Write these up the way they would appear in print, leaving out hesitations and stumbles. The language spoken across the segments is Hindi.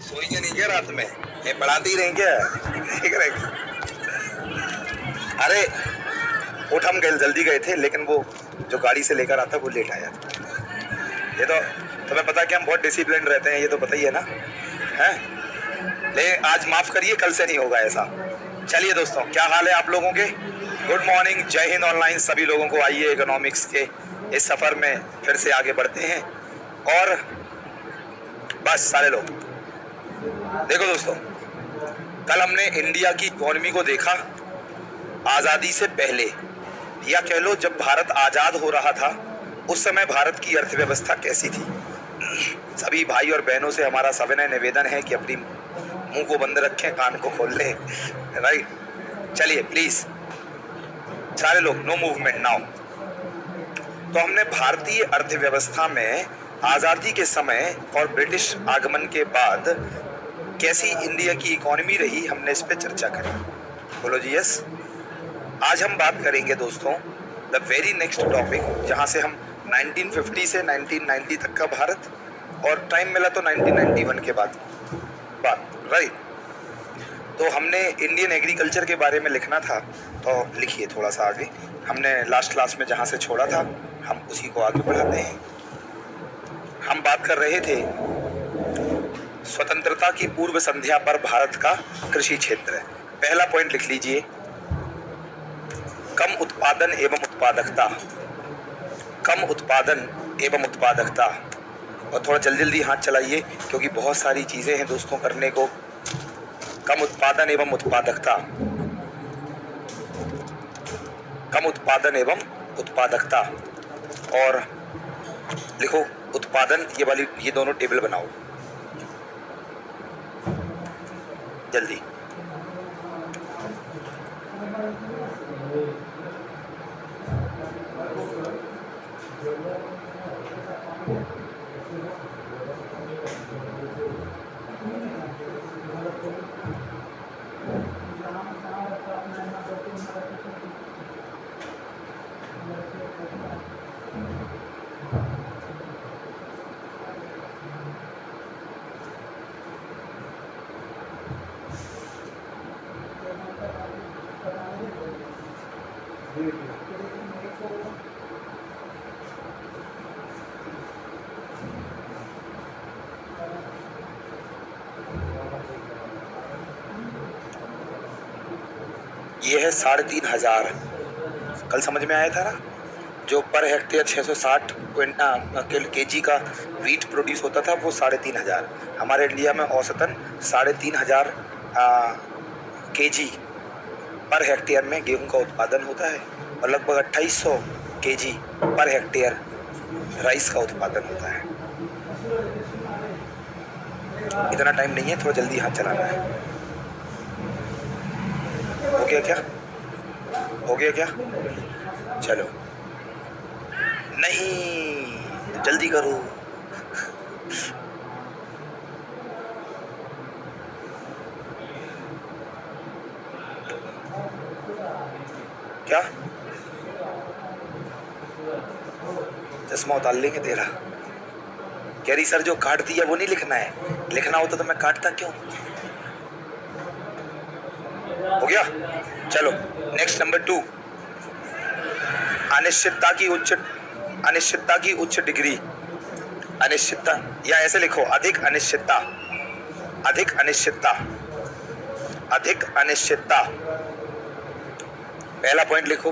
सोएंगे नहीं क्या रात में? ये पढ़ाते ही रहेंगे क्या? अरे उठ, हम गए जल्दी गए थे, लेकिन वो जो गाड़ी से लेकर आता वो लेट आया। ये तो तुम्हें पता कि हम बहुत डिसिप्लिन रहते हैं, ये तो पता ही है ना, हैं? ले आज माफ करिए, कल से नहीं होगा ऐसा। चलिए दोस्तों, क्या हाल है आप लोगों के? गुड मॉर्निंग, जय हिंद ऑनलाइन सभी लोगों को। आइए इकोनॉमिक्स के इस सफ़र में फिर से आगे बढ़ते हैं। और बस सारे लोग देखो दोस्तों, कल हमने इंडिया की इकोनॉमी को देखा आज़ादी से पहले, या कह लो जब भारत आज़ाद हो रहा था उस समय भारत की अर्थव्यवस्था कैसी थी। सभी भाई और बहनों से हमारा सविनय निवेदन है कि अपनी मुंह को बंद रखें, कान को खोल लें, राइट। चलिए प्लीज सारे लोग, नो मूवमेंट नाउ। तो हमने भारतीय अर्थव्यवस्था में आज़ादी के समय और ब्रिटिश आगमन के बाद कैसी इंडिया की इकोनॉमी रही, हमने इस पे चर्चा करी। बोलो जी यस। आज हम बात करेंगे दोस्तों द वेरी नेक्स्ट टॉपिक, जहाँ से हम 1950 से 1990 तक का भारत, और टाइम मिला तो 1991 के बाद बात, राइट। तो हमने इंडियन एग्रीकल्चर के बारे में लिखना था, तो लिखिए थोड़ा सा आगे। हमने लास्ट क्लास में जहाँ से छोड़ा था हम उसी को आगे बढ़ाते हैं। हम बात कर रहे थे स्वतंत्रता की पूर्व संध्या पर भारत का कृषि क्षेत्र। पहला पॉइंट लिख लीजिए, कम उत्पादन एवं उत्पादकता। कम उत्पादन एवं उत्पादकता। और थोड़ा जल्दी जल्दी हाथ चलाइए क्योंकि बहुत सारी चीज़ें हैं दोस्तों करने को। कम उत्पादन एवं उत्पादकता, कम उत्पादन एवं उत्पादकता। और लिखो उत्पादन, ये वाली, ये दोनों टेबल बनाओ जल्दी। ये है 3,500, कल समझ में आया था ना, जो पर हेक्टेयर 660 केजी का वीट प्रोड्यूस होता था, वो 3,500। हमारे इंडिया में औसतन 3,500 केजी पर हेक्टेयर में गेहूं का उत्पादन होता है, और लगभग 2,800 केजी पर हेक्टेयर राइस का उत्पादन होता है। इतना टाइम नहीं है, थोड़ा जल्दी हाथ चलाना है। हो गया क्या? हो गया क्या? चलो, नहीं जल्दी करो। क्या चश्मा उतार लेंगे तेरा? कह रही सर जो काट दिया वो नहीं लिखना है, लिखना होता तो मैं काटता क्यों? हो गया? चलो नेक्स्ट, नंबर 2, अनिश्चितता की उच्च डिग्री। अनिश्चितता, या ऐसे लिखो, अधिक अनिश्चितता। अधिक अनिश्चितता, अधिक अनिश्चितता। पहला पॉइंट लिखो,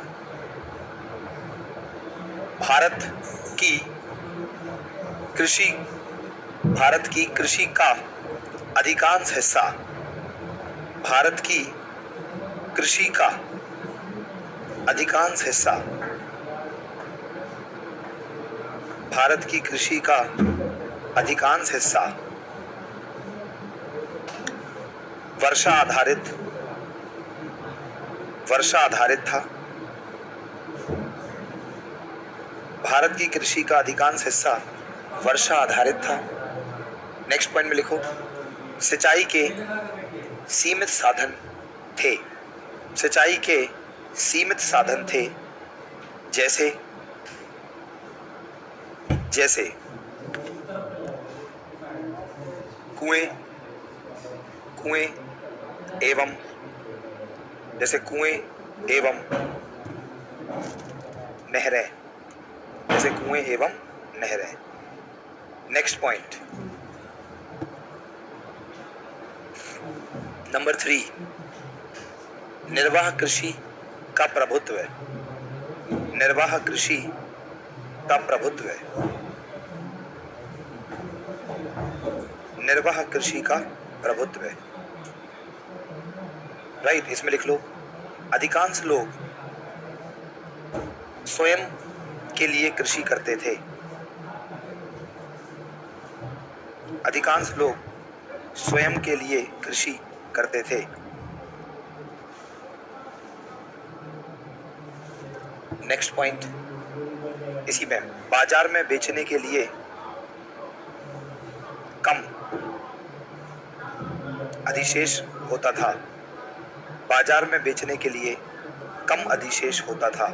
भारत की कृषि का अधिकांश हिस्सा, भारत की कृषि का अधिकांश हिस्सा भारत की कृषि का अधिकांश हिस्सा वर्षा आधारित था। भारत की कृषि का अधिकांश हिस्सा वर्षा आधारित था। नेक्स्ट पॉइंट में लिखो, सिंचाई के सीमित साधन थे। सिंचाई के सीमित साधन थे जैसे कुएं एवं नहरें। नेक्स्ट पॉइंट नंबर 3, निर्वाह कृषि का प्रभुत्व। निर्वाह कृषि का प्रभुत्व। निर्वाह कृषि का प्रभुत्व। राइट, इसमें लिख लो, अधिकांश लोग स्वयं के लिए कृषि करते थे। अधिकांश लोग स्वयं के लिए कृषि करते थे। नेक्स्ट पॉइंट इसी में, बाजार में बेचने के लिए कम अधिशेष होता था। बाजार में बेचने के लिए कम अधिशेष होता था।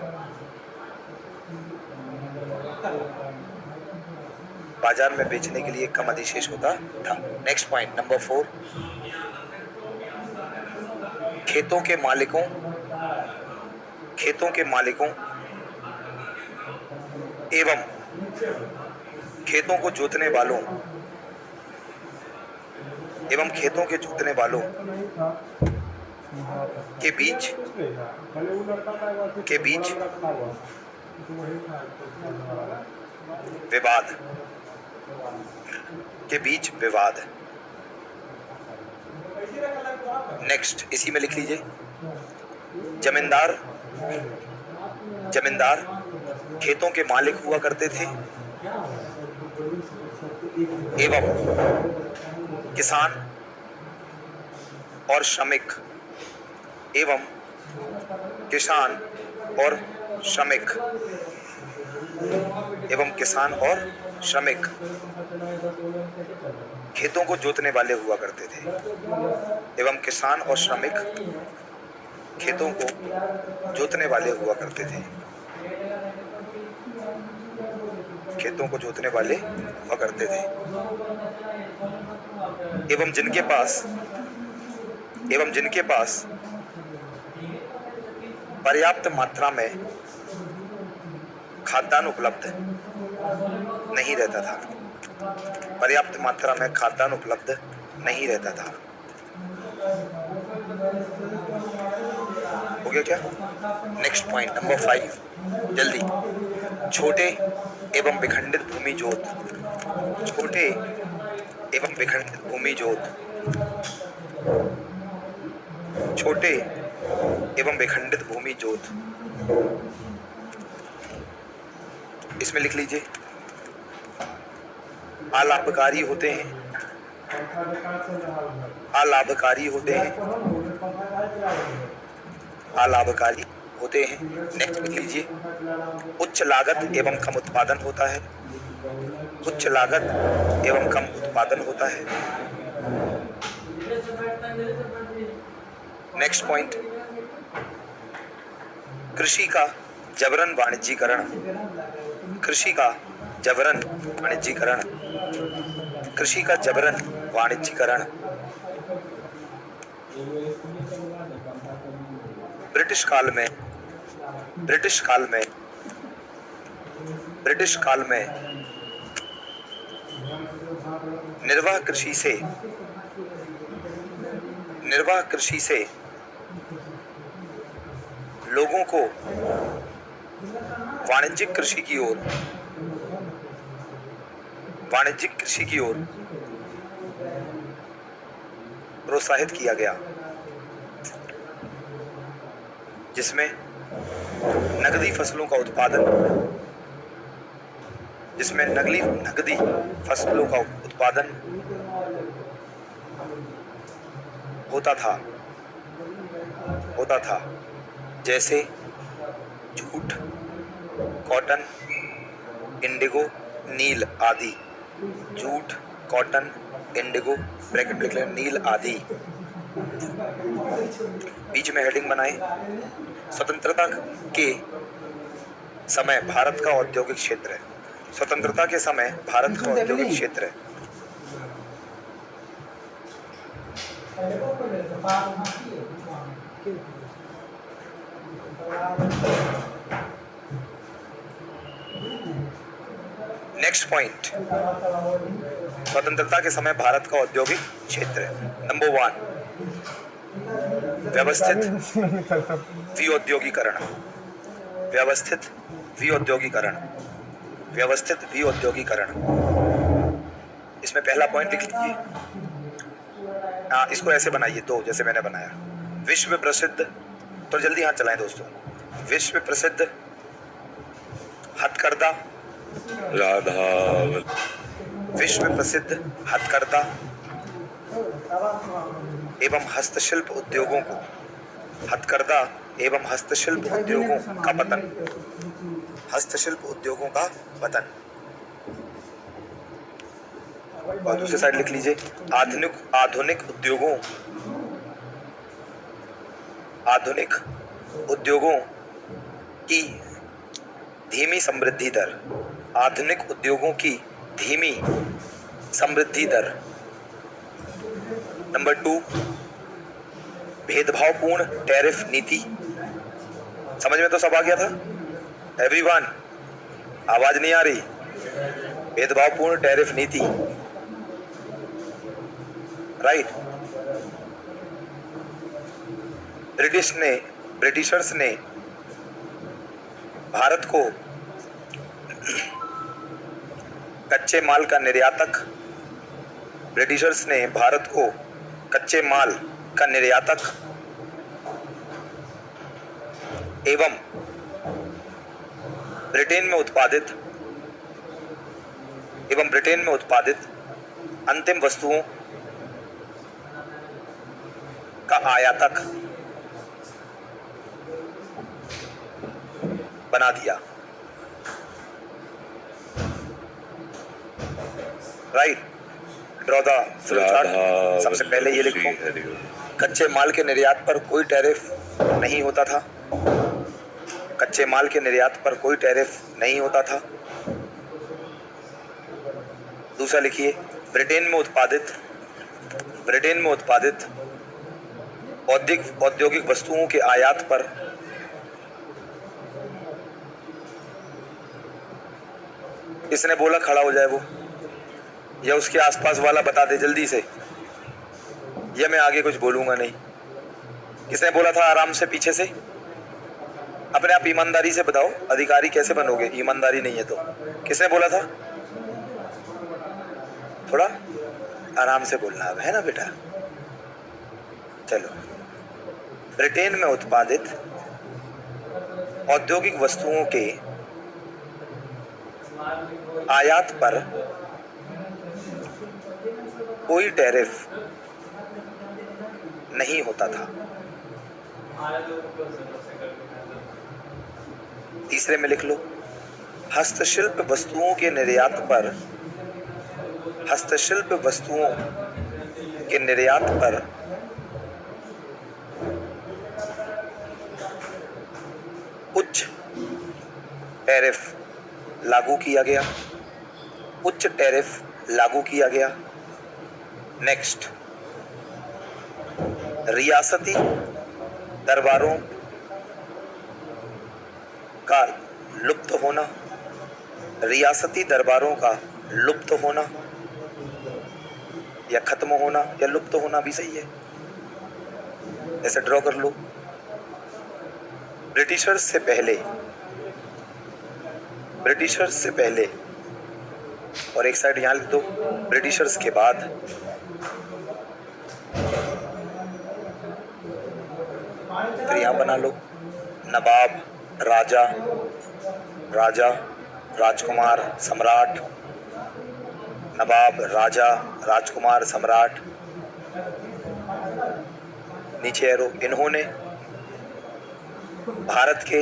बाजार में बेचने के लिए कम अधिशेष होता था। नेक्स्ट पॉइंट नंबर 4, खेतों के मालिकों एवं खेतों को जोतने वालों के बीच विवाद। नेक्स्ट इसी में लिख लीजिए, जमींदार खेतों के मालिक हुआ करते थे एवं किसान और श्रमिक खेतों को जोतने वाले हुआ करते थे एवं किसान और श्रमिक खेतों को जोतने वाले हुआ करते थे। एवं जिनके पास पर्याप्त मात्रा में खाद्यान्न उपलब्ध नहीं रहता था। हो गया क्या? नेक्स्ट पॉइंट नंबर 5, जल्दी, छोटे एवं विखंडित भूमि जोत। इसमें लिख लीजिए, अलाभकारी होते हैं। नेक्स्ट लिख लीजिए, उच्च लागत एवं कम उत्पादन होता है। नेक्स्ट पॉइंट, कृषि का जबरन वाणिज्यीकरण। ब्रिटिश काल में निर्वाह कृषि से लोगों को वाणिज्यिक कृषि की ओर प्रोत्साहित किया गया, जिसमें नकदी फसलों का उत्पादन जिसमें नकदी फसलों का उत्पादन होता था, जैसे जूट, कॉटन, इंडिगो, नील आदि। जूट, कॉटन, इंडिगो, ब्रैकेट नील आदि। बीच में हेडिंग बनाए, स्वतंत्रता के समय भारत का औद्योगिक क्षेत्र है। स्वतंत्रता के समय भारत का औद्योगिक क्षेत्र है। नेक्स्ट पॉइंट, स्वतंत्रता के समय भारत का औद्योगिक क्षेत्र है। नंबर 1, व्यवस्थित विऔद्योगीकरण। व्यवस्थित विऔद्योगीकरण। व्यवस्थित विऔद्योगीकरण, इसमें पहला पॉइंट लिख लीजिए। इसको ऐसे बनाइए, दो जैसे मैंने बनाया। विश्व प्रसिद्ध, तो जल्दी हाथ चलाएं दोस्तों। विश्व प्रसिद्ध हथकरघा, विश्व प्रसिद्ध हथकरघा एवं हस्तशिल्प उद्योगों को, हथकरघा एवं हस्तशिल्प उद्योगों का पतन। हस्तशिल्प उद्योगों का पतन। और दूसरी साइड लिख लीजिए, आधुनिक उद्योगों की धीमी समृद्धि दर। आधुनिक उद्योगों की धीमी समृद्धि दर। नंबर 2, भेदभावपूर्ण टैरिफ नीति। समझ में तो सब आ गया था एवरीवन? आवाज नहीं आ रही? भेदभावपूर्ण टैरिफ नीति, राइट। ब्रिटिशर्स ने भारत को कच्चे माल का निर्यातक, ब्रिटिशर्स ने भारत को कच्चे माल का निर्यातक एवं ब्रिटेन में उत्पादित अंतिम वस्तुओं का आयातक बना दिया, right. Draw the flow chart. सबसे पहले ये लिखो, कच्चे माल के निर्यात पर कोई टैरिफ नहीं होता था। कच्चे माल के निर्यात पर कोई टैरिफ नहीं होता था। दूसरा लिखिए, ब्रिटेन में उत्पादित औद्योगिक वस्तुओं के आयात पर किसने बोला खड़ा हो जाए वो, या उसके आसपास वाला बता दे जल्दी से, या मैं आगे कुछ बोलूंगा नहीं। किसने बोला था आराम से पीछे से? अपने आप ईमानदारी से बताओ, अधिकारी कैसे बनोगे ईमानदारी नहीं है तो? किसने बोला था? थोड़ा आराम से बोलना है ना बेटा। चलो, ब्रिटेन में उत्पादित औद्योगिक वस्तुओं के आयात पर कोई टैरिफ नहीं होता था। तीसरे में लिख लो, हस्तशिल्प वस्तुओं के निर्यात पर उच्च टैरिफ लागू किया गया। नेक्स्ट, रियासती दरबारों का लुप्त होना या खत्म होना, या लुप्त होना भी सही है, ऐसे ड्रॉ कर लो। ब्रिटिशर्स से पहले और एक साइड यहां लिख दो, ब्रिटिशर्स के बाद। फिर यहां बना लो, नवाब, राजा, राजकुमार, सम्राट, नवाब, राजा, राजकुमार, सम्राट। नीचे एरो, इन्होंने भारत के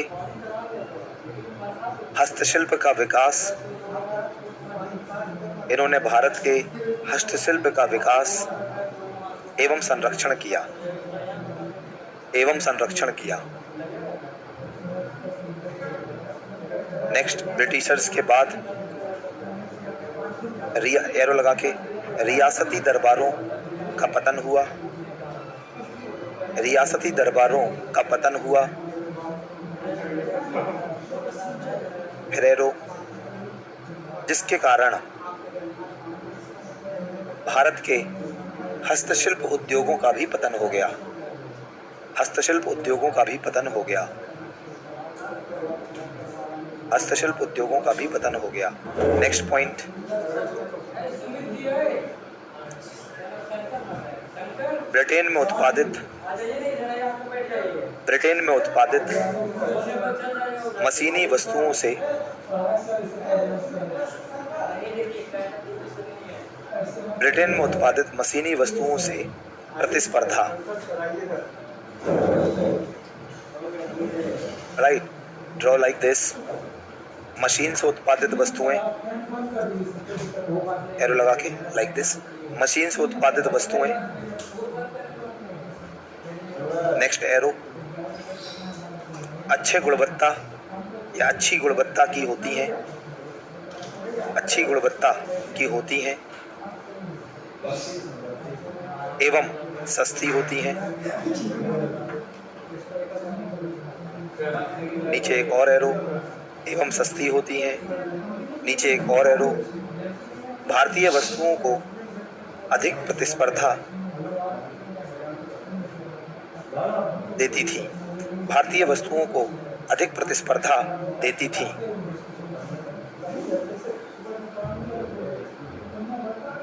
हस्तशिल्प का विकास, इन्होंने भारत के हस्तशिल्प का विकास एवं संरक्षण किया, एवं संरक्षण किया। नेक्स्ट, ब्रिटिशर्स के बाद एरो लगा के रियासती दरबारों का पतन हुआ, रियासती दरबारों का पतन हुआ। फिर एरो, जिसके कारण भारत के हस्तशिल्प उद्योगों का भी पतन हो गया, हस्तशिल्प उद्योगों का भी पतन हो गया, हस्तशिल्प उद्योगों का भी पतन हो गया। नेक्स्ट पॉइंट, ब्रिटेन में उत्पादित मशीनी वस्तुओं से ब्रिटेन में उत्पादित मशीनी वस्तुओं से प्रतिस्पर्धा, right, draw like this, machine से उत्पादित वस्तुएं, एरो लगा के लाइक दिस, मशीन से उत्पादित वस्तुएं। नेक्स्ट एरो, अच्छे गुणवत्ता या अच्छी गुणवत्ता की होती हैं, अच्छी गुणवत्ता की होती हैं एवं सस्ती होती हैं। नीचे एक और एरो, एवं सस्ती होती हैं। नीचे एक और एरो, भारतीय वस्तुओं को अधिक प्रतिस्पर्धा देती थी, भारतीय वस्तुओं को अधिक प्रतिस्पर्धा देती थी।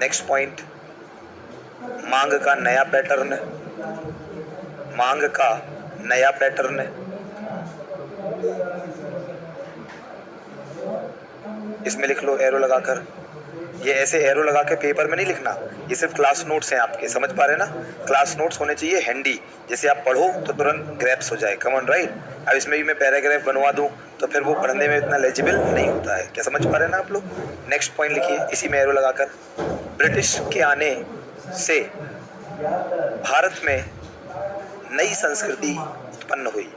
नेक्स्ट पॉइंट, मांग का नया पैटर्न, मांग का नया पैटर्न। इसमें लिख लो एरो लगाकर, ये ऐसे एरो लगा के पेपर में नहीं लिखना, ये सिर्फ क्लास नोट्स हैं आपके, समझ पा रहे ना? क्लास नोट्स होने चाहिए हैंडी, जैसे आप पढ़ो तो तुरंत ग्रैप्स हो जाए, कम ऑन राइट। अब इसमें भी मैं पैराग्राफ बनवा दूं तो फिर वो पढ़ने में इतना लेजिबल नहीं होता है, क्या समझ पा रहे ना आप लोग? नेक्स्ट पॉइंट लिखिए इसी में एरो लगाकर, ब्रिटिश के आने से भारत में नई संस्कृति उत्पन्न हुई,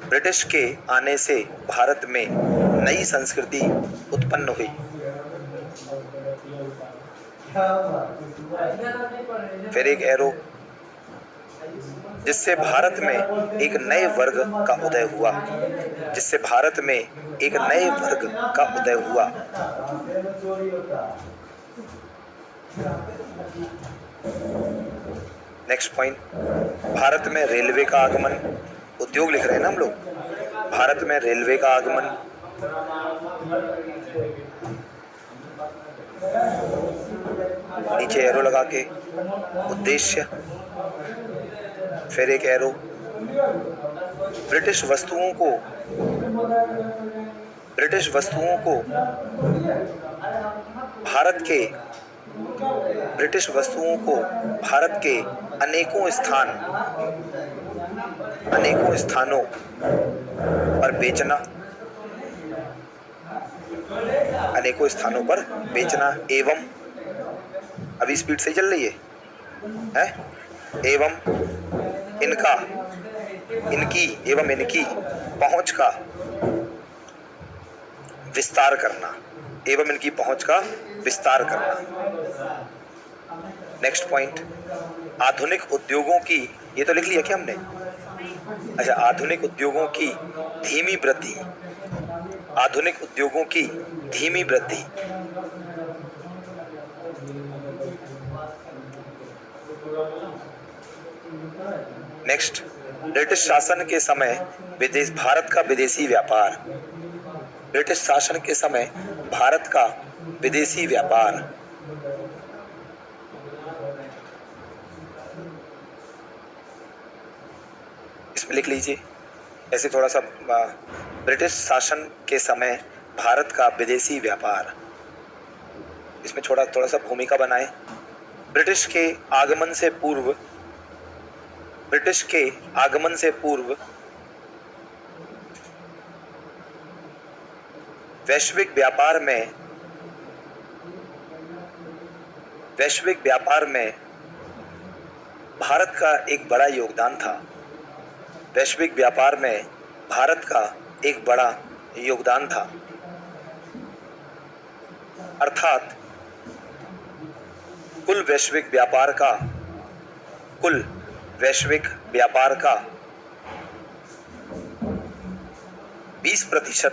ब्रिटिश के आने से भारत में नई संस्कृति उत्पन्न हुई। फिर एक एरो, जिससे भारत में एक नए वर्ग का उदय हुआ, जिससे भारत में एक नए वर्ग का उदय हुआ। नेक्स्ट पॉइंट, भारत में रेलवे का आगमन, उद्योग लिख रहे हैं ना हम लोग, भारत में रेलवे का आगमन। नीचे एरो लगा के उद्देश्य, फिर एक एरो, ब्रिटिश वस्तुओं को भारत के अनेकों स्थानों पर बेचना, अनेकों स्थानों पर बेचना एवं, अभी स्पीड से चल रही है? एवं इनकी पहुंच का विस्तार करना, एवं इनकी पहुंच का विस्तार करना। नेक्स्ट पॉइंट, आधुनिक उद्योगों की, ये तो लिख लिया क्या हमने? अच्छा, आधुनिक उद्योगों की धीमी वृद्धि, आधुनिक उद्योगों की धीमी वृद्धि। नेक्स्ट, ब्रिटिश शासन के समय भारत का विदेशी व्यापार, ब्रिटिश शासन के समय भारत का विदेशी व्यापार। इसमें लिख लीजिए ऐसे थोड़ा सा, ब्रिटिश शासन के समय भारत का विदेशी व्यापार, इसमें थोड़ा सा भूमिका बनाए। ब्रिटिश के आगमन से पूर्व वैश्विक व्यापार में भारत का एक बड़ा योगदान था। वैश्विक व्यापार में भारत का एक बड़ा योगदान था, अर्थात कुल वैश्विक व्यापार का 20%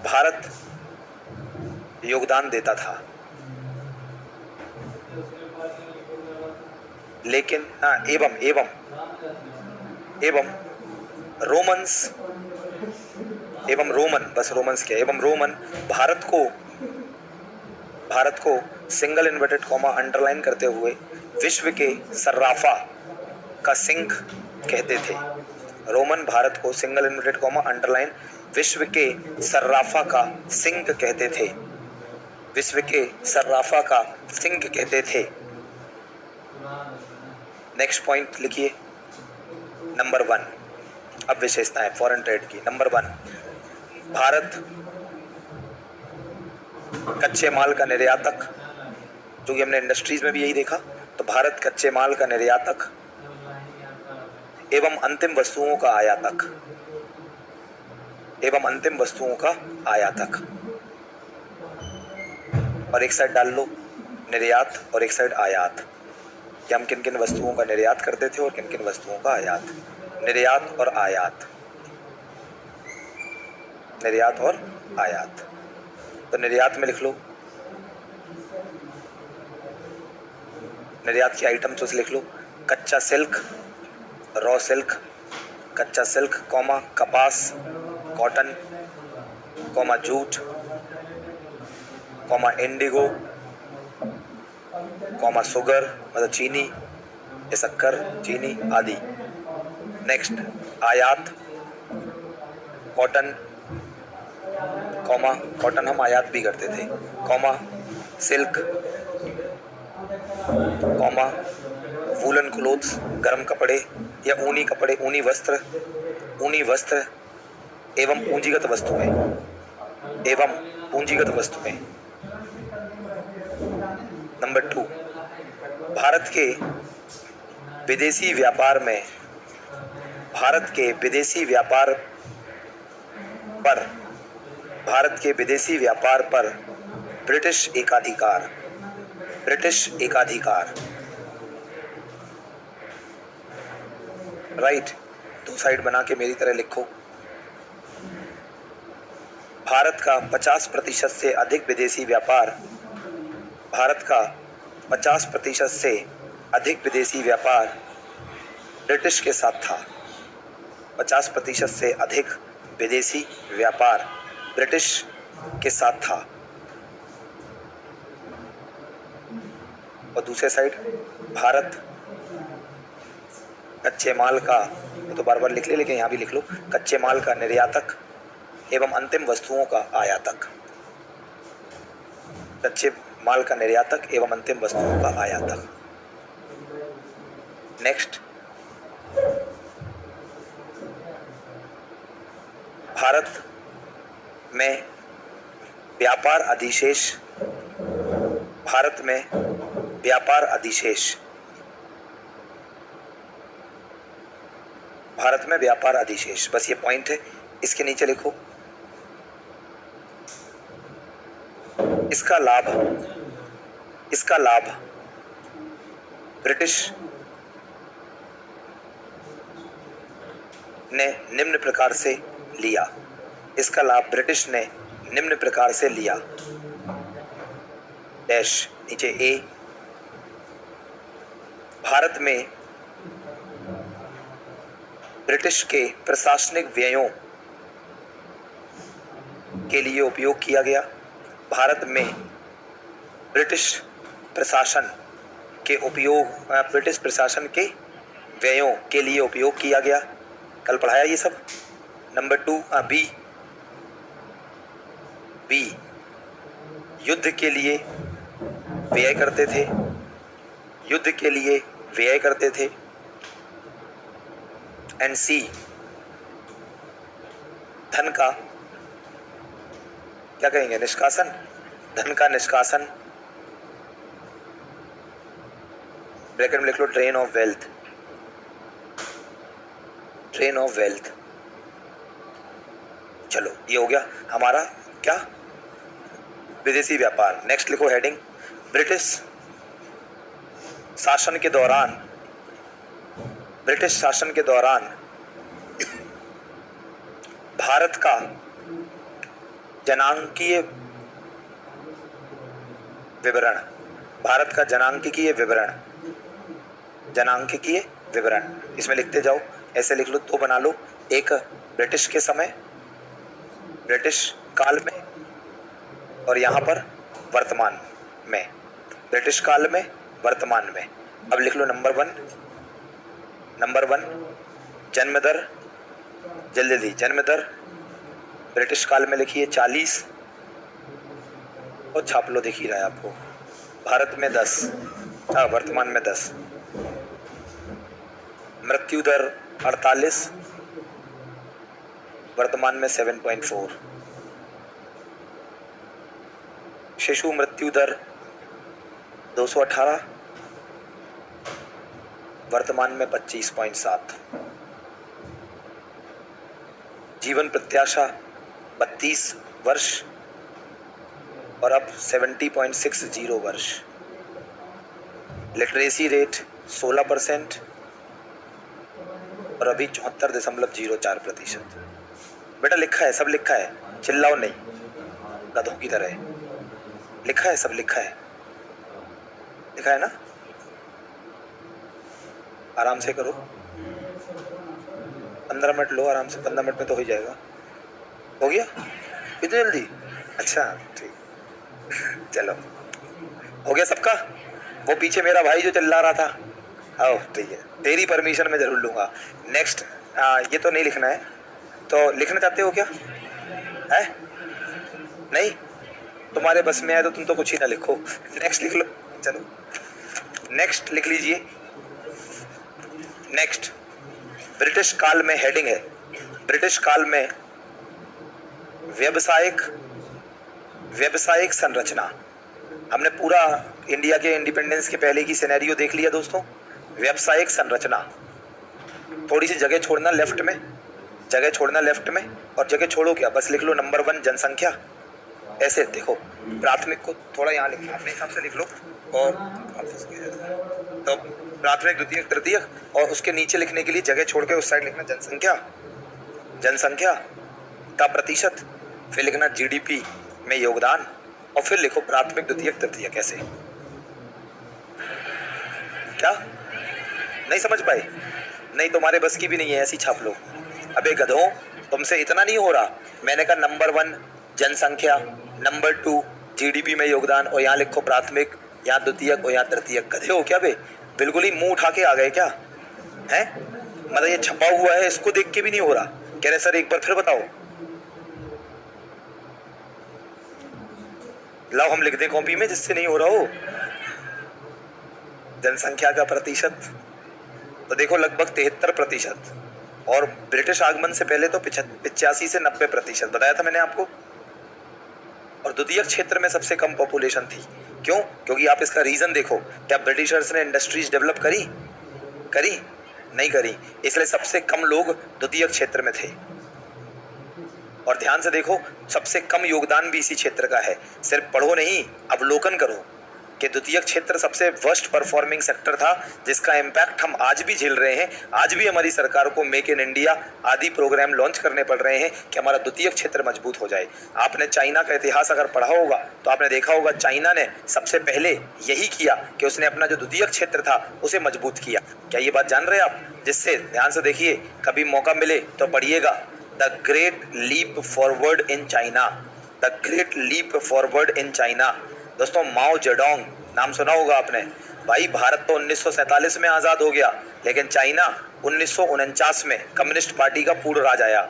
भारत योगदान देता था। लेकिन एवं रोमन भारत को सिंगल इन्वर्टेड कॉमा अंडरलाइन करते हुए विश्व के सर्राफा का सिंह कहते थे। रोमन भारत को सिंगल इन्वर्टेड कॉमा अंडरलाइन विश्व के सर्राफा का सिंह कहते थे। नेक्स्ट पॉइंट लिखिए, नंबर 1। अब विशेषताएं फॉरेन ट्रेड की। नंबर 1, भारत कच्चे माल का निर्यातक, जो कि हमने इंडस्ट्रीज में भी यही देखा। तो भारत कच्चे माल का निर्यातक एवं अंतिम वस्तुओं का आयातक। और एक साइड डाल लो निर्यात और एक साइड आयात, कि हम किन किन वस्तुओं का निर्यात करते थे और किन किन वस्तुओं का आयात। निर्यात और आयात। तो निर्यात में लिख लो, निर्यात की आइटम तो लिख लो, कच्चा सिल्क, रॉ सिल्क, कच्चा सिल्क, कपास, कॉटन, जूट, इंडिगो, सुगर मतलब चीनी या शक्कर, चीनी आदि। नेक्स्ट आयात, कॉटन, कॉटन हम आयात भी करते थे, सिल्क, वूलन क्लोथ्स, गर्म कपड़े या ऊनी कपड़े, ऊनी वस्त्र एवं पूंजीगत वस्तुएं। नंबर 2, भारत के विदेशी व्यापार पर ब्रिटिश एकाधिकार। राइट, 2 साइड बना के मेरी तरह लिखो। भारत का 50% से अधिक विदेशी व्यापार ब्रिटिश के साथ था। 50% से अधिक विदेशी व्यापार ब्रिटिश के साथ था। और दूसरे साइड भारत कच्चे माल का, तो बार लिख ले, लेकिन यहाँ भी लिख लो, कच्चे माल का निर्यातक एवं अंतिम वस्तुओं का आयातक। कच्चे माल का निर्यातक एवं अंतिम वस्तुओं का आयातक। नेक्स्ट, भारत में व्यापार अधिशेष, बस ये पॉइंट है। इसके नीचे लिखो, इसका लाभ ब्रिटिश ने निम्न प्रकार से लिया। डैश नीचे ए, भारत में ब्रिटिश के प्रशासनिक व्ययों के लिए उपयोग किया गया। भारत में ब्रिटिश प्रशासन के व्ययों के लिए उपयोग किया गया। कल पढ़ाया ये सब। नंबर 2 बी, बी युद्ध के लिए व्यय करते थे, युद्ध के लिए व्यय करते थे, एंड सी धन का क्या कहेंगे, निष्कासन, धन का निष्कासन, ब्रैकेट में लिख लो drain of wealth, drain of wealth. चलो ये हो गया हमारा क्या, विदेशी व्यापार। नेक्स्ट लिखो हेडिंग, ब्रिटिश शासन के दौरान, ब्रिटिश शासन के दौरान भारत का जनांकीय विवरण, भारत का जनांकीय विवरण, जनांकीय विवरण इसमें लिखते जाओ, ऐसे लिख लो, तो बना लो। एक ब्रिटिश के समय, ब्रिटिश काल में, और यहाँ पर वर्तमान में, ब्रिटिश काल में, वर्तमान में। अब लिख लो नंबर वन, नंबर वन जन्म दर, जल्दी जल्दी, जन्म दर ब्रिटिश काल में लिखिए 40, और छाप लो, दिख ही रहा है आपको, भारत में 10, हाँ वर्तमान में 10। मृत्यु दर 48, वर्तमान में 7.4। शिशु मृत्यु दर 218, वर्तमान में 25.7। जीवन प्रत्याशा 32 वर्ष और अब 70.60 वर्ष। लिटरेसी रेट 16% और अभी 74.04%। बेटा लिखा है, सब लिखा है, चिल्लाओ नहीं गधों की तरह, लिखा है, सब लिखा है, लिखा है ना, आराम से करो, 15 मिनट लो आराम से, 15 मिनट में तो हो ही जाएगा। हो गया इतनी जल्दी? अच्छा ठीक, चलो हो गया सबका। वो पीछे मेरा भाई जो चिल्ला रहा था, आओ ठीक है, तेरी परमिशन मैं जरूर लूँगा। नेक्स्ट ये तो नहीं लिखना है, तो लिखना चाहते हो क्या है? नहीं, तुम्हारे बस में आए तो तुम तो कुछ ही ना लिखो, नेक्स्ट लिख लो। चलो नेक्स्ट लिख लीजिए। नेक्स्ट ब्रिटिश काल में हेडिंग है, ब्रिटिश काल में व्यावसायिक संरचना। हमने पूरा इंडिया के इंडिपेंडेंस के पहले की सिनेरियो देख लिया दोस्तों। व्यावसायिक संरचना, थोड़ी सी जगह छोड़ना लेफ्ट में, जगह छोड़ना लेफ्ट में, और जगह छोड़ो क्या, बस लिख लो नंबर 1 जनसंख्या। ऐसे देखो, प्राथमिक को थोड़ा यहाँ लिखना, अपने हिसाब से लिख लो, और तो प्राथमिक, द्वितीयक, तृतीयक, और उसके नीचे लिखने के लिए जगह छोड़ के उस साइड लिखना जनसंख्या, जनसंख्या का प्रतिशत, फिर लिखना जीडीपी में योगदान, और फिर लिखो प्राथमिक, द्वितीयक, तृतीयक। ऐसे क्या नहीं समझ पाए? नहीं, तुम्हारे बस की भी नहीं है, ऐसी छाप लो। अबे गधों, तुमसे इतना नहीं हो रहा। मैंने कहा नंबर 1 जनसंख्या, नंबर 2 जीडीपी में योगदान, और यहाँ लिखो प्राथमिक, यहाँ द्वितीयक और यहाँ तृतीयक। गधे हो क्या बे? बिल्कुल ही मुंह उठा के आ गए क्या हैं? मतलब ये छपा हुआ है, इसको देख के भी नहीं हो रहा। कह रहे सर एक बार फिर बताओ। लाओ हम लिख दें कॉपी में, जिससे नहीं हो रहा हो। जनसंख्या का प्रतिशत तो देखो लगभग 73%, और ब्रिटिश आगमन से पहले तो 85 से 90% बताया था मैंने आपको। और द्वितीयक क्षेत्र में सबसे कम पॉपुलेशन थी। क्यों? क्योंकि आप इसका रीजन देखो, क्या ब्रिटिशर्स ने इंडस्ट्रीज डेवलप करी? नहीं करी, इसलिए सबसे कम लोग द्वितीयक क्षेत्र में थे। और ध्यान से देखो, सबसे कम योगदान भी इसी क्षेत्र का है। सिर्फ पढ़ो नहीं, अवलोकन करो कि द्वितीयक क्षेत्र सबसे वर्स्ट परफॉर्मिंग सेक्टर था, जिसका इम्पैक्ट हम आज भी झेल रहे हैं। आज भी हमारी सरकार को मेक इन इंडिया आदि प्रोग्राम लॉन्च करने पड़ रहे हैं कि हमारा द्वितीयक क्षेत्र मजबूत हो जाए। आपने चाइना का इतिहास अगर पढ़ा होगा तो आपने देखा होगा, चाइना ने सबसे पहले यही किया कि उसने अपना जो द्वितीयक क्षेत्र था उसे मजबूत किया। क्या ये बात जान रहे हैं आप? जिससे ध्यान से देखिए, कभी मौका मिले तो पढ़िएगा, the great leap forward in China, the great leap forward in China. दोस्तों, माओ जेडोंग नाम सुना होगा आपने। भाई, भारत तो 1947 में आज़ाद हो गया, लेकिन चाइना 1949 में कम्युनिस्ट पार्टी का पूर्ण राज आया।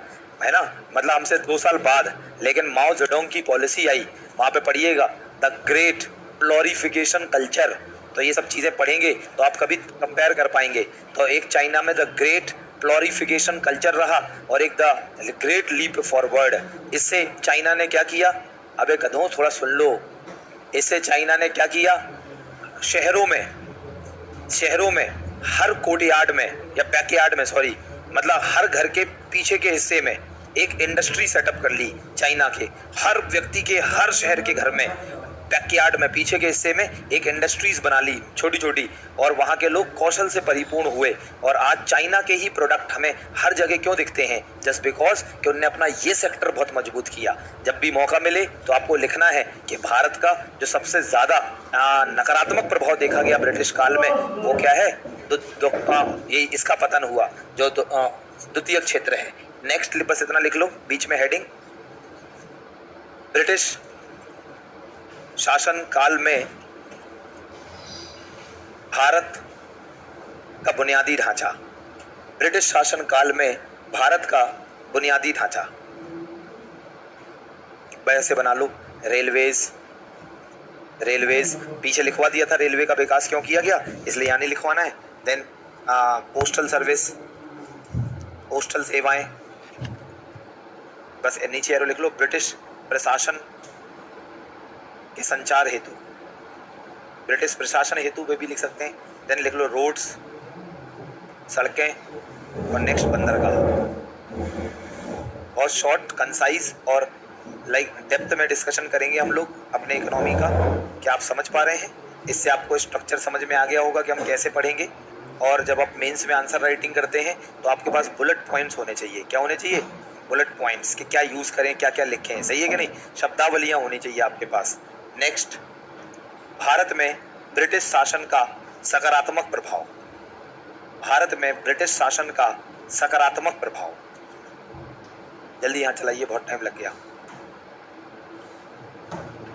है ना, मतलब हमसे 2 साल बाद। लेकिन माओ जेडोंग की पॉलिसी आई, वहां पे पढ़िएगा द ग्रेट प्लोरिफिकेशन कल्चर। तो ये सब चीजें पढ़ेंगे तो आप कभी कंपेयर कर पाएंगे। तो एक चाइना में द ग्रेट प्लोरिफिकेशन कल्चर रहा और एक द ग्रेट लीप फॉरवर्ड। इससे चाइना ने क्या किया, अबे गधों थोड़ा सुन लो, इससे चाइना ने क्या किया, शहरों में हर कोर्टयार्ड में या बैकयार्ड में, सॉरी, मतलब हर घर के पीछे के हिस्से में एक इंडस्ट्री सेटअप कर ली चाइना के। हर व्यक्ति के हर शहर के घर में बैकयार्ड में पीछे के हिस्से में एक इंडस्ट्रीज बना ली छोटी छोटी, और वहां के लोग कौशल से परिपूर्ण हुए। और आज चाइना के ही प्रोडक्ट हमें हर जगह क्यों दिखते हैं, जस्ट बिकॉज कि उन्होंने अपना ये सेक्टर बहुत मजबूत किया। जब भी मौका मिले तो आपको लिखना है कि भारत का जो सबसे ज्यादा नकारात्मक प्रभाव देखा गया ब्रिटिश काल में वो क्या है, ये इसका पतन हुआ जो द्वितीय क्षेत्र है। नेक्स्ट बस इतना लिख लो बीच में हेडिंग, ब्रिटिश शासन काल में भारत का बुनियादी ढांचा। ब्रिटिश शासन काल में भारत का बुनियादी ढांचा वैसे बना लो, रेलवेज पीछे लिखवा दिया था, रेलवे का विकास क्यों किया गया इसलिए यहाँ नहीं लिखवाना है। देन पोस्टल सर्विस, पोस्टल सेवाएं, बस नीचे एरो लिख लो, ब्रिटिश प्रशासन के संचार हेतु, ब्रिटिश प्रशासन हेतु वे भी लिख सकते हैं। देन लिख लो रोड्स, सड़कें, और नेक्स्ट बंदरगाह। बहुत शॉर्ट कंसाइज और लाइक डेप्थ में डिस्कशन करेंगे हम लोग अपने इकोनॉमी का। क्या आप समझ पा रहे हैं? इससे आपको स्ट्रक्चर समझ में आ गया होगा कि हम कैसे पढ़ेंगे। और जब आप मेंस में आंसर राइटिंग करते हैं तो आपके पास बुलेट पॉइंट्स होने चाहिए। क्या होने चाहिए? बुलेट पॉइंट्स, कि क्या यूज करें, क्या क्या लिखें, सही है कि नहीं, शब्दावलियां होनी चाहिए आपके पास। नेक्स्ट, भारत में ब्रिटिश शासन का सकारात्मक प्रभाव। भारत में ब्रिटिश शासन का सकारात्मक प्रभाव, जल्दी यहाँ चलाइए, बहुत टाइम लग गया।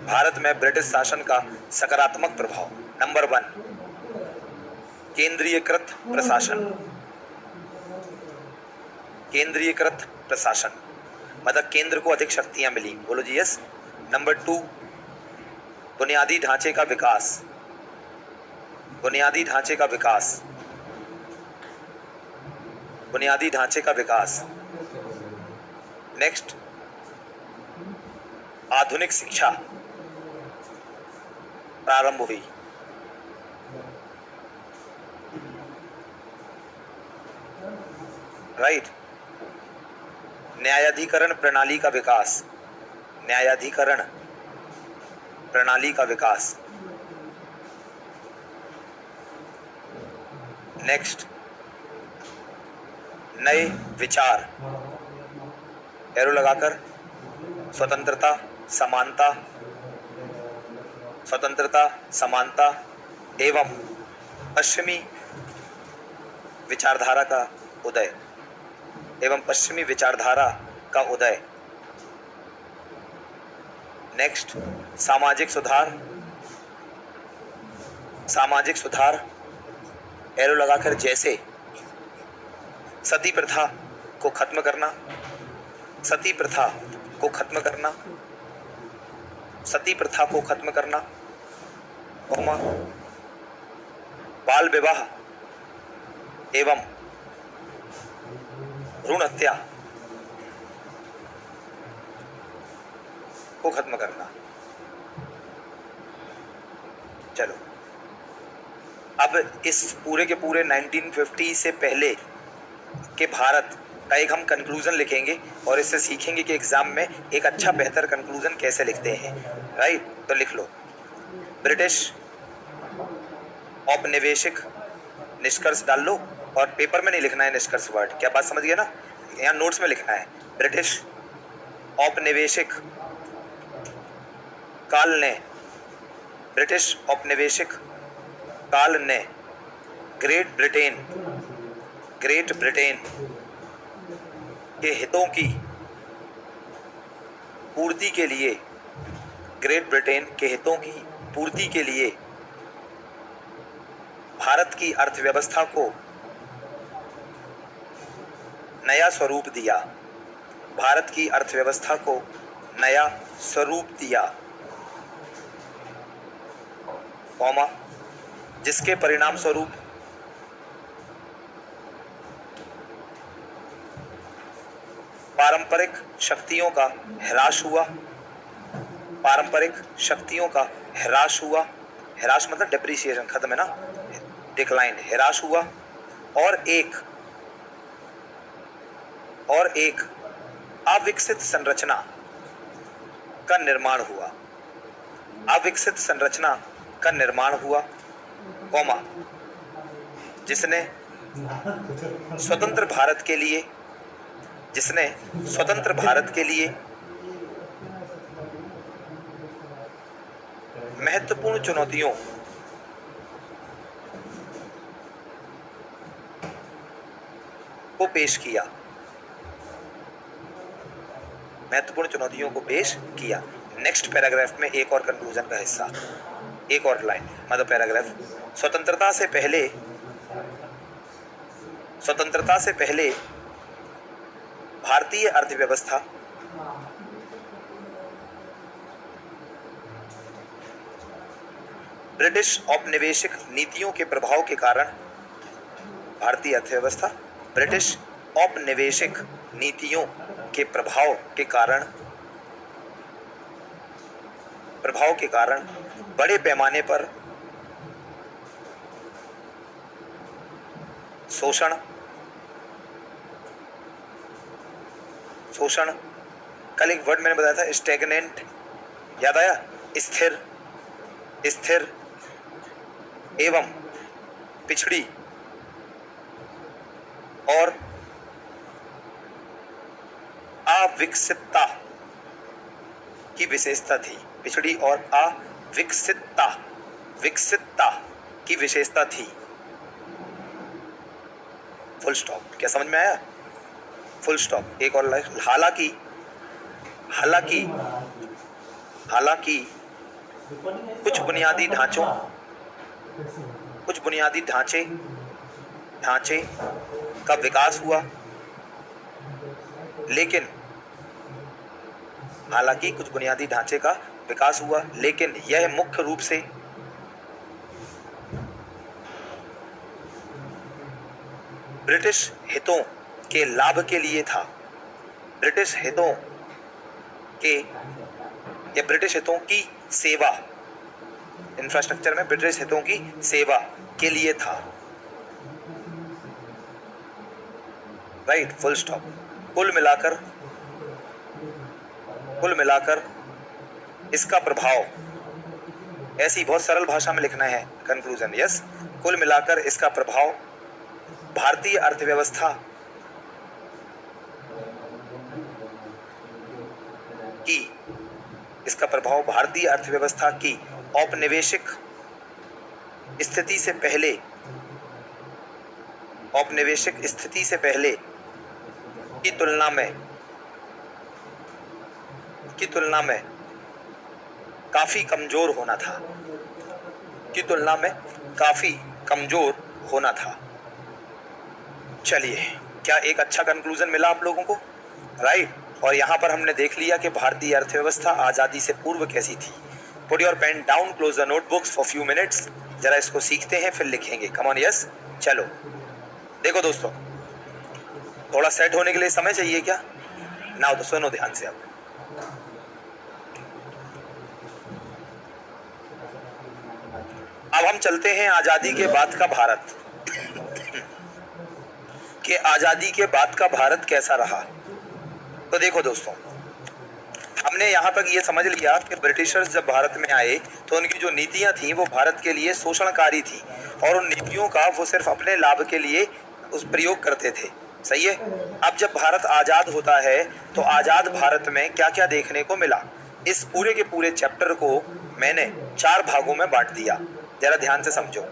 भारत में ब्रिटिश शासन का सकारात्मक प्रभाव, नंबर 1, केंद्रीयकृत प्रशासन। केंद्रीयकृत प्रशासन मतलब केंद्र को अधिक शक्तियां मिली, बोलो जी यस। नंबर 2, बुनियादी ढांचे का विकास। बुनियादी ढांचे का विकास, बुनियादी ढांचे का विकास। नेक्स्ट, आधुनिक शिक्षा प्रारंभ हुई। राइट। न्यायाधिकरण प्रणाली का विकास, न्यायाधिकरण प्रणाली का विकास। नेक्स्ट, नए विचार, एरो लगाकर, स्वतंत्रता, समानता, स्वतंत्रता, समानता एवं पश्चिमी विचारधारा का उदय, एवं पश्चिमी विचारधारा का उदय। नेक्स्ट, सामाजिक सुधार, सामाजिक सुधार, एरो लगाकर, जैसे सती प्रथा को खत्म करना, सती प्रथा को खत्म करना, सती प्रथा को खत्म करना, बाल विवाह एवं भ्रूण हत्या को खत्म करना। चलो अब इस पूरे के पूरे 1950 से पहले के भारत का एक हम कंक्लूजन लिखेंगे और इससे सीखेंगे कि एग्जाम में एक अच्छा बेहतर कंक्लूजन कैसे लिखते हैं। राइट, तो लिख लो, ब्रिटिश औपनिवेशिक निष्कर्ष डाल लो, और पेपर में नहीं लिखना है निष्कर्ष वर्ड, क्या बात समझ गए ना, यहाँ नोट्स में लिखना है। ब्रिटिश औपनिवेशिक काल ने, ब्रिटिश औपनिवेशिक काल ने ग्रेट ब्रिटेन के हितों की पूर्ति के लिए, ग्रेट ब्रिटेन के हितों की पूर्ति के लिए भारत की अर्थव्यवस्था को नया स्वरूप दिया, भारत की अर्थव्यवस्था को नया स्वरूप दिया, कौमा, जिसके परिणाम स्वरूप पारंपरिक शक्तियों का ह्रास हुआ, पारंपरिक शक्तियों का ह्रास हुआ, ह्रास मतलब डिप्रिसिएशन, खत्म है ना, डिक्लाइन, ह्रास हुआ, और एक अविकसित संरचना का निर्माण हुआ, अविकसित संरचना का निर्माण हुआ, कौमा, जिसने स्वतंत्र भारत के लिए महत्वपूर्ण चुनौतियों को पेश किया, महत्वपूर्ण चुनौतियों को पेश किया। नेक्स्ट पैराग्राफ में एक और कंक्लूजन का हिस्सा, एक और लाइन, मतलब पैराग्राफ, स्वतंत्रता से पहले भारतीय अर्थव्यवस्था ब्रिटिश औपनिवेशिक नीतियों के प्रभाव के कारण, भारतीय अर्थव्यवस्था ब्रिटिश औपनिवेशिक नीतियों के प्रभाव के कारण बड़े पैमाने पर शोषण, कल एक वर्ड मैंने बताया था स्टैग्नेंट, याद आया, स्थिर एवं पिछड़ी और अविकसितता की विशेषता थी, पिछड़ी और अविकसितता की विशेषता थी, फुल स्टॉप। क्या समझ में आया? Full stop. एक और लाइन, हालांकि कुछ बुनियादी ढांचे का विकास हुआ, लेकिन यह मुख्य रूप से ब्रिटिश हितों के लाभ के लिए था, ब्रिटिश हितों की सेवा, इंफ्रास्ट्रक्चर में ब्रिटिश हितों की सेवा के लिए था, राइट, फुल स्टॉप। कुल मिलाकर इसका प्रभाव, ऐसी बहुत सरल भाषा में लिखना है कंक्लूजन, यस, कुल मिलाकर इसका प्रभाव भारतीय अर्थव्यवस्था की औपनिवेशिक स्थिति से पहले की तुलना में काफी कमजोर होना था। चलिए, क्या एक अच्छा कंक्लूजन मिला आप लोगों को, राइट? और यहाँ पर हमने देख लिया कि भारतीय अर्थव्यवस्था आजादी से पूर्व कैसी थी। Put your pen down, close the notebooks for few minutes, जरा इसको सीखते हैं फिर लिखेंगे। Come on, yes. चलो देखो दोस्तों, थोड़ा सेट होने के लिए समय चाहिए क्या? ना तो सुनो ध्यान से। अब हम चलते हैं आजादी के बाद का भारत कि आजादी के बाद का भारत कैसा रहा। तो देखो दोस्तों, हमने यहाँ तक ये समझ लिया कि ब्रिटिशर्स जब भारत में आए तो उनकी जो नीतियाँ थीं वो भारत के लिए शोषणकारी थी, और उन नीतियों का वो सिर्फ अपने लाभ के लिए उस प्रयोग करते थे। सही है। अब जब भारत आज़ाद होता है तो आज़ाद भारत में क्या क्या देखने को मिला, इस पूरे के पूरे चैप्टर को मैंने 4 भागों में बांट दिया। जरा ध्यान से समझो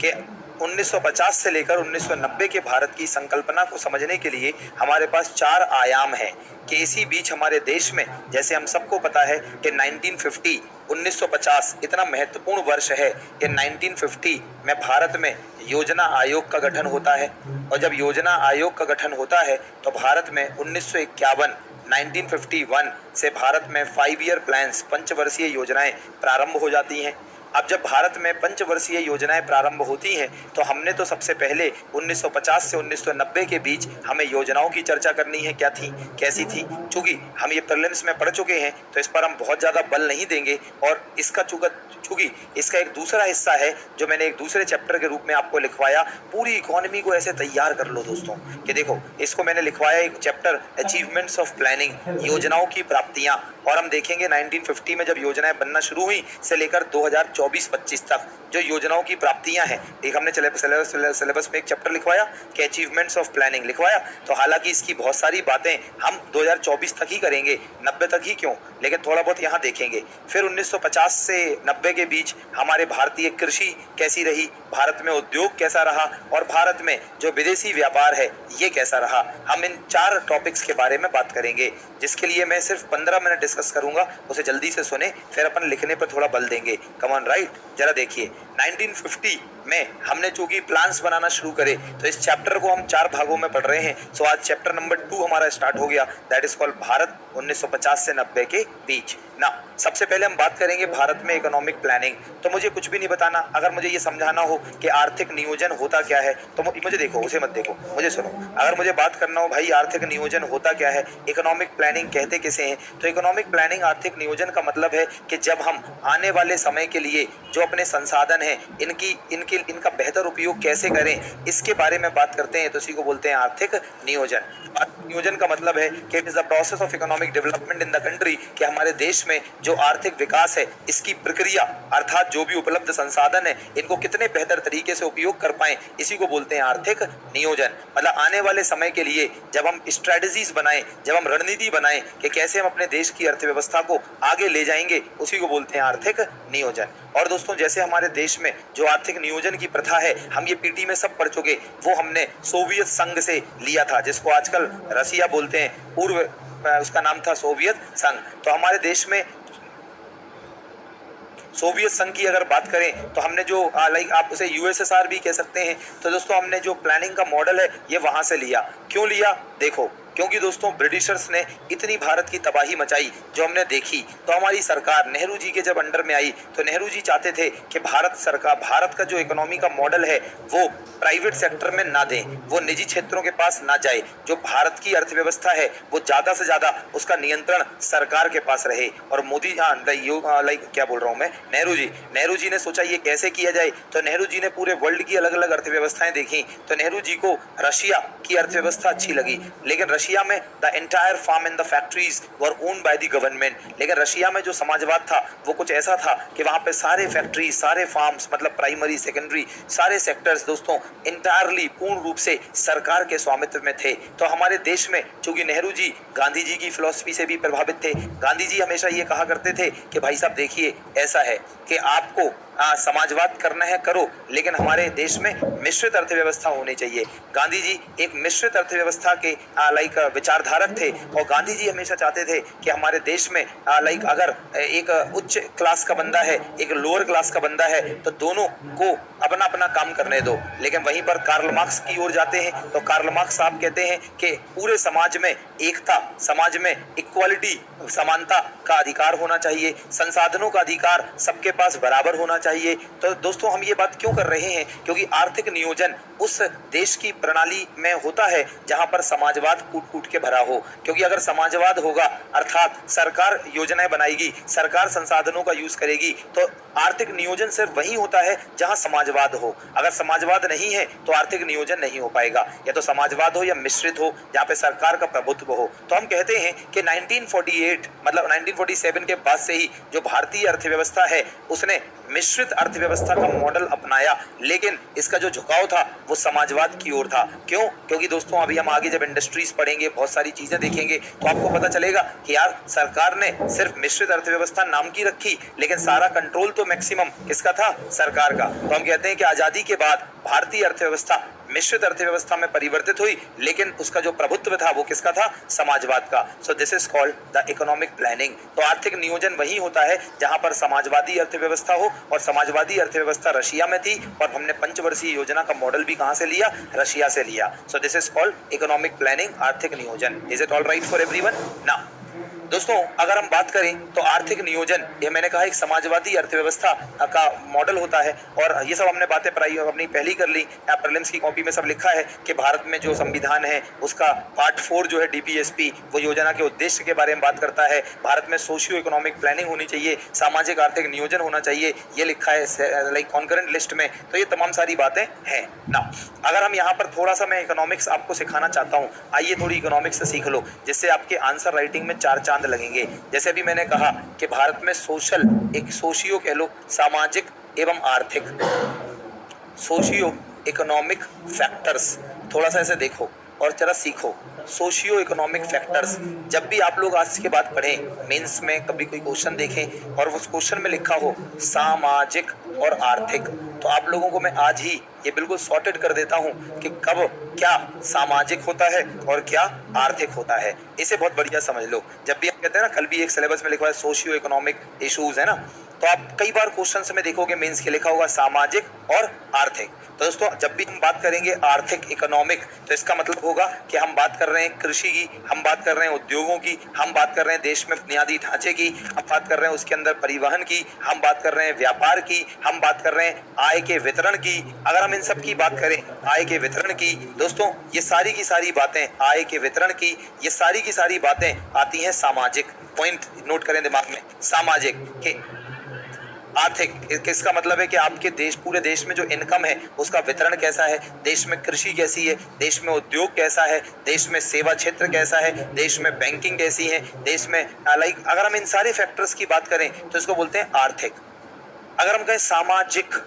कि 1950 से लेकर 1990 के भारत की संकल्पना को समझने के लिए हमारे पास 4 आयाम हैं कि इसी बीच हमारे देश में, जैसे हम सबको पता है कि 1950 इतना महत्वपूर्ण वर्ष है कि 1950 में भारत में योजना आयोग का गठन होता है, और जब योजना आयोग का गठन होता है तो भारत में 1951 1951 से भारत में 5 ईयर प्लान्स, पंचवर्षीय योजनाएं प्रारंभ हो जाती हैं। अब जब भारत में पंचवर्षीय योजनाएं प्रारंभ होती हैं तो हमने तो सबसे पहले 1950 से 1990 के बीच हमें योजनाओं की चर्चा करनी है, क्या थी, कैसी थी। चूंकि हम ये प्रीलिम्स में पढ़ चुके हैं तो इस पर हम बहुत ज़्यादा बल नहीं देंगे, और इसका चूंकि इसका एक दूसरा हिस्सा है जो मैंने एक दूसरे चैप्टर के रूप में आपको लिखवाया। पूरी इकोनॉमी को ऐसे तैयार कर लो दोस्तों कि देखो, इसको मैंने लिखवाया एक चैप्टर अचीवमेंट्स ऑफ प्लानिंग, योजनाओं की प्राप्तियां। और हम देखेंगे 1950 में जब योजनाएं बनना शुरू हुई से लेकर 2024-25 तक जो योजनाओं की प्राप्तियां हैं, एक हमने सिलेबस में एक चैप्टर लिखवाया कि अचीवमेंट्स ऑफ प्लानिंग लिखवाया। तो हालांकि इसकी बहुत सारी बातें हम 2024 तक ही करेंगे, 90 तक ही क्यों, लेकिन थोड़ा बहुत यहाँ देखेंगे। फिर 1950 से 90 के बीच हमारे भारतीय कृषि कैसी रही, भारत में उद्योग कैसा रहा, और भारत में जो विदेशी व्यापार है ये कैसा रहा। हम इन 4 टॉपिक्स के बारे में बात करेंगे, जिसके लिए मैं सिर्फ 15 मिनट डिस्कस करूंगा। उसे जल्दी से सुने, फिर अपन लिखने पर थोड़ा बल देंगे। कम ऑन राइट, जरा देखिए 1950 में हमने चूंकि प्लान्स बनाना शुरू करे तो इस चैप्टर को हम 4 भागों में पढ़ रहे हैं। सो आज चैप्टर नंबर 2 हमारा स्टार्ट हो गया, दैट इज कॉल्ड भारत 1950 से 90 के बीच ना। सबसे पहले हम बात करेंगे भारत में इकोनॉमिक प्लानिंग। तो मुझे कुछ भी नहीं बताना, अगर मुझे ये समझाना हो कि आर्थिक नियोजन होता क्या है तो मुझे देखो, उसे मत देखो, मुझे सुनो। अगर मुझे बात करना हो भाई आर्थिक नियोजन होता क्या है, इकोनॉमिक प्लानिंग कहते किसे हैं, तो इकोनॉमिक प्लानिंग आर्थिक नियोजन का मतलब है कि जब हम आने वाले समय के लिए जो अपने संसाधन हैं इनका बेहतर उपयोग कैसे करें, इसके बारे में बात करते हैं, तो इसी को बोलते हैं आर्थिक नियोजन। आर्थिक नियोजन का मतलब है कि it is the process of economic development in the country, कि हमारे देश में जो आर्थिक विकास है इसकी प्रक्रिया, अर्थात जो भी उपलब्ध संसाधन है इनको कितने बेहतर तरीके से उपयोग कर पाएं, इसी को बोलते हैं आर्थिक नियोजन। मतलब आने वाले समय के लिए जब हम स्ट्रेटजीज बनाएं, जब हम रणनीति बनाएं कि कैसे हम अपने देश की अर्थव्यवस्था को आगे ले जाएंगे, उसी को बोलते हैं आर्थिक नियोजन। और दोस्तों जैसे हमारे देश में जो आर्थिक नियोजन की प्रथा है, हम ये पीटी में सब पढ़ चुके, वो हमने सोवियत संघ से लिया था, जिसको आजकल रसिया बोलते हैं, पूर्व उसका नाम था सोवियत संघ। तो हमारे देश में सोवियत संघ की अगर बात करें तो हमने जो आप उसे यूएसएसआर भी कह सकते हैं। तो दोस्तों हमने जो प्लानिंग का मॉडल है ये वहां से लिया। क्यों लिया, देखो, क्योंकि दोस्तों ब्रिटिशर्स ने इतनी भारत की तबाही मचाई जो हमने देखी। तो हमारी सरकार नेहरू जी के जब अंडर में आई तो नेहरू जी चाहते थे कि भारत का जो इकोनॉमी का मॉडल है वो प्राइवेट सेक्टर में ना दें, वो निजी क्षेत्रों के पास ना जाए। जो भारत की अर्थव्यवस्था है वो ज्यादा से ज्यादा उसका नियंत्रण सरकार के पास रहे। और मोदी क्या बोल रहा हूँ मैं, नेहरू जी ने सोचा ये कैसे किया जाए। तो नेहरू जी ने पूरे वर्ल्ड की अलग अलग अर्थव्यवस्थाएं देखी। तो नेहरू जी को रशिया की अर्थव्यवस्था अच्छी लगी, लेकिन रशिया में the entire farm and the factories were owned by the government. लेकिन रशिया में जो समाजवाद था वो कुछ ऐसा था कि वहां पे सारे फैक्ट्री, सारे फार्म्स, मतलब प्राइमरी, सेकेंडरी, सारे सेक्टर्स दोस्तों इंटायरली पूर्ण रूप से सरकार के स्वामित्व में थे। तो हमारे देश में चूंकि नेहरू जी गांधी जी की फिलॉसफी से भी प्रभावित थे, गांधी जी हमेशा ये कहा करते थे कि भाई साहब देखिए ऐसा है कि आपको समाजवाद करना है करो, लेकिन हमारे देश में मिश्रित अर्थव्यवस्था होनी चाहिए। गांधी जी एक मिश्रित अर्थव्यवस्था के विचारधारक थे, और गांधी जी हमेशा चाहते थे कि हमारे देश में अगर एक उच्च क्लास का बंदा है, एक लोअर क्लास का बंदा है, तो दोनों को अपना अपना काम करने दो। लेकिन वहीं पर कार्ल मार्क्स की ओर जाते हैं तो कार्ल मार्क्स साहब कहते हैं कि पूरे समाज में एकता, समाज में इक्वालिटी, समानता का अधिकार होना चाहिए, संसाधनों का अधिकार सबके पास बराबर होना चाहिए। तो दोस्तों हम ये बात क्यों कर रहे हैं, क्योंकि आर्थिक नियोजन उस देश की प्रणाली में होता है जहां पर समाजवाद कूट कूट के भरा हो। क्योंकि अगर समाजवाद होगा, अर्थात सरकार योजनाएं बनाएगी, सरकार संसाधनों का यूज करेगी, तो आर्थिक नियोजन सिर्फ वही होता है जहां समाजवाद हो। अगर समाजवाद नहीं है तो आर्थिक नियोजन नहीं हो पाएगा, या तो समाजवाद हो या मिश्रित हो जहां पे सरकार का प्रभुत्व हो। तो हम कहते हैं कि 1948 मतलब 1947 के बाद से ही जो भारतीय अर्थव्यवस्था है उसने मिश्रित अर्थव्यवस्था का मॉडल अपनाया, लेकिन इसका जो झुकाव था वो समाजवाद की ओर था। क्यों? क्योंकि दोस्तों अभी हम आगे जब इंडस्ट्रीज पढ़ेंगे, बहुत सारी चीजें देखेंगे, तो आपको पता चलेगा कि यार सरकार ने सिर्फ मिश्रित अर्थव्यवस्था नाम की रखी, लेकिन सारा कंट्रोल तो मैक्सिमम किसका था? सरकार का। तो हम कहते हैं कि आजादी के बाद भारतीय अर्थव्यवस्था मिश्रित अर्थव्यवस्था में परिवर्तित हुई, लेकिन उसका जो प्रभुत्व था वो किसका था? समाजवाद का। So this is called the economic planning. तो आर्थिक नियोजन वही होता है जहां पर समाजवादी अर्थव्यवस्था हो, और समाजवादी अर्थव्यवस्था रशिया में थी, और हमने पंचवर्षीय योजना का मॉडल भी कहां से लिया? रशिया से लिया। So this is called economic planning, आर्थिक नियोजन। Is it all right for everyone? Now दोस्तों, अगर हम बात करें तो आर्थिक नियोजन, ये मैंने कहा एक समाजवादी अर्थव्यवस्था का मॉडल होता है, और ये सब हमने बातें अपनी पहली कर ली। यहाँ प्रीलिम्स की कॉपी में सब लिखा है कि भारत में जो संविधान है उसका पार्ट 4 जो है डीपीएसपी, वो योजना के उद्देश्य के बारे में बात करता है। भारत में सोशियो इकोनॉमिक प्लानिंग होनी चाहिए, सामाजिक आर्थिक नियोजन होना चाहिए, ये लिखा है लाइक कॉन्करेंट लिस्ट में। तो ये तमाम सारी बातें हैं ना। अगर हम यहाँ पर थोड़ा सा मैं इकोनॉमिक्स आपको सिखाना चाहता हूँ, आइए थोड़ी इकोनॉमिक्स से सीख लो, जिससे आपके आंसर राइटिंग में 4 चांद लगेंगे। जैसे अभी मैंने कहा कि भारत में सोशल, एक सोशियो कह लो, सामाजिक एवं आर्थिक, सोशियो इकोनॉमिक फैक्टर्स, थोड़ा सा ऐसे देखो और जरा सीखो। सोशियो इकोनॉमिक फैक्टर्स, जब भी आप लोग आज के बाद पढ़ें, मेंस में कभी कोई क्वेश्चन देखें और उस क्वेश्चन में लिखा हो सामाजिक और आर्थिक, तो आप लोगों को मैं आज ही ये बिल्कुल सॉर्टेड कर देता हूं कि कब क्या सामाजिक होता है और क्या आर्थिक होता है। इसे बहुत बढ़िया समझ लो। जब भी आप कहते हैं ना, कल भी एक सिलेबस में लिखा है सोशियो इकोनॉमिक इश्यूज, है ना, तो आप कई बार क्वेश्चन में देखोगे मेंस के लिखा होगा सामाजिक और आर्थिक। तो दोस्तों, जब भी हम बात करेंगे आर्थिक इकोनॉमिक, तो इसका मतलब होगा कि हम बात कर रहे हैं कृषि की, हम बात कर रहे हैं उद्योगों की, हम बात कर रहे हैं देश में बुनियादी ढांचे की, हम बात कर रहे हैं उसके अंदर परिवहन की, हम बात कर रहे हैं व्यापार की, हम बात कर रहे हैं आय के वितरण की। अगर हम इन सब की बात करें, आय के वितरण की, दोस्तों ये सारी की सारी बातें, आय के वितरण की ये सारी की सारी बातें आती हैं सामाजिक। पॉइंट नोट करें दिमाग में, सामाजिक के आर्थिक, किसका मतलब है कि आपके देश, पूरे देश में जो इनकम है उसका वितरण कैसा है, देश में कृषि कैसी है, देश में उद्योग कैसा है, देश में सेवा क्षेत्र कैसा है, देश में बैंकिंग कैसी है, देश में लाइक, अगर हम इन सारे फैक्टर्स की बात करें तो इसको बोलते हैं आर्थिक। अगर हम कहें सामाजिक,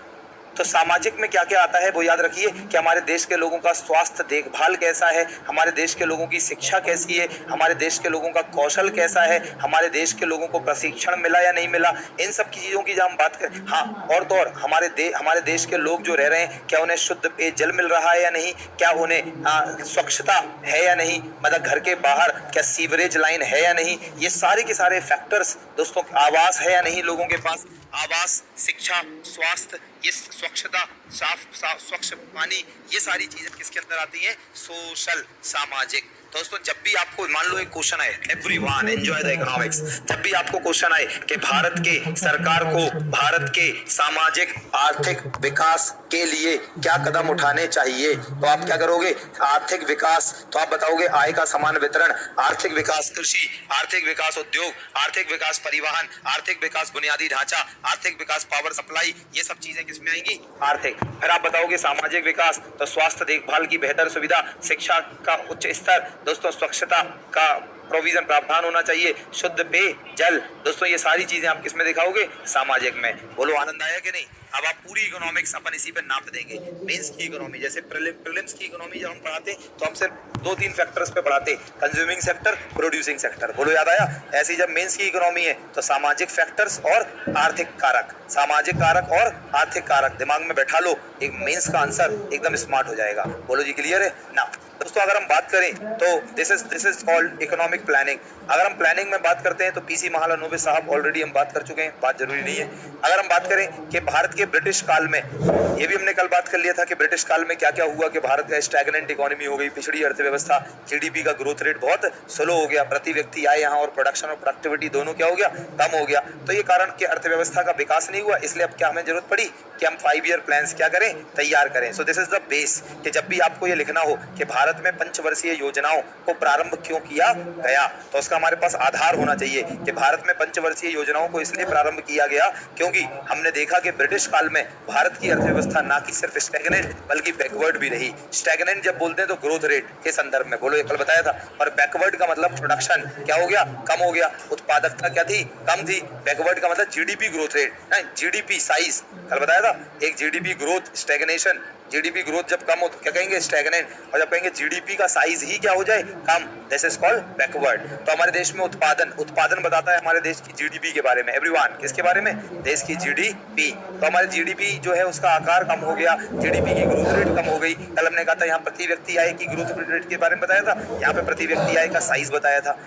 तो सामाजिक में क्या क्या आता है वो याद रखिए कि हमारे देश के लोगों का स्वास्थ्य देखभाल कैसा है, हमारे देश के लोगों की शिक्षा कैसी है, हमारे देश के लोगों का कौशल कैसा है, हमारे देश के लोगों को प्रशिक्षण मिला या नहीं मिला, इन सब की चीज़ों की जब हम बात करें। हाँ, और तो और हमारे देश के लोग जो रह रहे हैं, क्या उन्हें शुद्ध पेयजल मिल रहा है या नहीं, क्या उन्हें स्वच्छता है या नहीं, मतलब घर के बाहर क्या सीवरेज लाइन है या नहीं, ये सारे के सारे फैक्टर्स दोस्तों, आवास है या नहीं लोगों के पास, आवास, शिक्षा, स्वास्थ्य, ये स्वच्छता, स्वच्छ पानी, ये सारी चीजें किसके अंदर आती हैं? सोशल, सामाजिक। दोस्तों, जब भी आपको मान लो एक क्वेश्चन आए, एवरीवन एंजॉय द इकोनॉमिक्स, जब भी आपको क्वेश्चन आए कि भारत के सरकार को भारत के सामाजिक आर्थिक विकास के लिए क्या कदम उठाने चाहिए, तो आप क्या करोगे? आर्थिक विकास, तो आप बताओगे आय का समान वितरण, आर्थिक विकास कृषि, आर्थिक विकास उद्योग, आर्थिक विकास परिवहन, आर्थिक विकास बुनियादी ढांचा, आर्थिक विकास पावर सप्लाई, ये सब चीजें किसमें आएंगी? आर्थिक। फिर आप बताओगे सामाजिक विकास, तो स्वास्थ्य देखभाल की बेहतर सुविधा, शिक्षा का उच्च स्तर, दोस्तों स्वच्छता का प्रोविजन प्रावधान होना चाहिए, शुद्ध पेय जल, दोस्तों ये सारी चीजें आप किसमें दिखाओगे? सामाजिक में। बोलो आनंद आया कि नहीं? अब आप पूरी इकोनॉमिक्स अपन इसी पे नाप देंगे। मेंस की इकोनॉमी, जैसे प्रीलिम्स की इकोनॉमी जब हम पढ़ाते तो हम सिर्फ 2-3 फैक्टर्स पे पढ़ाते, कंज्यूमिंग सेक्टर, प्रोड्यूसिंग सेक्टर। बोलो याद आया? ऐसी जब मेंस की इकोनॉमी है तो सामाजिक फैक्टर्स और आर्थिक कारक, सामाजिक कारक और आर्थिक कारक दिमाग में बैठा लो, एक मेंस का आंसर एकदम स्मार्ट हो जाएगा। बोलो जी क्लियर है ना? दोस्तों, अगर हम बात करें तो this is called economic planning. अगर हम प्लानिंग में बात करते हैं तो पीसी महालनोबिस साहब ऑलरेडी हम बात कर चुके हैं, बात जरूरी नहीं है। अगर हम बात करें कि भारत के ब्रिटिश काल में, ये भी हमने कल बात कर लिया था कि ब्रिटिश काल में क्या क्या हुआ, कि भारत का स्टैग्नेंट इकोनॉमी हो गई, पिछड़ी अर्थव्यवस्था, जीडीपी का ग्रोथ रेट बहुत स्लो हो गया, प्रति व्यक्ति आय यहाँ और प्रोडक्शन और प्रोडक्टिविटी दोनों क्या हो गया? कम हो गया। तो ये कारण कि अर्थव्यवस्था का विकास नहीं हुआ, इसलिए अब क्या हमें जरूरत पड़ी कि हम 5 ईयर प्लान्स क्या करें? तैयार करें। So this is the base कि जब भी आपको ये लिखना हो कि भारत में पंचवर्षीय योजनाओं को प्रारंभ क्यों किया गया, तो उसका हमारे पास आधार होना चाहिए कि भारत में पंचवर्षीय योजनाओं को इसलिए प्रारंभ किया गया क्योंकि हमने देखा कि ब्रिटिश काल में भारत की अर्थव्यवस्था ना कि सिर्फ स्टैग्नेंट बल्कि बैकवर्ड भी रही। स्टैग्नेंट जब बोलते हैं तो ग्रोथ रेट के संदर्भ में, बोलो ये कल बताया था, और बैकवर्ड का मतलब प्रोडक्शन क्या हो गया? कम हो गया, उत्पादकता क्या थी? कम थी। बैकवर्ड का मतलब GDP growth rate, GDP size, कल बताया था, एक GDP growth, stagnation, GDP growth जब कम हो तो क्या कहेंगे, स्टैग्नेंट। और जब कहेंगे जीडीपी का साइज ही क्या हो जाए, कम, दिस इज कॉल्ड बैकवर्ड। तो हमारे देश में उत्पादन बताता है हमारे देश की जीडीपी के बारे में। एवरीवन, किसके बारे में, देश की जीडीपी। तो हमारे जीडीपी जो है उसका आकार कम हो गया, जीडीपी की ग्रोथ रेट कम हो गई। कल हमने कहा था यहाँ प्रति व्यक्ति आय की ग्रोथ रेट के बारे में बताया था, यहाँ पे प्रति व्यक्ति आय का साइज बताया था।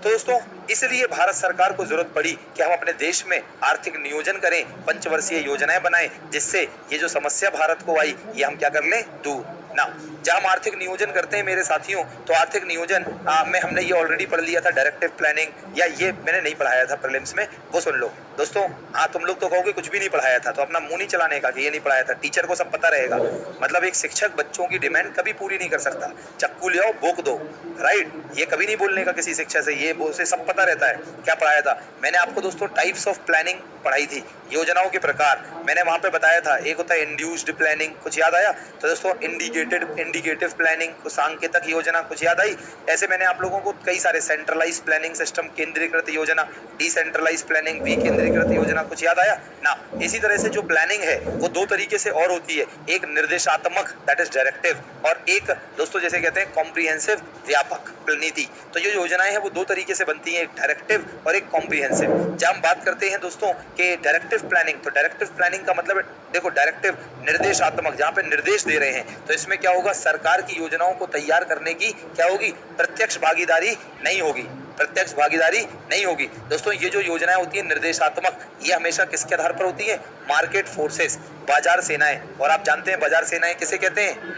तो दोस्तों इसलिए भारत सरकार को जरूरत पड़ी कि हम अपने देश में आर्थिक नियोजन करें, पंचवर्षीय योजनाएं बनाएं, जिससे ये जो समस्या भारत को आई ये हम क्या कर लें, दूर ना। जब हम आर्थिक नियोजन करते हैं मेरे साथियों, तो आर्थिक नियोजन में हमने ये ऑलरेडी पढ़ लिया था, डायरेक्टिव प्लानिंग, या ये मैंने नहीं पढ़ाया था प्रीलिम्स में, वो सुन लो दोस्तों। हाँ, तुम लोग तो कहोगे कुछ भी नहीं पढ़ाया था, तो अपना मुंह नहीं चलाने का कि ये नहीं पढ़ाया था। टीचर को सब पता रहेगा। मतलब एक शिक्षक बच्चों की डिमांड कभी पूरी नहीं कर सकता। चक्कू ले आओ, बोक दो, राइट, ये कभी नहीं बोलने का किसी शिक्षा से, ये उसे सब पता रहता है क्या पढ़ाया था। मैंने आपको दोस्तों टाइप्स ऑफ प्लानिंग पढ़ाई थी, योजनाओं के प्रकार मैंने वहां पे बताया था। एक होता है इंड्यूस्ड प्लानिंग, कुछ याद आया? तो दोस्तों इंडिकेटिव प्लानिंग, सांकेतिक योजना, कुछ याद आई? ऐसे मैंने आप लोगों को कई सारे, सेंट्रलाइज प्लानिंग सिस्टम, केंद्रीकृत योजना, डिसेंट्रलाइज प्लानिंग, विकेंद्रीकृत योजना, कुछ याद आया ना? इसी तरह से जो प्लानिंग है वो दो तरीके से और होती है, एक निर्देशात्मक दैट इज डायरेक्टिव, और एक दोस्तों जैसे कहते हैं कॉम्प्रिहेंसिव, व्यापक नीति। तो ये योजनाएं हैं वो दो तरीके से बनती हैं, एक डायरेक्टिव और एक कॉम्प्रिहेंसिव। जब हम बात करते हैं दोस्तों कि डायरेक्टिव प्लानिंग, तो डायरेक्टिव प्लानिंग का मतलब देखो, डायरेक्टिव निर्देशात्मक, जहां पे निर्देश दे रहे हैं, तो इसमें क्या होगा, सरकार की योजनाओं को तैयार करने की क्या होगी, प्रत्यक्ष भागीदारी नहीं होगी, प्रत्यक्ष भागीदारी नहीं होगी। दोस्तों ये जो योजनाएं होती है निर्देशात्मक, ये हमेशा किसके आधार पर होती है, मार्केट फोर्सेस, बाजार सेनाएं। और आप जानते हैं बाजार सेनाएं किसे कहते हैं,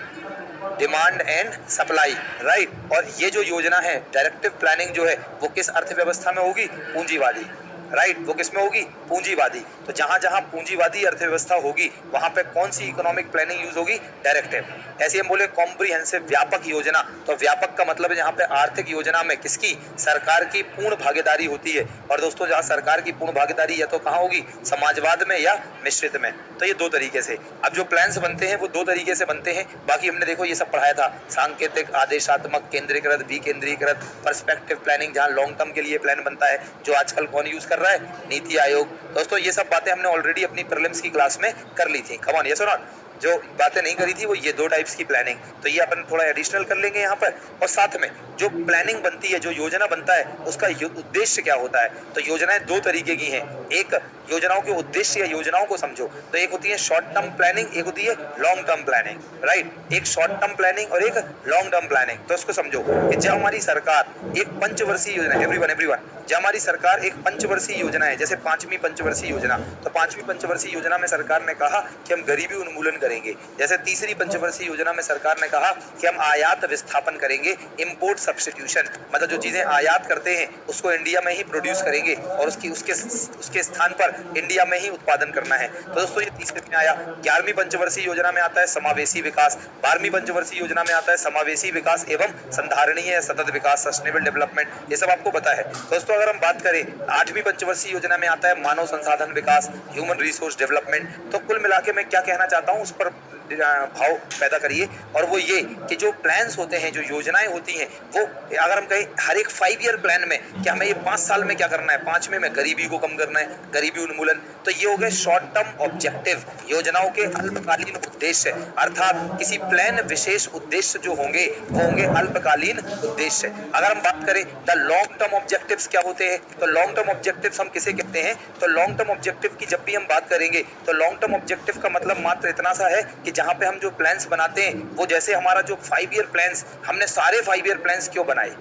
डिमांड एंड सप्लाई, राइट। और ये जो योजना है डायरेक्टिव प्लानिंग जो है वो किस अर्थव्यवस्था में होगी, पूंजीवादी, राइट, वो किसमें होगी, पूंजीवादी। तो जहां जहां पूंजीवादी अर्थव्यवस्था होगी वहां पे कौन सी इकोनॉमिक प्लानिंग यूज होगी, डायरेक्टिव। ऐसे हम बोले कॉम्प्रिहेंसिव, व्यापक योजना, तो व्यापक का मतलब है जहां पे आर्थिक योजना में किसकी, सरकार की पूर्ण भागीदारी होती है। और दोस्तों जहां सरकार की पूर्ण भागीदारी या तो कहां होगी, समाजवाद में या मिश्रित में। तो ये दो तरीके से अब जो प्लान्स बनते हैं वो दो तरीके से बनते हैं। बाकी हमने देखो ये सब पढ़ाया था, सांकेतिक, आदेशात्मक, केंद्रीकृत, विकेंद्रीकृत, पर्सपेक्टिव प्लानिंग, जहां लॉन्ग टर्म के लिए प्लान बनता है, जो आजकल कौन यूज कर रहा है, नीति आयोग। दोस्तों ये सब बातें हमने ऑलरेडी अपनी प्रीलिम्स की क्लास में कर ली थी। कम ऑन, यस और नॉट? जो बातें नहीं करी थी वो ये दो टाइप्स की प्लानिंग, तो ये अपन थोड़ा एडिशनल कर लेंगे यहाँ पर। और साथ में जो प्लानिंग बनती है, जो योजना बनता है, उसका उद्देश्य क्या होता है। तो योजनाएं दो तरीके की हैं, एक योजनाओं के उद्देश्य या योजनाओं को समझो, तो एक होती है शॉर्ट टर्म प्लानिंग, एक होती है लॉन्ग टर्म प्लानिंग, राइट। एक शॉर्ट टर्म प्लानिंग और एक लॉन्ग टर्म प्लानिंग। तो उसको समझो कि जब हमारी सरकार एक पंचवर्षीय योजना, एवरीवन, जब हमारी सरकार एक पंचवर्षीय योजना है, जैसे 5वीं पंचवर्षीय योजना, तो 5वीं पंचवर्षीय योजना में सरकार ने कहा कि हम गरीबी उन्मूलन करेंगे। जैसे तीसरी पंचवर्षीय योजना में सरकार ने कहा कि हम आयात विस्थापन करेंगे, इंपोर्ट सब्स्टिट्यूशन, मतलब जो चीजें आयात करते हैं उसको इंडिया में ही प्रोड्यूस करेंगे और उसके स्थान पर इंडिया में ही उत्पादन करना है। तो दोस्तों ये तीसरे में आया। 11वीं पंचवर्षीय योजना में आता है समावेशी विकास, 12वीं पंचवर्षीय योजना में आता है समावेशी विकास एवं संधारणीय सतत विकास, सस्टेनेबल डेवलपमेंट, ये सब आपको पता है। दोस्तों अगर हम बात करें 8वीं पंचवर्षीय योजना में आता है मानव संसाधन विकास, ह्यूमन रिसोर्स डेवलपमेंट। तो कुल मिला के मैं क्या कहना चाहता हूँ उस पर भाव पैदा करिए, और वो ये कि जो प्लान्स होते हैं, जो योजनाएं होती हैं, वो अगर हम कहें हर एक 5 ईयर प्लान में कि हमें ये 5 साल में क्या करना है, 5वें में गरीबी को कम करना है, गरीबी उन्मूलन, तो ये हो गए शॉर्ट टर्म ऑब्जेक्टिव, योजनाओं के अल्पकालीन उद्देश्य, अर्थात किसी प्लान विशेष उद्देश्य जो होंगे वो होंगे अल्पकालीन उद्देश्य। अगर हम बात करें द लॉन्ग टर्म ऑब्जेक्टिव्स क्या होते हैं, तो लॉन्ग टर्म ऑब्जेक्टिव्स हम किसे कहते हैं, तो लॉन्ग टर्म ऑब्जेक्टिव की जब भी हम बात करेंगे तो लॉन्ग टर्म ऑब्जेक्टिव का मतलब मात्र इतना सा है कि जहां पे हम जो प्लान्स बनाते हैं वो, जैसे हमारा जो 5 ईयर प्लान्स, हमने सारे 5 ईयर प्लान्स क्यों बनाए,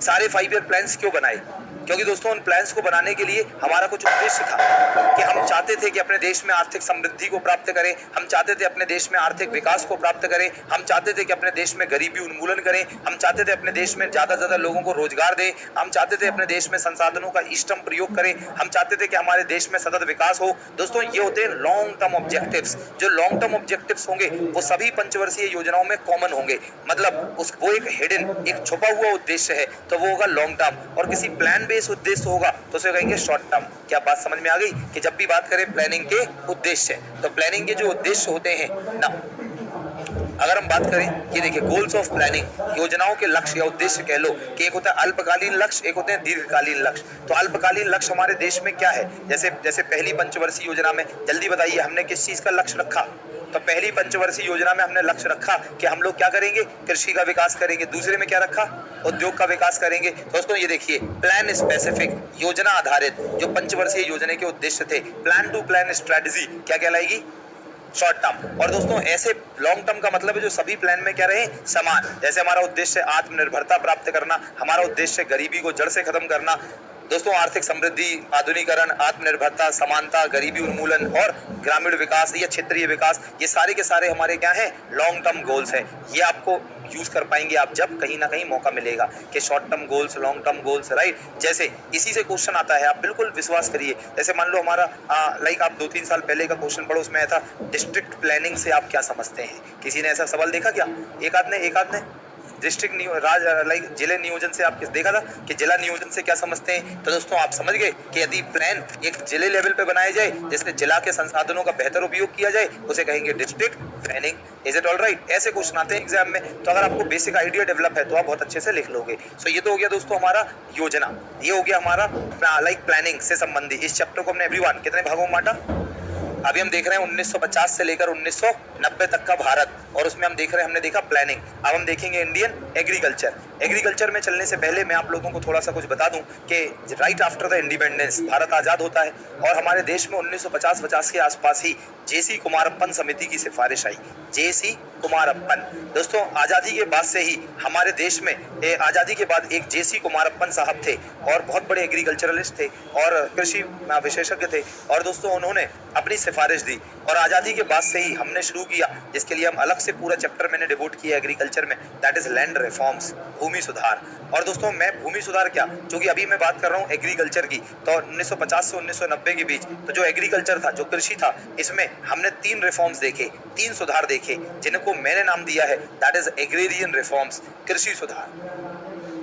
सारे 5 ईयर प्लान्स क्यों बनाए, क्योंकि दोस्तों उन प्लान्स को बनाने के लिए हमारा कुछ उद्देश्य था कि हम चाहते थे कि अपने देश में आर्थिक समृद्धि को प्राप्त करें, हम चाहते थे अपने देश में आर्थिक विकास को प्राप्त करें, हम चाहते थे कि अपने देश में गरीबी उन्मूलन करें, हम चाहते थे अपने देश में ज़्यादा से ज़्यादा लोगों को रोजगार दें, हम चाहते थे अपने देश में संसाधनों का इष्टतम प्रयोग करें, हम चाहते थे कि हमारे देश में सतत विकास हो। दोस्तों ये होते हैं लॉन्ग टर्म ऑब्जेक्टिव्स। जो लॉन्ग टर्म ऑब्जेक्टिव्स होंगे वो सभी पंचवर्षीय योजनाओं में कॉमन होंगे, मतलब वो एक हिडन, एक छुपा हुआ उद्देश्य है तो वो होगा लॉन्ग टर्म, और किसी प्लान बेस्ड उद्देश्य होगा तो उसे कहेंगे शॉर्ट टर्म। क्या बात समझ में आ गई कि जब भी बात करें प्लानिंग के उद्देश्य, तो प्लानिंग के जो उद्देश्य होते हैं ना, अगर हम बात करें, ये देखिए गोल्स ऑफ प्लानिंग, योजनाओं के लक्ष्य या उद्देश्य कह लो कि एक होता है अल्पकालीन लक्ष्य, एक होते हैं दीर्घकालीन लक्ष्य। तो अल्पकालीन लक्ष्य हमारे देश में क्या है, जैसे पहली पंचवर्षीय योजना में, जल्दी बताइए हमने किस चीज का लक्ष्य रखा, तो पहली पंचवर्षीय योजना में हमने लक्ष्य रखा कि हम लोग क्या करेंगे, कृषि का विकास करेंगे। दूसरे में क्या रखा, उद्योग का विकास करेंगे। दोस्तों ये देखिए, प्लान स्पेसिफिक, योजना आधारित जो पंचवर्षीय योजना के उद्देश्य थे, प्लान टू प्लान स्ट्रेटजी क्या कहलाएगी, शॉर्ट टर्म। और दोस्तों ऐसे लॉन्ग टर्म का मतलब है जो सभी प्लान में क्या रहे, समान। जैसे हमारा उद्देश्य आत्मनिर्भरता प्राप्त करना, हमारा उद्देश्य गरीबी को जड़ से खत्म करना। दोस्तों आर्थिक समृद्धि, आधुनिकरण, आत्मनिर्भरता, समानता, गरीबी उन्मूलन और ग्रामीण विकास या क्षेत्रीय विकास, ये सारे के सारे हमारे क्या हैं, लॉन्ग टर्म गोल्स हैं। ये आपको यूज कर पाएंगे आप जब कहीं ना कहीं मौका मिलेगा कि short term goals, long term goals, right. जैसे इसी से क्वेश्चन आता है, आप बिल्कुल विश्वास करिए। जैसे मान लो हमारा लाइक आप 2-3 साल पहले का क्वेश्चन पढ़ो, उसमें आया था डिस्ट्रिक्ट प्लानिंग से आप क्या समझते हैं। किसी ने ऐसा सवाल देखा क्या, एक आध ने डिस्ट्रिक्ट लाइक जिले नियोजन से आप देखा था कि जिला नियोजन से क्या समझते हैं। तो दोस्तों आप समझ गए कि यदि प्लान एक जिले लेवल पे बनाया जाए जिसमें जिला के संसाधनों का बेहतर उपयोग किया जाए, उसे कहेंगे district planning. Is it all right. ऐसे क्वेश्चन आते हैं एग्जाम में, तो अगर आपको बेसिक आइडिया डेवलप है तो आप बहुत अच्छे से लिख लोगे। सो ये तो हो गया दोस्तों हमारा योजना, ये हो गया हमारा लाइक प्लानिंग से संबंधी। इस चैप्टर को हमने एवरीवन कितने भागों में बांटा, अभी हम देख रहे हैं 1950 से लेकर 1990 तक का भारत, और उसमें हम देख रहे हैं, हमने देखा प्लानिंग। अब हम देखेंगे इंडियन एग्रीकल्चर। एग्रीकल्चर में चलने से पहले मैं आप लोगों को थोड़ा सा कुछ बता दूं कि right after the independence Bharat आज़ाद होता है और हमारे देश में 1950 के आसपास ही जेसी कुमारप्पन समिति की सिफारिश आई। जेसी कुमारप्पन, दोस्तों आज़ादी के बाद से ही हमारे देश में आज़ादी के बाद एक जेसी कुमारप्पन साहब थे और बहुत बड़े एग्रीकल्चरलिस्ट थे और कृषि विशेषज्ञ थे। और दोस्तों उन्होंने अपनी सिफारिश दी और आज़ादी के बाद से ही हमने शुरू किया, जिसके लिए हम अलग से पूरा चैप्टर मैंने डिवोट किया एग्रीकल्चर में, दैट इज लैंड रिफॉर्म्स, भूमि सुधार। और दोस्तों मैं भूमि सुधार क्या, क्योंकि अभी मैं बात कर रहा हूँ एग्रीकल्चर की, तो 1950 से 1990 के बीच तो जो एग्रीकल्चर था, जो कृषि था, इसमें हमने 3 रिफॉर्म्स देखे, 3 सुधार देखे, जिनको मैंने नाम दिया है दैट इज एग्रेरियन रिफॉर्म्स, कृषि सुधार।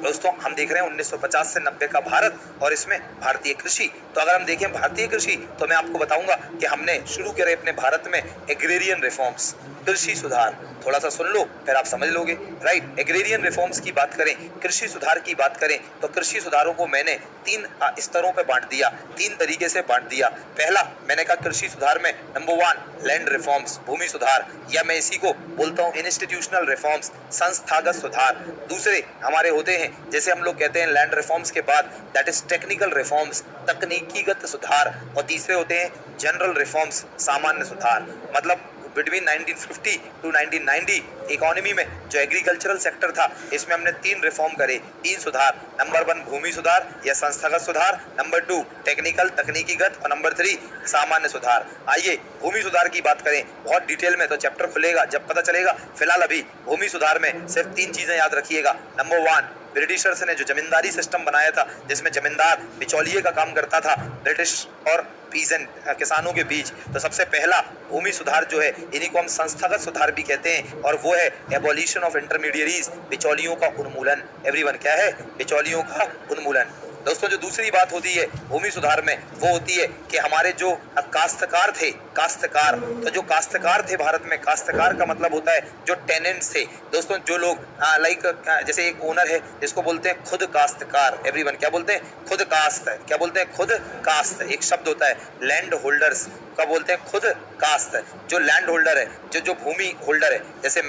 दोस्तों हम देख रहे हैं 1950 से 90 का भारत और इसमें भारतीय कृषि। तो अगर हम देखें भारतीय कृषि तो मैं आपको बताऊंगा कि हमने शुरू करे अपने भारत में एग्रेरियन रिफॉर्म्स, कृषि सुधार। थोड़ा सा सुन लो फिर आप समझ लोगे, राइट। एग्रेरियन रिफॉर्म्स की बात करें, कृषि सुधार की बात करें, तो कृषि सुधारों को मैंने 3 स्तरों पे बांट दिया, 3 तरीके से बांट दिया। पहला मैंने कहा कृषि सुधार में नंबर 1 लैंड रिफॉर्म्स, भूमि सुधार, या मैं इसी को बोलता हूँ इंस्टीट्यूशनल रिफॉर्म्स, संस्थागत सुधार। दूसरे हमारे होते हैं, जैसे हम लोग कहते हैं लैंड रिफॉर्म्स के बाद दैट इज टेक्निकल रिफॉर्म्स, तकनीकीगत सुधार। और तीसरे होते हैं जनरल रिफॉर्म्स, सामान्य सुधार। मतलब बिटवीन 1950 टू 1990 इकोनॉमी में जो एग्रीकल्चरल सेक्टर था, इसमें हमने 3 रिफॉर्म करे, 3 सुधार। नंबर 1 भूमि सुधार या संस्थागत सुधार, नंबर 2 टेक्निकल तकनीकीगत, और नंबर 3 सामान्य सुधार। आइए भूमि सुधार की बात करें बहुत डिटेल में, तो चैप्टर खुलेगा जब पता चलेगा। फिलहाल अभी भूमि सुधार में सिर्फ 3 चीजें याद रखिएगा। नंबर 1 ब्रिटिशर्स ने जो जमींदारी सिस्टम बनाया था, जिसमें जमींदार बिचौलिए का काम करता था ब्रिटिश और पीजेंट किसानों के बीच, तो सबसे पहला भूमि सुधार जो है, इन्हीं को हम संस्थागत सुधार भी कहते हैं, और वो है एबॉलिशन ऑफ इंटरमीडिएरीज, बिचौलियों का उन्मूलन। एवरीवन क्या है, बिचौलियों का उन्मूलन। दोस्तों जो दूसरी बात होती है भूमि सुधार में, वो होती है कि हमारे जो काश्तकार थे, काश्तकार, तो जो काश्तकार थे भारत में, काश्तकार का मतलब होता है जो टेनेंट्स थे। दोस्तों जो लोग लाइक जैसे एक ओनर है जिसको बोलते हैं खुद काश्तकार। एवरीवन क्या बोलते हैं, खुद काश्त। क्या बोलते हैं, खुद काश्त। एक शब्द होता है लैंड होल्डर्स का, बोलते हैं खुद काश्त। जो लैंड होल्डर है, जो भूमि होल्डर है, जैसे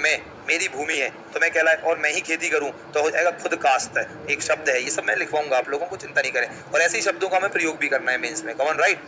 मेरी भूमि है तो मैं कहला और मैं ही खेती करूं तो हो जाएगा खुद काश्त। एक शब्द है, ये सब मैं लिखवाऊंगा आप लोगों को, चिंता नहीं करें। और ऐसे ही शब्दों का हमें प्रयोग भी करना है मेंस में, कॉमन राइट।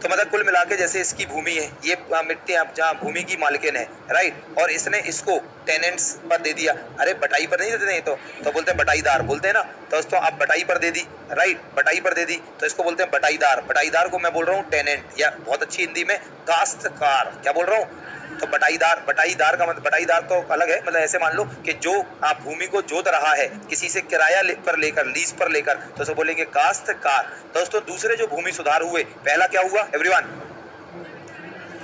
तो मतलब कुल मिला के जैसे इसकी भूमि है, ये मिट्टी जहाँ भूमि की मालिकिन है, राइट, और इसने इसको टेनेंट्स पर दे दिया। अरे बटाई पर नहीं देते नहीं तो बोलते हैं बटाईदार, बोलते हैं ना। तो दोस्तों आप बटाई पर दे दी, राइट, बटाई पर दे दी तो इसको बोलते हैं बटाईदार। बटाईदार को मैं बोल रहा हूँ टेनेंट, या बहुत अच्छी हिंदी में काश्तकार। क्या बोल रहा हूँ, तो बटाईदार का मतलब, बटाईदार तो अलग है, मतलब ऐसे मान लो कि जो आप भूमि को जोत रहा है किसी से किराया पर लेकर, लीज पर लेकर, तो उसे बोलेंगे काश्तकार। दोस्तों दूसरे जो भूमि सुधार हुए, पहला क्या हुआ एवरीवन,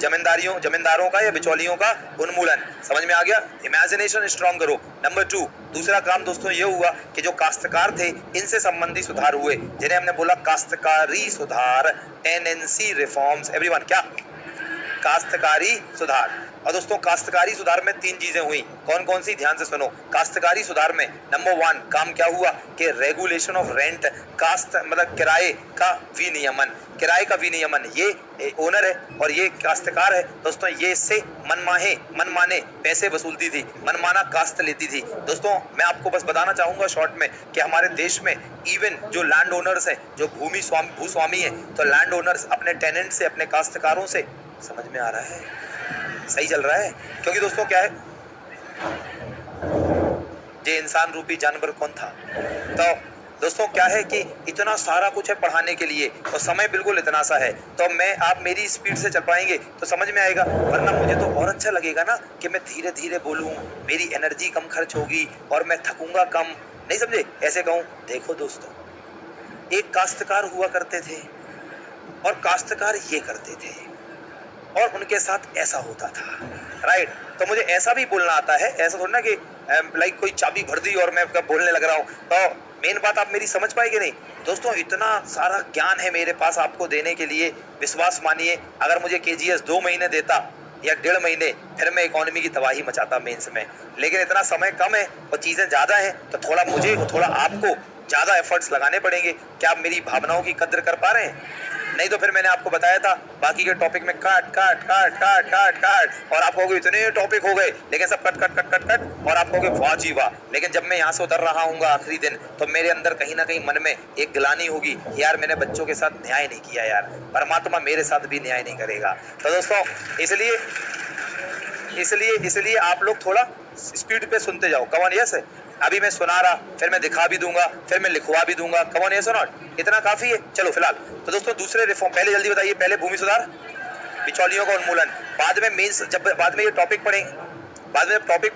जमींदारों का या बिचौलियों का उन्मूलन। समझ में आ गया, इमेजिनेशन स्ट्रॉन्ग करो। नंबर 2 दूसरा काम दोस्तों ये हुआ कि जो काश्तकार थे इनसे संबंधी सुधार हुए, जिन्हें हमने बोला काश्तकारी सुधार, टेनेंसी रिफॉर्म्स। एवरीवन क्या, काश्तकारी सुधार। और दोस्तों काश्तकारी सुधार में 3 चीजें हुई, कौन कौन सी, ध्यान से सुनो। काश्तकारी सुधार में नंबर 1 काम क्या हुआ कि रेगुलेशन ऑफ रेंट, कास्त मतलब किराए का विनियमन, किराए का विनियमन। ये ओनर है और ये काश्तकार है दोस्तों, ये इससे मनमाने पैसे वसूलती थी, मनमाना कास्त लेती थी। दोस्तों मैं आपको बस बताना चाहूंगा शॉर्ट में कि हमारे देश में इवन जो लैंड ओनर्स हैं, जो भूस्वामी हैं, तो लैंड ओनर्स अपने टेनेंट से, अपने काश्तकारों से, समझ में आ रहा है, सही चल रहा है, क्योंकि दोस्तों क्या है, ये इंसान रूपी जानवर कौन था। तो दोस्तों क्या है कि इतना सारा कुछ है पढ़ाने के लिए और समय बिल्कुल इतना सा है, तो मैं आप मेरी स्पीड से चल पाएंगे तो समझ में आएगा, वरना मुझे तो और अच्छा लगेगा ना कि मैं धीरे धीरे बोलूं, मेरी एनर्जी कम खर्च होगी और मैं थकूंगा कम, नहीं समझे, ऐसे कहूं। देखो दोस्तों, एक काश्तकार हुआ करते थे और काश्तकार ये करते थे और उनके साथ ऐसा होता था, राइट। तो मुझे ऐसा भी बोलना आता है, ऐसा थोड़ा ना कि लाइक कोई चाबी भर दी और मैं बोलने लग रहा हूँ। तो मेन बात आप मेरी समझ पाएंगे नहीं दोस्तों, इतना सारा ज्ञान है मेरे पास आपको देने के लिए, विश्वास मानिए। अगर मुझे केजीएस 2 महीने देता या 1.5 महीने, फिर मैं इकोनॉमी की तबाही मचाता मेंस में, लेकिन इतना समय कम है और चीज़ें ज़्यादा हैं, तो थोड़ा मुझे और थोड़ा आपको ज़्यादा एफर्ट्स लगाने पड़ेंगे। क्या आप मेरी भावनाओं की कद्र कर पा रहे हैं? नहीं तो फिर मैंने आपको बताया था बाकी के टॉपिक में काट काट काट काट काट काट और आप कहोगे इतने टॉपिक हो गए, लेकिन सब cut cut cut cut cut और आप कहोगे वाह जी वाह। लेकिन जब मैं यहाँ से उतर रहा हूँ आखिरी दिन, तो मेरे अंदर कहीं ना कहीं मन में एक गिलानी होगी, यार मैंने बच्चों के साथ न्याय नहीं किया, यार परमात्मा मेरे साथ भी न्याय नहीं करेगा। तो दोस्तों इसलिए आप लोग थोड़ा स्पीड पे सुनते जाओ। कौन यस है, अभी मैं सुना रहा, फिर मैं दिखा भी दूंगा, फिर मैं लिखवा भी दूंगा। कौन यस और नॉट, इतना काफी है। चलो फिलहाल तो दोस्तों दूसरे रिफॉर्म, पहले जल्दी बताइए, पहले भूमि सुधार, बिचौलियों का उन्मूलन, बाद में मेंस, जब बाद में ये टॉपिक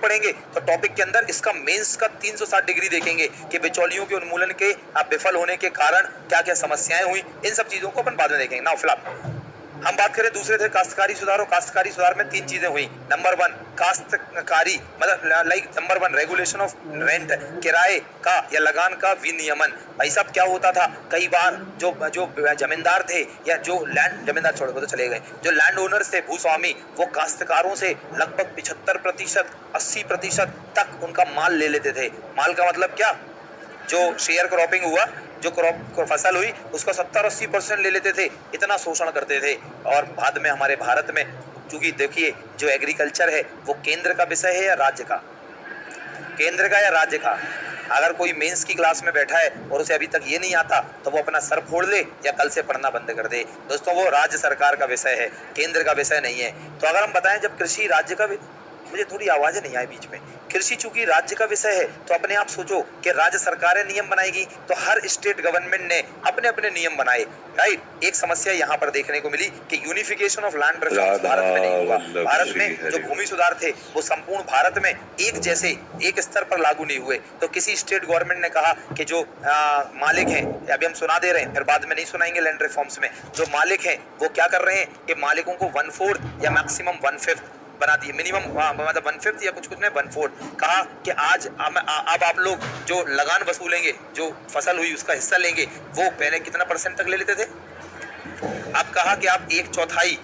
पढ़ेंगे तो टॉपिक के अंदर इसका मेंस का 360 डिग्री देखेंगे कि बिचौलियों के उन्मूलन के विफल होने के कारण क्या क्या समस्याएं हुई, इन सब चीजों को अपन बाद में देखेंगे। ना फिलहाल हम बात करें दूसरे थे काश्तकारी सुधार, और काश्तकारी सुधार में 3 चीजें हुई। नंबर 1 काश्तकारी मतलब like number 1 regulation of rent, किराए का या लगान का विनियमन। भाई साहब क्या होता था, कई बार जो जमींदार थे या जो लैंड, जमींदार छोड़ के तो चले गए, जो लैंड ओनर्स थे, भूस्वामी, वो काश्तकारों से लगभग 75% 80% तक उनका माल ले लेते थे। माल का मतलब क्या, जो शेयर क्रॉपिंग हुआ, जो क्रॉप फसल हुई, उसका 70-80% ले लेते थे, इतना शोषण करते थे। और बाद में हमारे भारत में, क्योंकि देखिए जो एग्रीकल्चर है वो केंद्र का विषय है या राज्य का, केंद्र का या राज्य का। अगर कोई मेंस की क्लास में बैठा है और उसे अभी तक ये नहीं आता, तो वो अपना सर फोड़ ले या कल से पढ़ना बंद कर दे। दोस्तों वो राज्य सरकार का विषय है, केंद्र का विषय नहीं है। तो अगर हम बताएं जब कृषि राज्य का, मुझे थोड़ी आवाजें नहीं आई बीच में, कृषि चूंकि राज्य का विषय है, तो अपने आप सोचो कि राज्य सरकारें नियम बनाएगी, तो हर स्टेट गवर्नमेंट ने अपने अपने नियम बनाए, राइट। एक समस्या यहाँ पर देखने को मिली कि unification of land reforms Bharat में नहीं हुआ। भारत में जो भूमि सुधार थे वो संपूर्ण भारत में एक जैसे एक स्तर पर लागू नहीं हुए। तो किसी स्टेट गवर्नमेंट ने कहा कि जो मालिक हैं, अभी हम सुना दे रहे हैं, फिर बाद में नहीं सुनाएंगे लैंड रिफॉर्म्स में, जो मालिक हैं वो क्या कर रहे हैं कि मालिकों को 1/4 या मैक्सिमम 1/5 बना दिए, मिनिमम मतलब 1/5 या कुछ नहीं 1/4। कहा कि आज अब आप लोग जो लगान वसूलेंगे, जो फसल हुई उसका हिस्सा लेंगे, वो पहले कितना % तक ले लेते थे, अब कहा कि आप 1/4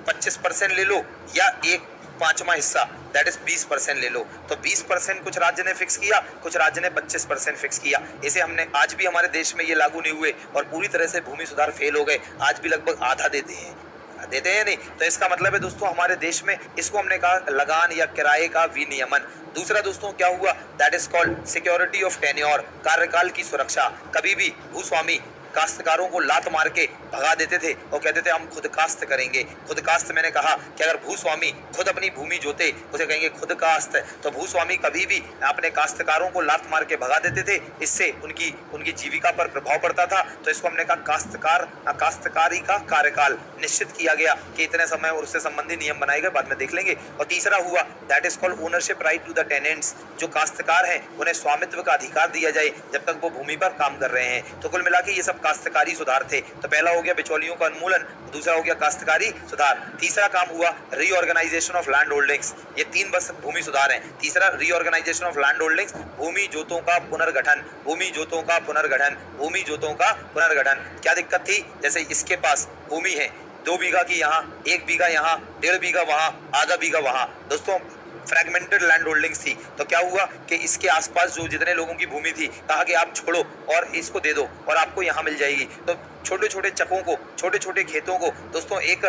25% ले लो या 1/5वां हिस्सा दैट इज 20% ले लो। तो 20% कुछ राज्य ने फिक्स किया, कुछ राज्य ने 25% फिक्स किया। इसे हमने, आज भी हमारे देश में ये लागू नहीं हुए और पूरी तरह से भूमि सुधार फेल हो गए। आज भी लगभग आधा देते हैं नहीं। तो इसका मतलब है दोस्तों हमारे देश में इसको हमने कहा लगान या किराए का विनियमन। दूसरा दोस्तों क्या हुआ, that is called security of tenure, कार्यकाल की सुरक्षा। कभी भी भूस्वामी काश्तकारों को लात मार के भगा देते थे और कहते थे हम खुद काश्त करेंगे। खुद काश्त मैंने कहा कि अगर भूस्वामी खुद अपनी भूमि जोते उसे कहेंगे खुद काश्त। तो भूस्वामी कभी भी अपने काश्तकारों को लात मार के भगा देते थे, इससे उनकी जीविका पर प्रभाव पड़ता था। तो इसको हमने कहा काश्तकारी का कार्यकाल निश्चित किया गया कि इतने समय और उससे संबंधी नियम बनाए गए, बाद में देख लेंगे। और तीसरा हुआ that is called ownership right to the tenants, जो काश्तकार हैं उन्हें स्वामित्व का अधिकार दिया जाए जब तक वो भूमि पर काम कर रहे हैं। तो कुल मिला के ये सब काश्तकारी सुधार थे। तो पहला हो गया बिचौलियों का उन्मूलन, दूसरा हो गया काश्तकारी सुधार, तीसरा काम हुआ रीऑर्गेनाइजेशन ऑफ लैंड होल्डिंग्स। ये 3 बस भूमि सुधार हैं। तीसरा रीऑर्गेनाइजेशन ऑफ लैंड होल्डिंग्स, भूमि जोतों का पुनर्गठन, भूमि जोतों का पुनर्गठन, भूमि जोतों का पुनर्गठन। क्या दिक्कत थी, जैसे इसके पास भूमि है, 2 बीघा की यहाँ, 1 बीघा यहाँ, 1.5 बीघा वहाँ, आधा बीघा वहाँ। दोस्तों फ्रैगमेंटेड लैंड होल्डिंग्स थी। तो क्या हुआ कि इसके आसपास जो जितने लोगों की भूमि थी, कहा कि आप छोड़ो और इसको दे दो और आपको यहाँ मिल जाएगी। तो छोटे छोटे चकों को, छोटे छोटे खेतों को दोस्तों एक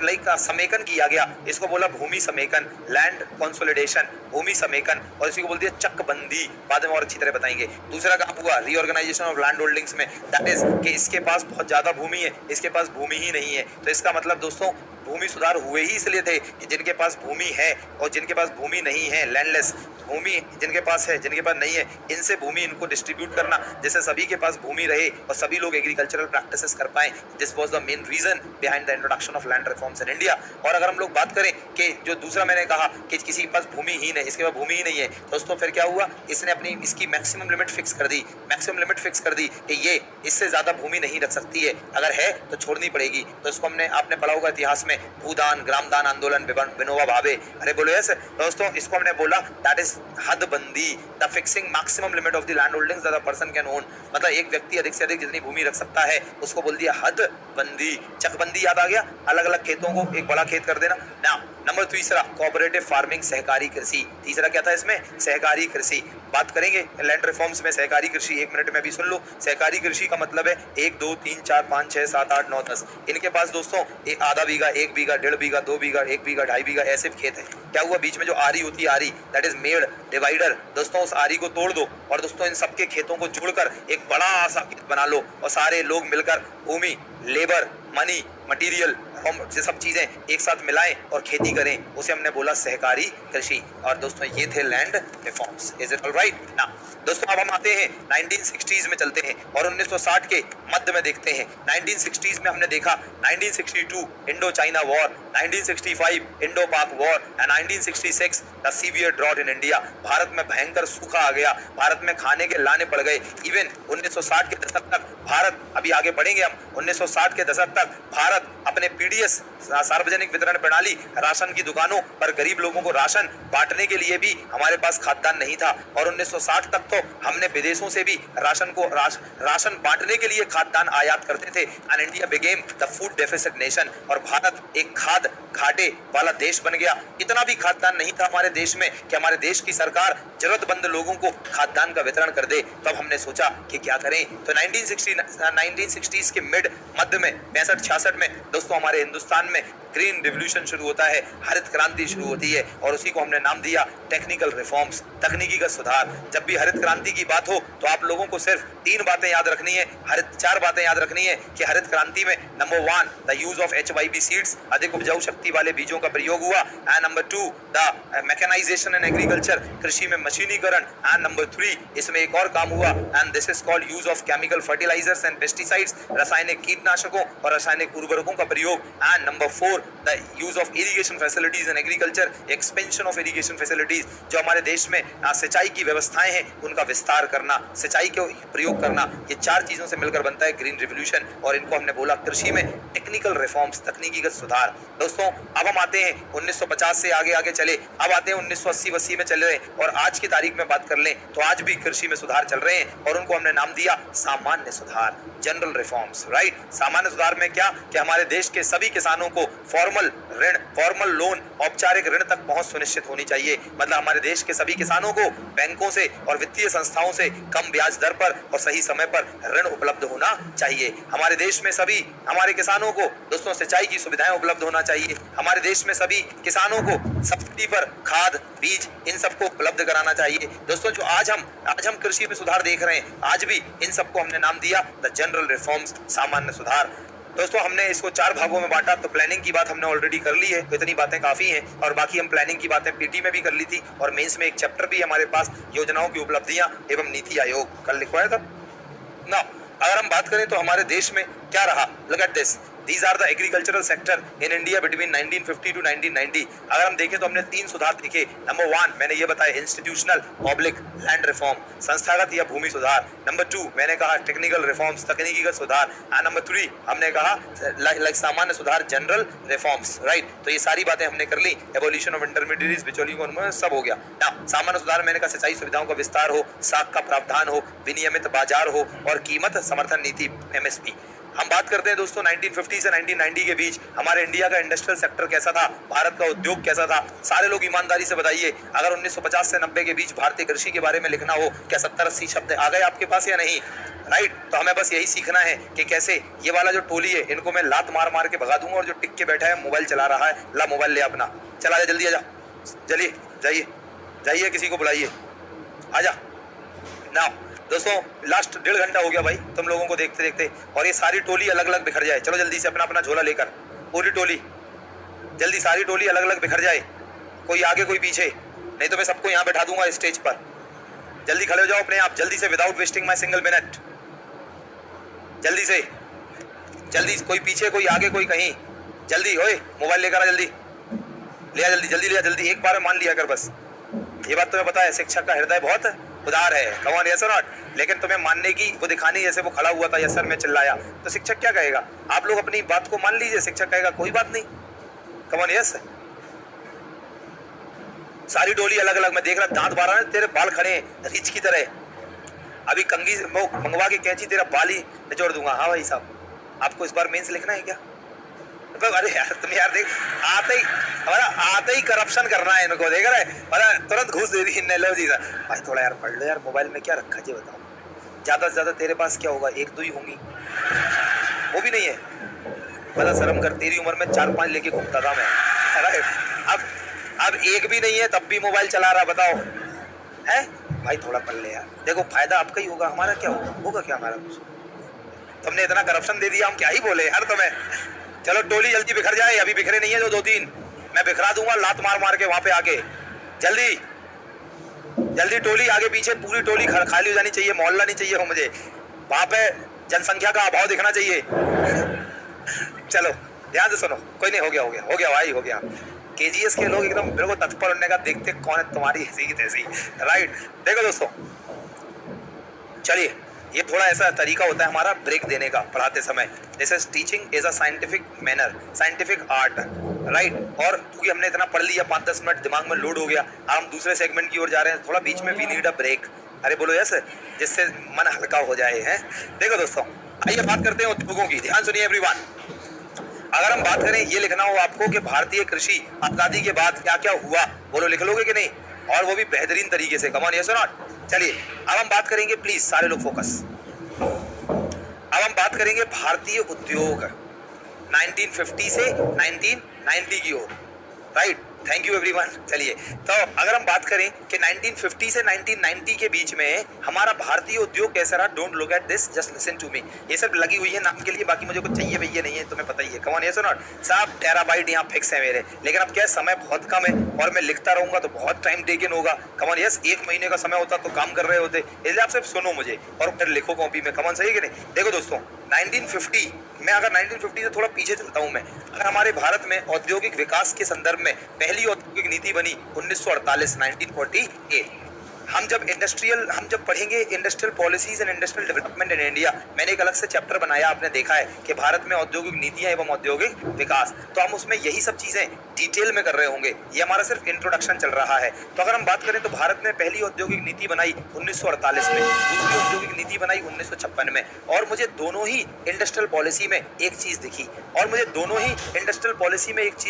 लाइक समेकन किया गया। इसको बोला भूमि समेकन, लैंड कंसोलिडेशन, भूमि समेकन, और इसी को बोल दिया चकबंदी। बाद में और अच्छी तरह बताएंगे। दूसरा काम हुआ रीऑर्गेनाइजेशन ऑफ लैंड होल्डिंग्स में, दैट इज कि इसके पास बहुत ज्यादा भूमि है, इसके पास भूमि ही नहीं है। तो इसका मतलब दोस्तों भूमि सुधार हुए ही इसलिए थे कि जिनके पास भूमि है और जिनके पास भूमि नहीं है, लैंडलेस भूमि जिनके पास है, जिनके पास नहीं है, इनसे भूमि इनको डिस्ट्रीब्यूट करना, जैसे सभी के पास भूमि रहे और सभी लोग एग्रीकल्चरल प्रैक्टिसेस कर पाए। This was the main reason behind the introduction of land reforms in India. और अगर हम लोग बात करें कि जो दूसरा मैंने कहा कि किसी के पास भूमिहीन है, इसके पास भूमि ही नहीं है, दोस्तों फिर क्या हुआ, इसने अपनी इसकी मैक्सिमम लिमिट फिक्स कर दी। मैक्सिमम लिमिट फिक्स कर दी कि ये इससे ज्यादा भूमि नहीं रख सकती है, अगर है तो छोड़नी पड़ेगी। तो इसको आपने पढ़ा होगा इतिहास में, भूदान ग्रामदान आंदोलन, विनोबा भावे। अरे बोलो यस दोस्तों, इसको हमने बोला दैट इज हदबंदी, the fixing maximum limit of the land holdings that a person can own. मतलब एक व्यक्ति अधिक से अधिक जितनी भूमि रख सकता है उसको बोल दिया हदबंदी। चकबंदी याद आ गया, अलग अलग खेतों को एक बड़ा खेत कर देना ना। नंबर तीसरा कोऑपरेटिव फार्मिंग, सहकारी कृषि। तीसरा क्या था इसमें, सहकारी कृषि। बात करेंगे लैंड रिफॉर्म्स में सहकारी कृषि, 1 मिनट में भी सुन लो। सहकारी कृषि का मतलब है 1 2 3 4 5 6 7 8 9 10। इनके पास दोस्तों एक आधा बीघा, 1 बीघा, 1.5 बीघा, 2 बीघा, 1 बीघा, 2.5 बीघा ऐसे खेत है। क्या हुआ, बीच में जो आरी होती है, आरी दैट इज मेड डिवाइडर, दोस्तों उस आरी को तोड़ दो और दोस्तों इन सबके खेतों को जोड़कर एक बड़ा सा खेत बना लो और सारे लोग मिलकर भूमि, लेबर, मनी, मटेरियल, ये सब चीजें एक साथ मिलाएं और खेती करें, उसे हमने बोला सहकारी कृषि। और दोस्तों ये थे land reforms. Is it alright ना। दोस्तों अब हम आते हैं 1960s में चलते हैं और 1960 के मध्य में देखते हैं। 1960s में हमने देखा 1962 Indo China war, 1965 Indo Pak war and 1966 the severe drought in India. Bharat में भयंकर सूखा आ गया, भारत में खाने के लाने पड़ गए। इवन 1960 के दशक तक भारत, अभी आगे बढ़ेंगे हम, 1960 के दशक तक भारत अपने पीडीएस सार्वजनिक वितरण प्रणाली, राशन की दुकानों पर गरीब लोगों को राशन बांटने के लिए भी हमारे पास खाद्यान्न नहीं था। और 1960 तक तो हमने विदेशों से भी राशन बांटने के लिए खाद्यान्न आयात करते थे। And India became the food deficit nation, और भारत एक खाद घाटे वाला देश बन गया। इतना भी खाद्यान्न नहीं था हमारे देश में कि हमारे देश की सरकार जरूरतमंद लोगों को खाद्यान्न का वितरण कर दे। तब हमने सोचा कि क्या करें। तो 1960s के मध्य में 65-66 में दोस्तों हमारे हिंदुस्तान में ग्रीन रिवॉल्यूशन शुरू होता है, हरित क्रांति शुरू होती है, और उसी को हमने नाम दिया टेक्निकल रिफॉर्म्स, तकनीकी का सुधार। जब भी हरित क्रांति की बात हो तो आप लोगों को सिर्फ 3 बातें याद रखनी है, 4 बातें याद रखनी है कि हरित क्रांति में number 1 the use of HYB seeds, अधिक उपजाऊ शक्ति वाले बीजों का प्रयोग हुआ। And number 2 the mechanisation in agriculture, कृषि में मशीनीकरण। एंड नंबर 3 इसमें एक और काम हुआ, and this is called use of chemical fertilisers and pesticides, रासायनिक कीटनाशकों और रासायनिक उर्वरकों का प्रयोग। And number 4 the use of irrigation facilities in agriculture, expansion of irrigation facilities, जो हमारे देश में सिंचाई की व्यवस्थाएं हैं उनका विस्तार करना, सिंचाई के प्रयोग करना। ये 4 चीजों से मिलकर बनता है ग्रीन रिवॉल्यूशन, और इनको हमने बोला कृषि में टेक्निकल रिफॉर्म्स, तकनीकीगत सुधार। दोस्तों अब हम आते हैं 1950 से आगे चले, अब आते हैं 1980 में चल रहे हैं, और आज की तारीख में बात कर लें तो आज भी कृषि में सुधार चल रहे हैं, और उनको हमने नाम दिया सामान्य सुधार, जनरल रिफॉर्म्स। राइट, सामान्य सुधार में क्या कि हमारे देश के सभी किसानों को फॉर्मल ऋण, फॉर्मल लोन, औपचारिक ऋण तक पहुंच सुनिश्चित होनी चाहिए। मतलब हमारे देश के सभी किसानों को बैंकों से और वित्तीय संस्थाओं से कम ब्याज दर पर और सही समय पर ऋण उपलब्ध होना चाहिए। हमारे देश में सभी हमारे किसानों को दोस्तों सिंचाई की सुविधाएं उपलब्ध होना चाहिए। हमारे देश में सभी किसानों को सब्सिडी पर खाद, बीज, इन सबको उपलब्ध कराना चाहिए। दोस्तों जो आज हम कृषि में सुधार देख रहे हैं, आज भी इन सबको हमने नाम दिया द जनरल रिफॉर्म्स, सामान्य सुधार। दोस्तों हमने इसको 4 भागों में बांटा। तो प्लानिंग की बात हमने ऑलरेडी कर ली है, तो इतनी बातें काफी हैं, और बाकी हम प्लानिंग की बातें पीटी में भी कर ली थी, और मेंस में एक चैप्टर भी हमारे पास योजनाओं की उपलब्धियां एवं नीति आयोग कल लिखवाया था ना। अगर हम बात करें तो हमारे देश में क्या रहा, look at this, These are the agricultural sector in India between 1950 to 1990। अगर हम देखें तो हमने 3 सुधार देखे। नंबर 1 मैंने ये बताया इंस्टीट्यूशनल पब्लिक लैंड रिफॉर्म, संस्थागत या भूमि सुधार। नंबर 2 मैंने कहा टेक्निकल रिफॉर्म्स, तकनीकीगत सुधार। एंड नंबर 3 हमने कहा लाइक सामान्य सुधार, जनरल रिफॉर्म्स। राइट, तो ये सारी बातें हमने कर ली। एवोल्यूशन ऑफ इंटरमीडिएट्स, बिचौलियों, सब हो गया ना। सामान्य सुधार मैंने कहा सिंचाई सुविधाओं का विस्तार हो, साख का प्रावधान हो, विनियमित बाजार हो, और कीमत समर्थन नीति MSP। हम बात करते हैं दोस्तों 1950 से 1990 के बीच हमारे इंडिया का इंडस्ट्रियल सेक्टर कैसा था, भारत का उद्योग कैसा था। सारे लोग ईमानदारी से बताइए, अगर 1950 से 90 के बीच भारतीय कृषि के बारे में लिखना हो, क्या 70-80 शब्द आ गए आपके पास या नहीं? राइट। तो हमें बस यही सीखना है कि कैसे ये वाला जो टोली है इनको मैं लात मार मार के भगा दूंगा, और जो टिक के बैठा है मोबाइल चला रहा है, ला मोबाइल ले अपना, चला जा, जल्दी आ जा, चलिए जाइए जाइए, किसी को बुलाइए, आजा ना। दोस्तों लास्ट 1.5 घंटा हो गया भाई तुम लोगों को देखते देखते, और ये सारी टोली अलग अलग बिखर जाए। चलो जल्दी से अपना अपना झोला लेकर, पूरी टोली जल्दी, सारी टोली अलग अलग बिखर जाए, कोई आगे कोई पीछे, नहीं तो मैं सबको यहाँ बैठा दूंगा स्टेज पर। जल्दी खड़े हो जाओ अपने आप, जल्दी से, without wasting my single minute, जल्दी से, जल्दी, कोई पीछे कोई आगे कोई कहीं, जल्दी। ओए मोबाइल लेकर आ, जल्दी ले आ, जल्दी जल्दी ले आ, जल्दी, एक बार मान लिया कर बस। ये बात तुम्हें पता है शिक्षक का हृदय बहुत उदार है, कम ऑन, यस और नॉट। लेकिन तुम्हें मानने की वो दिखानी, जैसे वो खड़ा हुआ था यस सर में चिल्लाया, तो शिक्षक क्या कहेगा? आप लोग अपनी बात को मान लीजिए, शिक्षक कहेगा कोई बात नहीं, कम ऑन, यस। सारी टोली अलग अलग, मैं देख रहा दांत बारह तेरे बाल खड़े हैं रीछ की तरह, अभी कंघी मंगवा के कैंची तेरा बाल ही निचोड़ दूंगा। हाँ भाई साहब, आपको इस बार मेंस लिखना है क्या? अरे यार तुम यार देख, आते ही करप्शन करना है इनको, देख रहा है, तुरंत घूस दे दी इनने, लो जी भाई थोड़ा यार पढ़ लो यार, मोबाइल में क्या रखा जी बताओ, ज्यादा से ज्यादा तेरे पास क्या होगा, 1-2 ही होंगी, वो भी नहीं है। बड़ा शर्म कर, तेरी उम्र में 4-5 लेके घूमता था मैं, अरे अब एक भी नहीं है तब भी मोबाइल चला रहा, बताओ है भाई, थोड़ा पढ़ ले यार। देखो फायदा आपका ही होगा, हमारा क्या होगा क्या हमारा कुछ? तुमने इतना करप्शन दे दिया, हम क्या ही बोले यार तुम्हें। चलो टोली जल्दी बिखर जाए, अभी बिखरे नहीं है जो 2-3, मैं बिखरा दूंगा लात मार मार के वहां पे आके, जल्दी जल्दी टोली आगे पीछे पूरी टोली खाली हो जानी चाहिए, मोहल्ला नहीं चाहिए हो मुझे, वहां पे जनसंख्या का अभाव दिखना चाहिए। चलो ध्यान से सुनो, कोई नहीं, हो गया भाई, हो गया। केजीएस के लोग एकदम बिल्कुल तत्पर होने का, देखते कौन है तुम्हारी ऐसी की तैसी, राइट। देखो दोस्तों, चलिए, ये थोड़ा ऐसा तरीका होता है हमारा ब्रेक देने का पढ़ाते समय, जैसे teaching is a scientific manner, scientific art, right. और क्योंकि हमने इतना पढ़ लिया, 5-10 मिनट दिमाग में लोड हो गया, अब हम दूसरे सेगमेंट की ओर जा रहे हैं, थोड़ा बीच में वी नीड अ ब्रेक। अरे बोलो यस, जिससे मन हल्का हो जाए है। देखो दोस्तों, आइए बात करते हैं उद्योगों की, ध्यान सुनिए एवरीवन। अगर हम बात करें, ये लिखना हो आपको कि भारतीय कृषि आजादी के बाद क्या क्या हुआ, बोलो लिख लोगे कि नहीं? और वो भी बेहतरीन तरीके से, कम ऑन, यस और नॉट। चलिए अब हम बात करेंगे, प्लीज सारे लोग फोकस। अब हम बात करेंगे भारतीय उद्योग 1950 से 1990 की ओर, राइट। Thank you everyone. चलिए, तो अगर हम बात करें कि 1950 से 1990 के बीच में हमारा भारतीय उद्योग कैसा रहा, don't look at this, just listen to me. ये सब लगी हुई है नाम के लिए, बाकी मुझे कुछ चाहिए भैया नहीं है, तुम्हें पता ही है, कम ऑन, यस और नॉट। साहब टेराबाइट यहाँ फिक्स है मेरे, लेकिन अब क्या है, समय बहुत कम है और मैं लिखता रहूंगा तो बहुत टाइम टेकन होगा, कम ऑन, यस। 1 महीने का समय होता तो काम कर रहे होते, इसलिए आप सिर्फ सुनो मुझे और फिर लिखो कॉपी में, कम ऑन, सही है कि नहीं? देखो दोस्तों, 1950, मैं अगर 1950 से थोड़ा पीछे चलता हूं मैं, अगर हमारे भारत में औद्योगिक विकास के संदर्भ में पहली औद्योगिक नीति बनी 1948, 1948। हम जब पढ़ेंगे industrial policies and industrial development in India, मैंने एक अलग से चैप्टर बनाया, आपने देखा है कि भारत में औद्योगिक नीतियां एवं औद्योगिक विकास, तो हम उसमें यही सब चीजें डिटेल में कर रहे होंगे, ये हमारा सिर्फ इंट्रोडक्शन चल रहा है। तो अगर हम बात करें तो भारत में पहली औद्योगिक नीति बनाई 1948 में, दूसरी औद्योगिक नीति बनाई 1956 में, और मुझे दोनों ही इंडस्ट्रियल पॉलिसी में एक चीज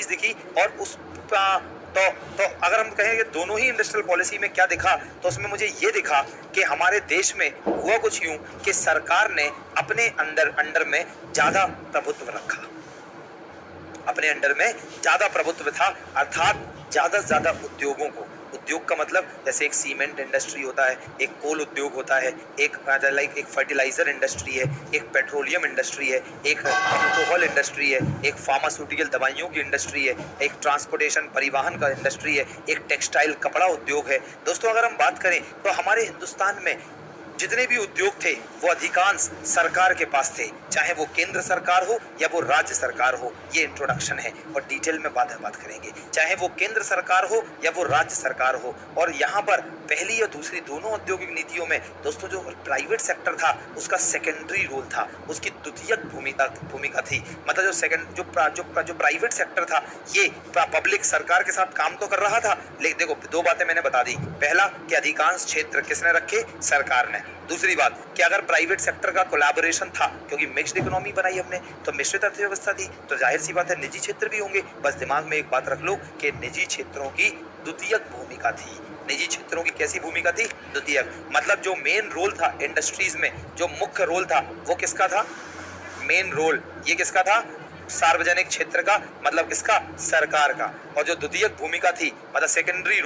दिखी, और उस तो अगर हम कहें कि दोनों ही इंडस्ट्रियल पॉलिसी में क्या दिखा, तो उसमें मुझे ये दिखा कि हमारे देश में हुआ कुछ यूं कि सरकार ने अपने अंडर में ज्यादा प्रभुत्व रखा, अपने अंडर में ज्यादा प्रभुत्व था, अर्थात ज्यादा से ज्यादा उद्योगों को, उद्योग का मतलब जैसे एक सीमेंट इंडस्ट्री होता है, एक कोल उद्योग होता है, एक फर्टिलाइजर इंडस्ट्री है, एक पेट्रोलियम इंडस्ट्री है, एक अल्कोहल इंडस्ट्री है, एक फार्मास्यूटिकल दवाइयों की इंडस्ट्री है, एक ट्रांसपोर्टेशन परिवहन का इंडस्ट्री है, एक टेक्सटाइल कपड़ा उद्योग है। दोस्तों अगर हम बात करें तो हमारे हिंदुस्तान में जितने भी उद्योग थे वो अधिकांश सरकार के पास थे, चाहे वो केंद्र सरकार हो या वो राज्य सरकार हो। ये इंट्रोडक्शन है और डिटेल में बात करेंगे, चाहे वो केंद्र सरकार हो या वो राज्य सरकार हो। और यहाँ पर पहली या दूसरी दोनों औद्योगिक नीतियों में दोस्तों जो प्राइवेट सेक्टर था उसका सेकेंडरी रोल था, उसकी द्वितीयक भूमिका थी। मतलब जो प्राइवेट सेक्टर था ये पब्लिक सरकार के साथ काम तो कर रहा था, लेकिन देखो 2 बातें मैंने बता दी। पहला कि अधिकांश क्षेत्र किसने रखे, सरकार ने, दूसरी बात कि अगर प्राइवेट सेक्टर का कोलैबोरेशन था, क्योंकि मिक्स्ड इकोनॉमी बनाई हमने तो मिश्रित अर्थव्यवस्था थी, तो जाहिर सी बात है निजी क्षेत्र भी होंगे। बस दिमाग में एक बात रख लो कि निजी क्षेत्रों की द्वितीयक भूमिका थी। निजी क्षेत्रों की कैसी भूमिका थी? द्वितीयक। मतलब जो मेन रोल था इंडस्ट्रीज में, जो मुख्य रोल था वो किसका था? मेन रोल ये किसका था? सार्वजनिक क्षेत्र का, मतलब किसका? सरकार का। और जो द्वितीयक भूमिका थी, मतलब सेकेंडरी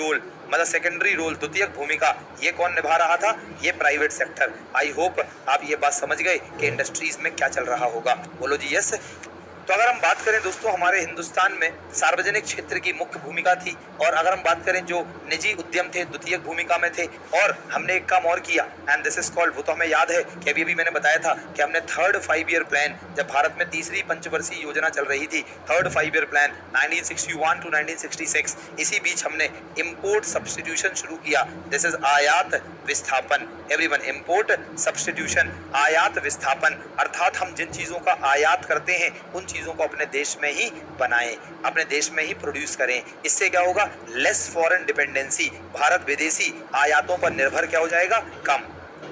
रोल, द्वितीयक भूमिका, ये कौन निभा रहा था? ये प्राइवेट सेक्टर। आई होप आप ये बात समझ गए कि इंडस्ट्रीज में क्या चल रहा होगा। बोलो जी यस। तो अगर हम बात करें दोस्तों, हमारे हिंदुस्तान में सार्वजनिक क्षेत्र की मुख्य भूमिका थी, और अगर हम बात करें जो निजी उद्यम थे द्वितीयक भूमिका में थे। और हमने एक काम और किया, एंड दिस इज कॉल्ड, वो तो हमें याद है कि अभी मैंने बताया था कि हमने थर्ड 5 ईयर प्लान, जब भारत में तीसरी पंचवर्षीय योजना चल रही थी, थर्ड 5 ईयर प्लान 1961 टू 1966, इसी बीच हमने इम्पोर्ट सब्सटीट्यूशन शुरू किया। दिस इज आयात विस्थापन। एवरीवन, इम्पोर्ट सब्सटीट्यूशन, आयात विस्थापन, अर्थात हम जिन चीजों का आयात करते हैं उन चीजों को अपने देश में ही बनाएं, अपने देश में ही प्रोड्यूस करें। इससे क्या होगा? लेस फॉरेन डिपेंडेंसी, भारत विदेशी आयातों पर निर्भर क्या हो जाएगा? कम।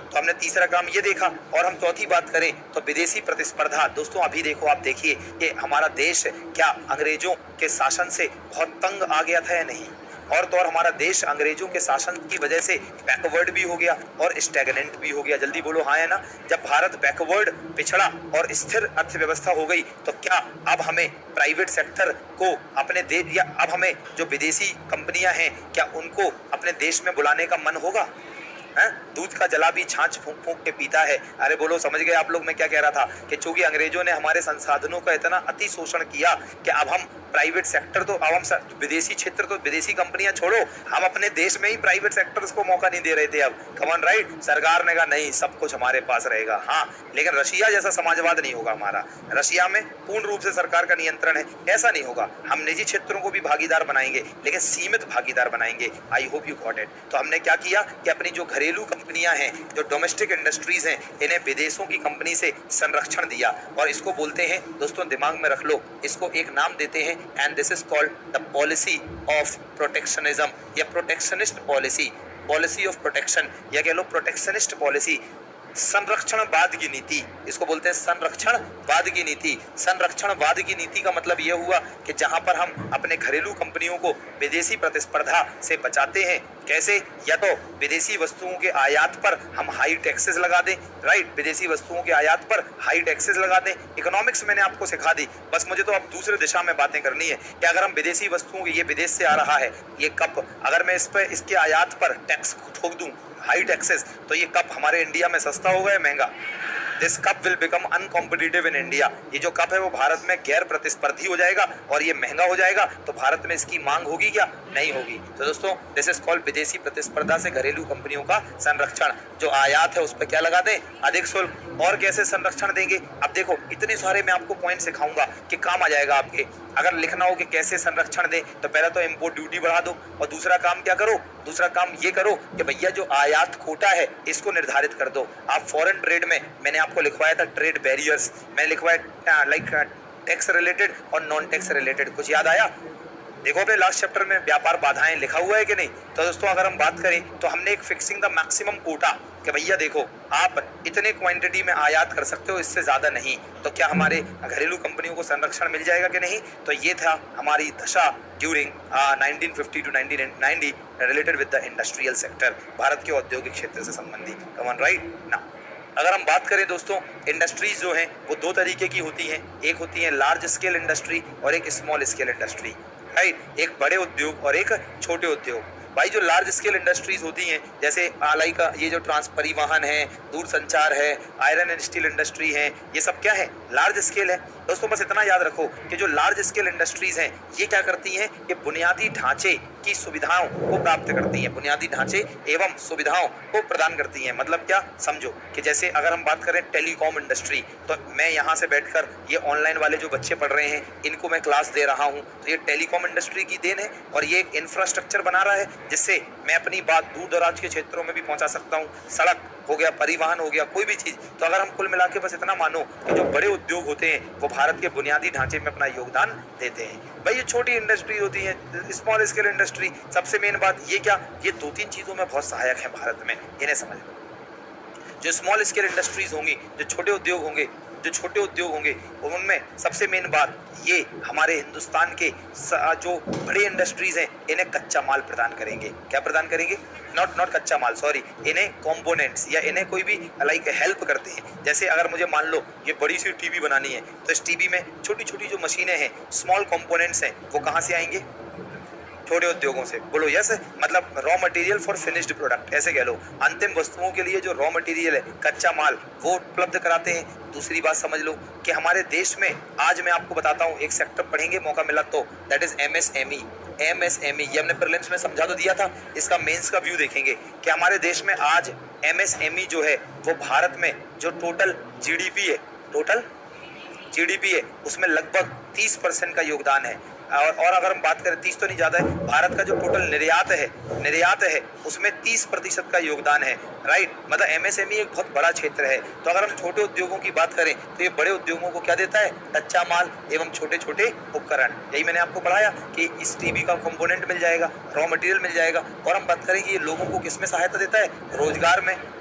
तो हमने तीसरा काम ये देखा। और हम चौथी बात करें तो विदेशी प्रतिस्पर्धा। दोस्तों अभी देखो, आप देखिए कि हमारा देश क्या अंग्रेजों के शासन से बहुत तंग आ गया था या नहीं? और तो और हमारा देश अंग्रेजों के शासन की वजह से बैकवर्ड भी हो गया और स्टैग्नेंट भी हो गया। जल्दी बोलो हाँ या ना। जब भारत बैकवर्ड, पिछड़ा और स्थिर अर्थव्यवस्था हो गई तो क्या अब हमें प्राइवेट सेक्टर को अपने देश, या अब हमें जो विदेशी कंपनियां हैं क्या उनको अपने देश में बुलाने का मन होगा? दूध का जला भी छाछ फूंक फूंक के पीता है। अरे बोलो, समझ गए आप लोग मैं क्या कह रहा था? कि चूंकि अंग्रेजों ने हमारे संसाधनों का इतना अति शोषण किया कि अब हम प्राइवेट सेक्टर तो, अब हम विदेशी क्षेत्र तो, विदेशी कंपनियां छोड़ो, हम अपने देश में ही प्राइवेट सेक्टर्स को मौका नहीं दे रहे थे। अब कमन राइट, सरकार ने कहा नहीं सब कुछ हमारे पास रहेगा। हाँ, लेकिन रशिया जैसा समाजवाद नहीं होगा हमारा। रशिया में पूर्ण रूप से सरकार का नियंत्रण है, ऐसा नहीं होगा। हम निजी क्षेत्रों को भी भागीदार बनाएंगे, लेकिन सीमित भागीदार बनाएंगे। I hope you got it. तो हमने क्या किया कि अपनी जो घरेलू कंपनियां हैं, जो डोमेस्टिक इंडस्ट्रीज हैं, इन्हें विदेशों की कंपनी से संरक्षण दिया। और इसको बोलते हैं दोस्तों, दिमाग में रख लो, इसको एक नाम देते हैं, and this is called the policy of protectionism, या protectionist policy, policy of protection, या कह लो प्रोटेक्शनिस्ट पॉलिसी, संरक्षणवाद की नीति। इसको बोलते हैं संरक्षणवाद की नीति। संरक्षणवाद की नीति का मतलब यह हुआ कि जहां पर हम अपने घरेलू कंपनियों को विदेशी प्रतिस्पर्धा से बचाते हैं। कैसे? या तो विदेशी वस्तुओं के आयात पर हम हाई टैक्सेस लगा दें, राइट, विदेशी वस्तुओं के आयात पर हाई टैक्सेस लगा दें। इकोनॉमिक्स मैंने आपको सिखा दी, बस मुझे तो अब दूसरे दिशा में बातें करनी है कि अगर हम विदेशी वस्तुओं के, ये विदेश से आ रहा है ये कप, अगर मैं इस पर, इसके आयात पर टैक्स ठोक दूं, हाई टैक्सेस, तो ये कप हमारे इंडिया में सस्ता होगा या महंगा? This cup will become uncompetitive in India. ये जो कप है वो भारत में गैर प्रतिस्पर्धी हो जाएगा और ये महंगा हो जाएगा, तो भारत में इसकी मांग होगी क्या? नहीं होगी। तो दोस्तों दिस इज कॉल्ड विदेशी प्रतिस्पर्धा से घरेलू कंपनियों का संरक्षण। जो आयात है उस पर क्या लगा दें? अधिक शुल्क। और कैसे संरक्षण देंगे? अब देखो, इतने सारे मैं आपको पॉइंट सिखाऊंगा कि काम आ जाएगा आपके। अगर लिखना हो कि कैसे संरक्षण दें, तो पहले तो इम्पोर्ट ड्यूटी बढ़ा दो, और दूसरा काम क्या करो? दूसरा काम ये करो कि भैया जो आयात कोटा है इसको निर्धारित कर दो। आप फॉरेन ट्रेड में, मैंने आपको लिखवाया था ट्रेड बैरियर्स, मैं लिखवाया लाइक टैक्स रिलेटेड और नॉन टैक्स रिलेटेड। कुछ याद आया? देखो अपने लास्ट चैप्टर में व्यापार बाधाएं लिखा हुआ है कि नहीं? तो दोस्तों अगर हम बात करें तो हमने एक फिक्सिंग द मैक्सिमम कोटा, कि भैया देखो आप इतने क्वांटिटी में आयात कर सकते हो, इससे ज़्यादा नहीं। तो क्या हमारे घरेलू कंपनियों को संरक्षण मिल जाएगा कि नहीं? तो ये था हमारी दशा during 1950 to 1990 related with the industrial sector, भारत के औद्योगिक क्षेत्र से संबंधित। कमन राइट ना। अगर हम बात करें दोस्तों, इंडस्ट्रीज जो हैं वो दो तरीके की होती हैं। एक होती है लार्ज स्केल इंडस्ट्री और एक स्मॉल स्केल इंडस्ट्री, राइट। एक बड़े उद्योग और एक छोटे उद्योग। भाई जो लार्ज स्केल इंडस्ट्रीज होती हैं, जैसे लाइक ये जो परिवहन है, दूरसंचार है, आयरन एंड स्टील इंडस्ट्री है, ये सब क्या है? लार्ज स्केल है। दोस्तों बस इतना याद रखो कि जो लार्ज स्केल इंडस्ट्रीज हैं ये क्या करती हैं? ये बुनियादी ढांचे की सुविधाओं को प्राप्त करती हैं, बुनियादी ढांचे एवं सुविधाओं को प्रदान करती हैं। मतलब क्या? समझो कि जैसे अगर हम बात करें टेलीकॉम इंडस्ट्री, तो मैं यहाँ से बैठकर ये ऑनलाइन वाले जो बच्चे पढ़ रहे हैं इनको मैं क्लास दे रहा हूँ, तो ये टेलीकॉम इंडस्ट्री की देन है। और ये एक इंफ्रास्ट्रक्चर बना रहा है जिससे मैं अपनी बात दूर दराज के क्षेत्रों में भी पहुंचा सकता हूं। सड़क हो गया, परिवहन हो गया, कोई भी चीज। तो अगर हम कुल मिला के बस इतना मानो कि जो बड़े उद्योग होते हैं वो भारत के बुनियादी ढांचे में अपना योगदान देते हैं। भाई ये छोटी इंडस्ट्री होती है, स्मॉल स्केल इंडस्ट्री, सबसे मेन बात ये क्या, ये दो तीन चीजों में बहुत सहायक है भारत में, इन्हें समझ लो। जो स्मॉल स्केल इंडस्ट्रीज होंगी, जो छोटे उद्योग होंगे, उनमें सबसे मेन बात ये हमारे हिंदुस्तान के जो बड़े इंडस्ट्रीज हैं इन्हें कच्चा माल प्रदान करेंगे। क्या प्रदान करेंगे? नॉट कच्चा माल, सॉरी, इन्हें कंपोनेंट्स या इन्हें कोई भी लाइक हेल्प करते हैं। जैसे अगर मुझे मान लो ये बड़ी सी टीवी बनानी है तो इस टीवी में छोटी छोटी जो मशीनें हैं, स्मॉल कंपोनेंट्स हैं, वो कहाँ से आएंगे? छोटे उद्योगों से। बोलो यस। मतलब raw material for finished product, ऐसे कह लो, अंतिम वस्तुओं के लिए जो रॉ मटेरियल है, कच्चा माल, वो उपलब्ध कराते हैं। दूसरी बात समझ लो कि हमारे देश में आज मैं आपको बताता हूँ, एक सेक्टर पढ़ेंगे मौका मिला तो, दैट इज एमएसएमई। ये हमने प्रीलिम्स में समझा तो दिया था, इसका मेंस का व्यू देखेंगे कि हमारे देश में आज एमएसएमई जो है वो भारत में जो टोटल जीडीपी है उसमें लगभग 30% का योगदान है। और अगर हम बात करें, 30 तो नहीं ज़्यादा है, भारत का जो टोटल निर्यात है उसमें 30% का योगदान है, राइट। मतलब एमएसएमई एक बहुत बड़ा क्षेत्र है। तो अगर हम छोटे उद्योगों की बात करें तो ये बड़े उद्योगों को क्या देता है? कच्चा माल एवं छोटे छोटे उपकरण। यही मैंने आपको पढ़ाया कि इस टीवी का कंपोनेंट मिल जाएगा, रॉ मटेरियल मिल जाएगा। और हम बात करें कि ये लोगों को किस में सहायता देता है?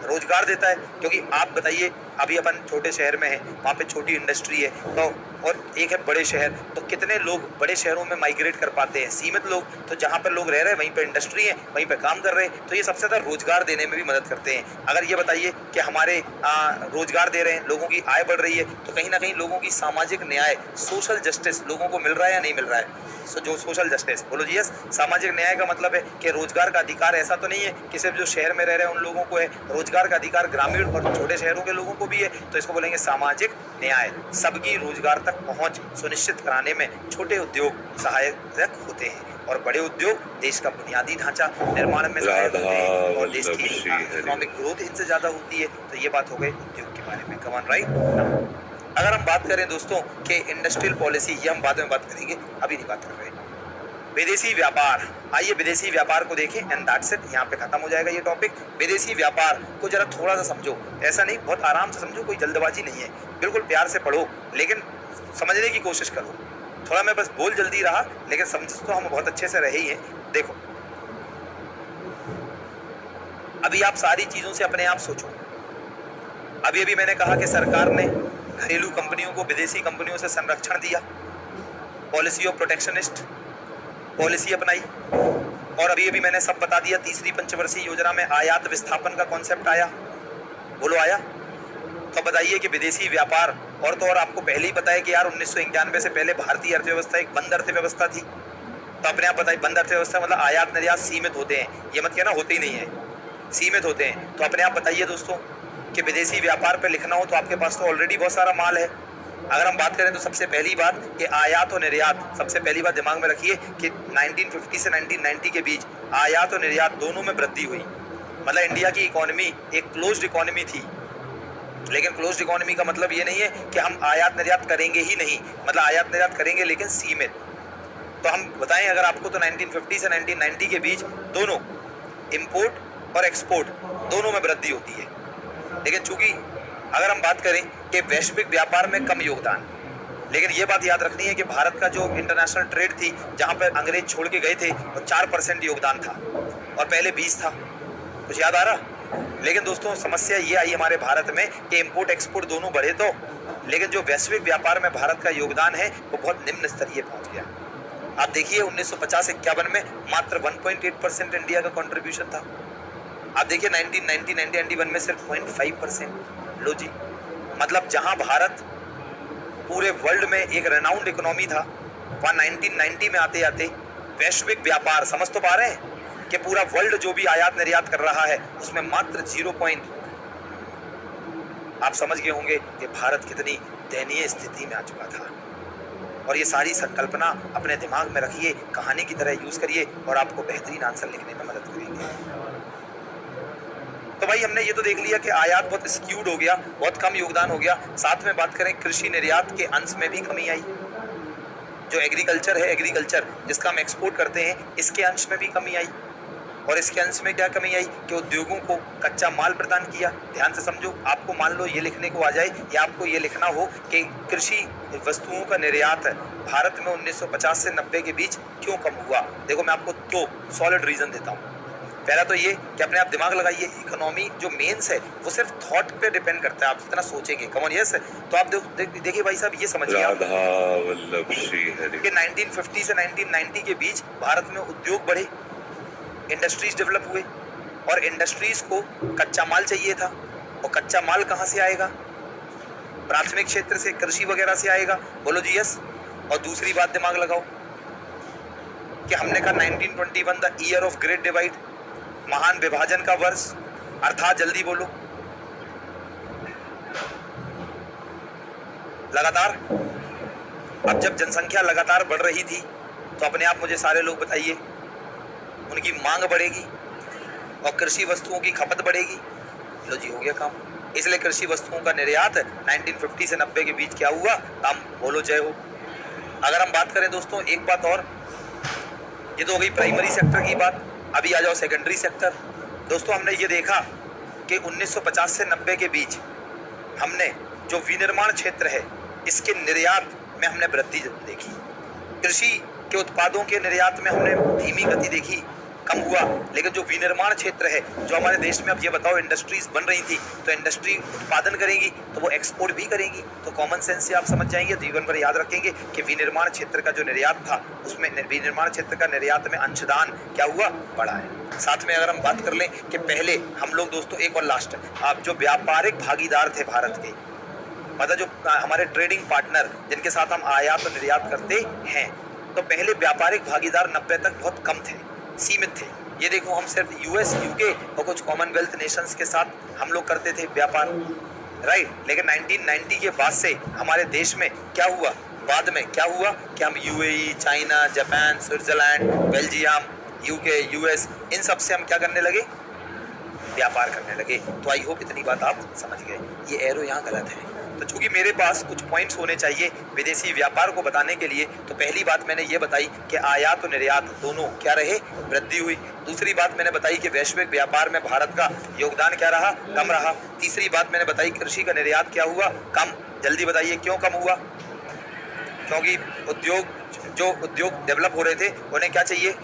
रोजगार देता है। क्योंकि आप बताइए, अभी अपन छोटे शहर में हैं, वहाँ पे छोटी इंडस्ट्री है, तो और एक है बड़े शहर, तो कितने लोग बड़े शहरों में माइग्रेट कर पाते हैं? सीमित लोग। तो जहाँ पर लोग रह रहे हैं वहीं पे इंडस्ट्री है, वहीं पे काम कर रहे हैं, तो ये सबसे ज़्यादा रोजगार देने में भी मदद करते हैं। अगर ये बताइए कि हमारे रोजगार दे रहे हैं, लोगों की आय बढ़ रही है, तो कहीं ना कहीं लोगों की सामाजिक न्याय, सोशल जस्टिस लोगों को मिल रहा है या नहीं मिल रहा है? जो सोशल जस्टिस, बोलो जी यस। सामाजिक न्याय का मतलब है कि रोजगार का अधिकार ऐसा तो नहीं है कि सिर्फ जो शहर में रह रहे हैं उन लोगों को है, रोजगार का अधिकार ग्रामीण और छोटे शहरों के लोगों को भी है। तो इसको बोलेंगे सामाजिक न्याय। सबकी रोजगार तक पहुंच सुनिश्चित कराने में छोटे उद्योग सहायक होते हैं और बड़े उद्योग देश का बुनियादी ढांचा निर्माण में सहायक होते हैं और देश की इकोनॉमिक ग्रोथ इनसे ज्यादा होती है। तो ये बात हो गई उद्योग के बारे में। Come on, right. अगर हम बात करें दोस्तों कि इंडस्ट्रियल पॉलिसी, ये हम बाद में बात करेंगे, अभी नहीं बात कर रहे। विदेशी व्यापार, आइए विदेशी व्यापार को देखें एंड दैट्स इट। यहाँ पे खत्म हो जाएगा ये टॉपिक। विदेशी व्यापार को जरा थोड़ा सा समझो, ऐसा नहीं, बहुत आराम से समझो, कोई जल्दबाजी नहीं है, बिल्कुल प्यार से पढ़ो, लेकिन समझने की कोशिश करो। थोड़ा मैं बस बोल जल्दी रहा, लेकिन समझ तो हम बहुत अच्छे से रहे ही हैं। देखो, अभी आप सारी चीजों से अपने आप सोचो। अभी मैंने कहा कि सरकार ने घरेलू कंपनियों को विदेशी कंपनियों से संरक्षण दिया, पॉलिसी ऑफ प्रोटेक्शनिस्ट पॉलिसी अपनाई। और अभी मैंने सब बता दिया। तीसरी पंचवर्षीय योजना में आयात विस्थापन का कॉन्सेप्ट आया। बोलो आया? तो बताइए कि विदेशी व्यापार, और तो और आपको पहले ही बताया कि यार 1991 से पहले भारतीय अर्थव्यवस्था एक बंद अर्थव्यवस्था थी। तो अपने आप बताइए, बंद अर्थव्यवस्था मतलब आयात निर्यात सीमित होते हैं, ये मत कहना होते ही नहीं है, सीमित होते हैं। तो अपने आप बताइए दोस्तों कि विदेशी व्यापार पे लिखना हो तो आपके पास तो ऑलरेडी बहुत सारा माल है। अगर हम बात करें तो सबसे पहली बात कि आयात और निर्यात, सबसे पहली बात दिमाग में रखिए कि 1950 से 1990 के बीच आयात और निर्यात दोनों में वृद्धि हुई। मतलब इंडिया की इकोनॉमी एक क्लोज्ड इकोनॉमी थी, लेकिन क्लोज्ड इकोनॉमी का मतलब ये नहीं है कि हम आयात निर्यात करेंगे ही नहीं, मतलब आयात निर्यात करेंगे लेकिन सीमित। तो हम बताएं अगर आपको, तो 1950 से 1990 के बीच दोनों इंपोर्ट और एक्सपोर्ट दोनों में वृद्धि होती है। लेकिन चूंकि अगर हम बात करें कि वैश्विक व्यापार में कम योगदान, लेकिन ये बात याद रखनी है कि भारत का जो इंटरनेशनल ट्रेड थी, जहां पर अंग्रेज छोड़ के गए थे, वो 4% योगदान था और पहले 20 था। कुछ याद आ रहा? लेकिन दोस्तों समस्या ये आई हमारे भारत में कि इंपोर्ट एक्सपोर्ट दोनों बढ़े तो, लेकिन जो वैश्विक व्यापार में भारत का योगदान है वो बहुत निम्न स्तरीय पहुंच गया। आप देखिए 1950-51 में मात्र 1.8% इंडिया का कंट्रीब्यूशन था। आप देखिए 1990-91 में सिर्फ 0.5%। लो जी, मतलब जहां भारत पूरे वर्ल्ड में एक रेनाउंड इकोनॉमी था, वहां 1990 में आते आते वैश्विक व्यापार, समझ तो पा रहे हैं कि पूरा वर्ल्ड जो भी आयात निर्यात कर रहा है उसमें मात्र 0. आप समझ गए होंगे कि भारत कितनी दयनीय स्थिति में आ चुका था। और ये सारी संकल्पना अपने दिमाग में रखिए, कहानी की तरह यूज करिए और आपको बेहतरीन आंसर लिखने में मदद करेंगे। तो भाई हमने ये तो देख लिया कि आयात बहुत स्क्यूड हो गया, बहुत कम योगदान हो गया। साथ में बात करें कृषि निर्यात के अंश में भी कमी आई। जो एग्रीकल्चर है, एग्रीकल्चर जिसका हम एक्सपोर्ट करते हैं, इसके अंश में भी कमी आई। और इसके अंश में क्या कमी आई कि उद्योगों को कच्चा माल प्रदान किया। ध्यान से समझो, आपको मान लो ये लिखने को आ जाए या आपको ये लिखना हो कि कृषि वस्तुओं का निर्यात भारत में 1950 से 90 के बीच क्यों कम हुआ। देखो मैं आपको 2 सॉलिड रीजन देता हूँ। पहला तो ये कि अपने आप दिमाग लगाइए, इकोनॉमी जो मेंस है वो सिर्फ थॉट पे डिपेंड करता है, आप जितना सोचेंगे। कम ऑन यस। तो आप देखिए भाई साहब, ये समझिए आप कि 1950 से 1990 के बीच भारत में उद्योग बढ़े, इंडस्ट्रीज डेवलप हुए, और इंडस्ट्रीज को कच्चा माल चाहिए था, और कच्चा माल कहाँ से आएगा? प्राथमिक क्षेत्र से, कृषि वगैरह से आएगा। बोलो जी यस। और दूसरी बात दिमाग लगाओ कि हमने कहा 1921 the year of great divide, महान विभाजन का वर्ष, अर्थात जल्दी बोलो, लगातार। अब जब जनसंख्या लगातार बढ़ रही थी तो अपने आप मुझे सारे लोग बताइए, उनकी मांग बढ़ेगी और कृषि वस्तुओं की खपत बढ़ेगी। लो जी, हो गया काम। इसलिए कृषि वस्तुओं का निर्यात 1950 से 90 के बीच क्या हुआ? काम। बोलो जय हो। अगर हम बात करें दोस्तों, एक बात और, ये तो हो गई प्राइमरी सेक्टर की बात। अभी आ जाओ सेकेंडरी सेक्टर। दोस्तों हमने ये देखा कि 1950 से 90 के बीच हमने जो विनिर्माण क्षेत्र है इसके निर्यात में हमने वृद्धि देखी। कृषि के उत्पादों के निर्यात में हमने धीमी गति देखी, कम हुआ। लेकिन जो विनिर्माण क्षेत्र है, जो हमारे देश में, अब ये बताओ, इंडस्ट्रीज बन रही थी तो इंडस्ट्री उत्पादन करेगी तो वो एक्सपोर्ट भी करेगी। तो कॉमन सेंस से आप समझ जाएंगे, जीवन भर याद रखेंगे कि विनिर्माण क्षेत्र का जो निर्यात था उसमें विनिर्माण क्षेत्र का निर्यात में अंशदान क्या हुआ? बढ़ा है। साथ में अगर हम बात कर लें कि पहले हम लोग दोस्तों, एक और लास्ट, आप जो व्यापारिक भागीदार थे भारत के, मतलब जो हमारे ट्रेडिंग पार्टनर जिनके साथ हम आयात और निर्यात करते हैं, तो पहले व्यापारिक भागीदार 90 तक बहुत कम थे, सीमित थे। ये देखो, हम सिर्फ यूएस, यूके और कुछ कॉमनवेल्थ नेशंस के साथ हम लोग करते थे व्यापार, राइट। लेकिन 1990 के बाद से हमारे देश में क्या हुआ? बाद में क्या हुआ कि हम UAE, China, Japan, Switzerland, Belgium, UK, US, इन सब से हम क्या करने लगे? व्यापार करने लगे। तो आई होप इतनी बात आप समझ गए। ये एरो यहाँ गलत है। तो चूंकि मेरे पास कुछ पॉइंट्स होने चाहिए विदेशी व्यापार को बताने के लिए, तो पहली बात मैंने ये बताई कि आयात और निर्यात दोनों क्या रहे? वृद्धि हुई। दूसरी बात मैंने बताई कि वैश्विक व्यापार में भारत का योगदान क्या रहा? कम रहा। तीसरी बात मैंने बताई कृषि का निर्यात क्या हुआ? कम। जल्दी बताइए क्यों कम हुआ? क्योंकि जो उद्योग डेवलप हो रहे थे उन्हें क्या चाहिए,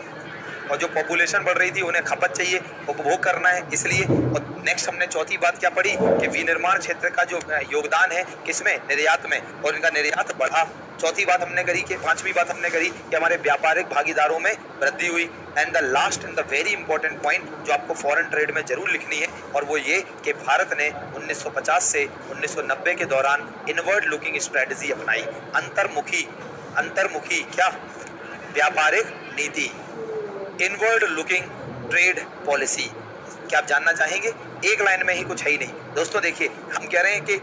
और जो पॉपुलेशन बढ़ रही थी उन्हें खपत चाहिए, उपभोग करना है, इसलिए। और नेक्स्ट हमने चौथी बात क्या पढ़ी कि विनिर्माण क्षेत्र का जो योगदान है किसमें? निर्यात में, और इनका निर्यात बढ़ा। चौथी बात हमने करी कि पांचवी बात हमने करी कि हमारे व्यापारिक भागीदारों में वृद्धि हुई। And the last and the very important point जो आपको फॉरेन ट्रेड में जरूर लिखनी है, और वो ये कि भारत ने 1950 से 1990 के दौरान इनवर्ड लुकिंग स्ट्रेटजी अपनाई। अंतर्मुखी क्या? व्यापारिक नीति, इनवर्ड लुकिंग ट्रेड पॉलिसी। क्या आप जानना चाहेंगे? एक लाइन में ही कुछ है ही नहीं दोस्तों। देखिए, हम कह रहे हैं कि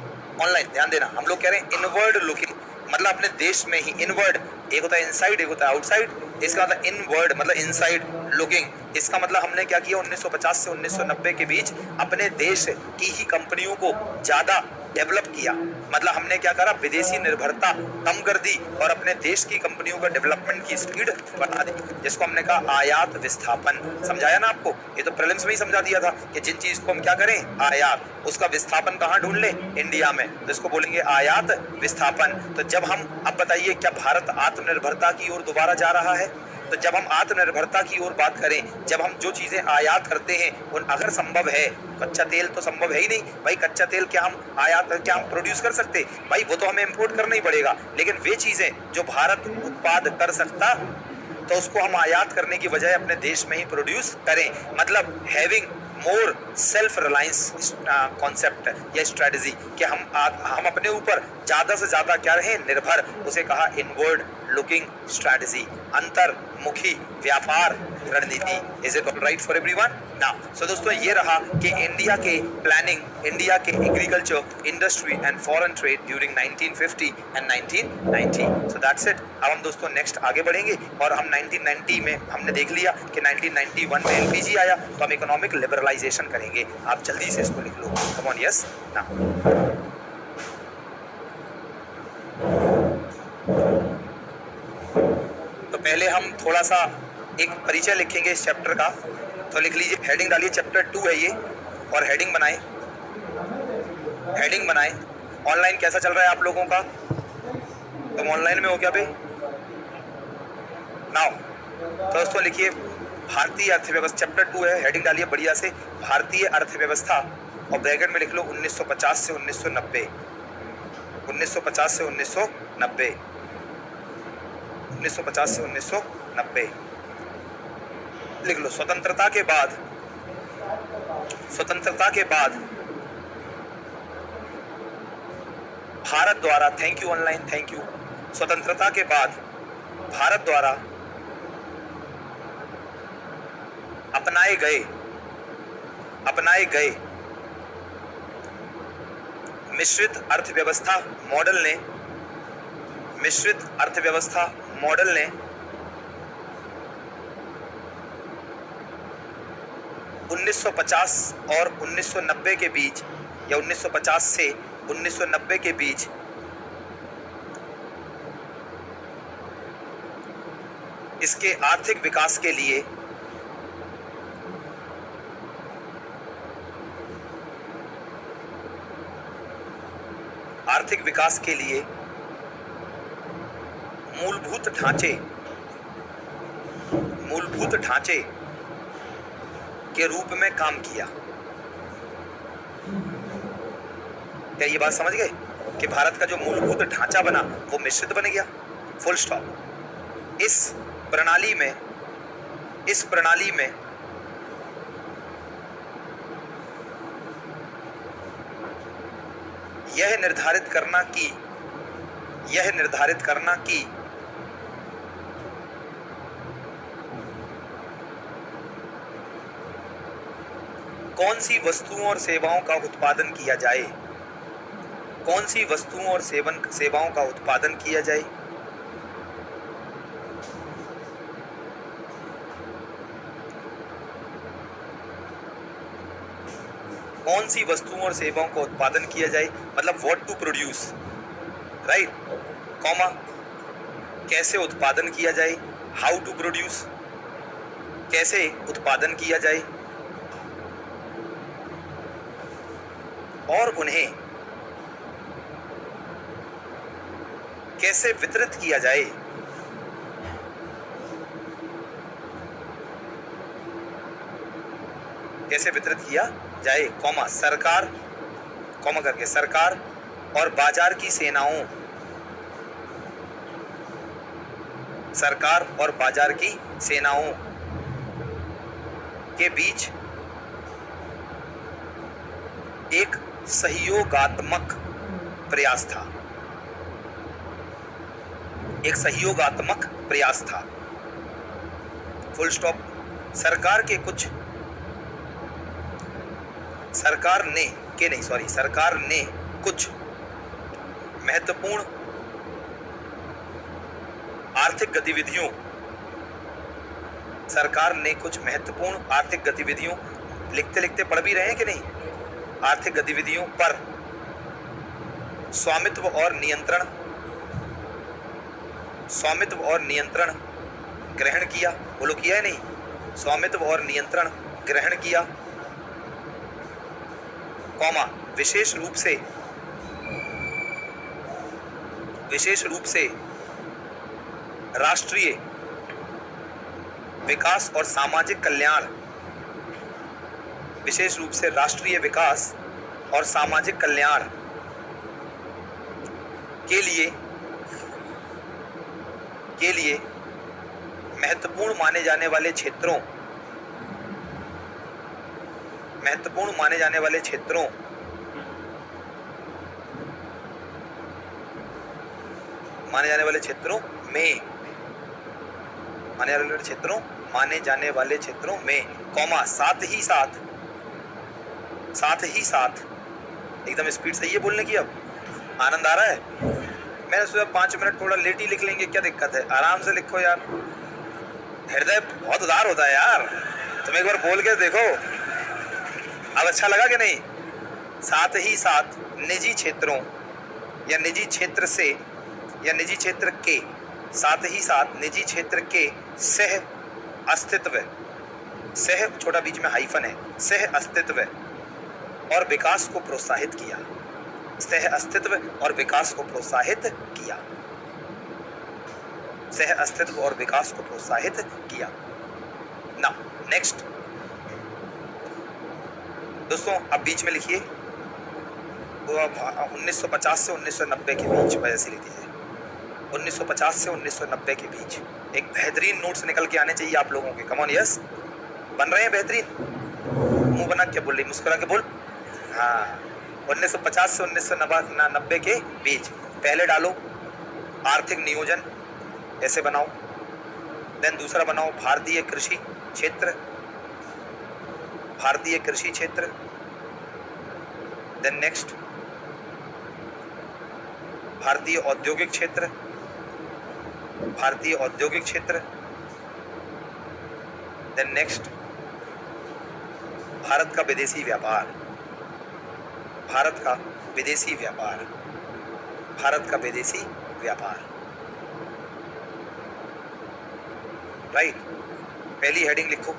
ऑनलाइन, ध्यान देना, हम लोग कह रहे हैं इनवर्ड लुकिंग, मतलब अपने देश में ही। इनवर्ड एक होता है इनसाइड, एक होता है आउटसाइड। इसका मतलब इनवर्ड मतलब इनसाइड लुकिंग। इसका मतलब हमने क्या किया? 1950 से 1990 के बीच अपने देश की ही कंपनियों को ज्यादा डेवलप किया। मतलब हमने क्या करा? विदेशी निर्भरता कम कर दी और अपने देश की कंपनियों का डेवलपमेंट की स्पीड बढ़ा दी, जिसको हमने कहा आयात विस्थापन। समझाया ना आपको? ये तो प्रीलिम्स में ही समझा दिया था कि जिन चीज को हम क्या करें? आयात, उसका विस्थापन कहाँ ढूंढ लें? इंडिया में, तो इसको बोलेंगे आयात विस्थापन। तो जब हम, अब बताइए, क्या भारत आत्मनिर्भरता की ओर दोबारा जा रहा है? तो जब हम आत्मनिर्भरता की ओर बात करें, जब हम जो चीजें आयात करते हैं उन, अगर संभव है, कच्चा तेल तो संभव है ही नहीं भाई, कच्चा तेल क्या हम प्रोड्यूस कर सकते? भाई वो तो हमें इंपोर्ट करना ही पड़ेगा। लेकिन वे चीजें जो भारत उत्पाद कर सकता, तो उसको हम आयात करने की बजाय अपने देश में ही प्रोड्यूस करें। मतलब having more self reliance concept या स्ट्रेटजी कि हम अपने ऊपर ज्यादा से ज्यादा क्या रहे? निर्भर। उसे कहा इनवर्ड लुकिंग स्ट्रेटजी, अंतर्मुखी व्यापार रणनीति। Is it right for everyone? Now so दोस्तों, ये रहा कि इंडिया के प्लानिंग, इंडिया के agriculture, industry and foreign trade during 1950 and 1990। So that's it. अब हम दोस्तों नेक्स्ट आगे बढ़ेंगे और हम 1990 में हमने देख लिया कि 1991 में एलपीजी आया, तो हम इकोनॉमिक लिबरलाइजेशन करेंगे। आप जल्दी से इसको लिख लो। Come on, yes now. तो पहले हम थोड़ा सा एक परिचय लिखेंगे इस चैप्टर का। तो लिख लीजिए, हेडिंग डालिए, चैप्टर 2 है ये, और हेडिंग बनाए। ऑनलाइन कैसा चल रहा है आप लोगों का? तुम ऑनलाइन में हो क्या भाई? नाउ तो दोस्तों लिखिए, भारतीय अर्थव्यवस्था, चैप्टर 2 है, हेडिंग डालिए बढ़िया से, भारतीय अर्थव्यवस्था, और ब्रैकेट में लिख लो 1950 से 1990, 1950 से 1990, 1950 से 1990 लिख लो। स्वतंत्रता के बाद भारत द्वारा, thank you online, thank you, स्वतंत्रता के बाद भारत द्वारा अपनाए गए मिश्रित अर्थव्यवस्था मॉडल ने 1950 और 1990 के बीच, या 1950 से 1990 के बीच इसके आर्थिक विकास के लिए मूलभूत ढांचे के रूप में काम किया। क्या ये बात समझ गए कि भारत का जो मूलभूत ढांचा बना वो मिश्रित बन गया, फुल स्टॉप। इस प्रणाली में यह निर्धारित करना कि कौन सी वस्तुओं और सेवाओं का उत्पादन किया जाए, कौन सी वस्तुओं और सेवाओं का उत्पादन किया जाए, कौन सी वस्तुओं और सेवाओं का उत्पादन किया जाए, मतलब what to produce, right, comma, कैसे उत्पादन किया जाए, हाउ टू प्रोड्यूस, कैसे उत्पादन किया जाए, और उन्हें कैसे वितरित किया जाए, कॉमा, सरकार, कॉमा करके, सरकार और बाजार की सेनाओं, के बीच एक सहयोगात्मक प्रयास था, फुल स्टॉप। सरकार ने कुछ महत्वपूर्ण आर्थिक गतिविधियों, लिखते लिखते पढ़ भी रहे हैं कि नहीं, आर्थिक गतिविधियों पर स्वामित्व और नियंत्रण ग्रहण किया, बोलो किया है नहीं, स्वामित्व और नियंत्रण ग्रहण किया, कॉमा, विशेष रूप से राष्ट्रीय विकास और सामाजिक कल्याण, के लिए महत्वपूर्ण माने जाने वाले क्षेत्रों में, कॉमा, साथ ही साथ एकदम स्पीड सही है बोलने की, अब आनंद आ रहा है। मैंने सोचा 5 मिनट थोड़ा लेट ही लिख लेंगे, क्या दिक्कत है, आराम से लिखो यार, हृदय बहुत उदार होता है यार, तुम एक बार बोल के देखो, अब अच्छा लगा कि नहीं। साथ ही साथ निजी क्षेत्रों या निजी क्षेत्र के सह छोटा बीच में हाइफन है, सह अस्तित्व और विकास को प्रोत्साहित किया, ना। नेक्स्ट दोस्तों, अब बीच में लिखिए 1950 से 1990 के बीच, ऐसे लिख दीजिए 1950 से 1990 के बीच। एक बेहतरीन नोट्स निकल के आने चाहिए आप लोगों के। कम ऑन, यस, बन रहे हैं बेहतरीन। मुंह बना के बोल रही, मुस्कुरा के बोल। हाँ, 1950 से 1990 के बीच। पहले डालो आर्थिक नियोजन, ऐसे बनाओ। देन दूसरा बनाओ भारतीय कृषि क्षेत्र, भारतीय कृषि क्षेत्र। देन नेक्स्ट भारतीय औद्योगिक क्षेत्र, भारतीय औद्योगिक क्षेत्र। देन नेक्स्ट भारत का विदेशी व्यापार, भारत का विदेशी व्यापार, भारत का विदेशी व्यापार। राइट, पहली हेडिंग लिखो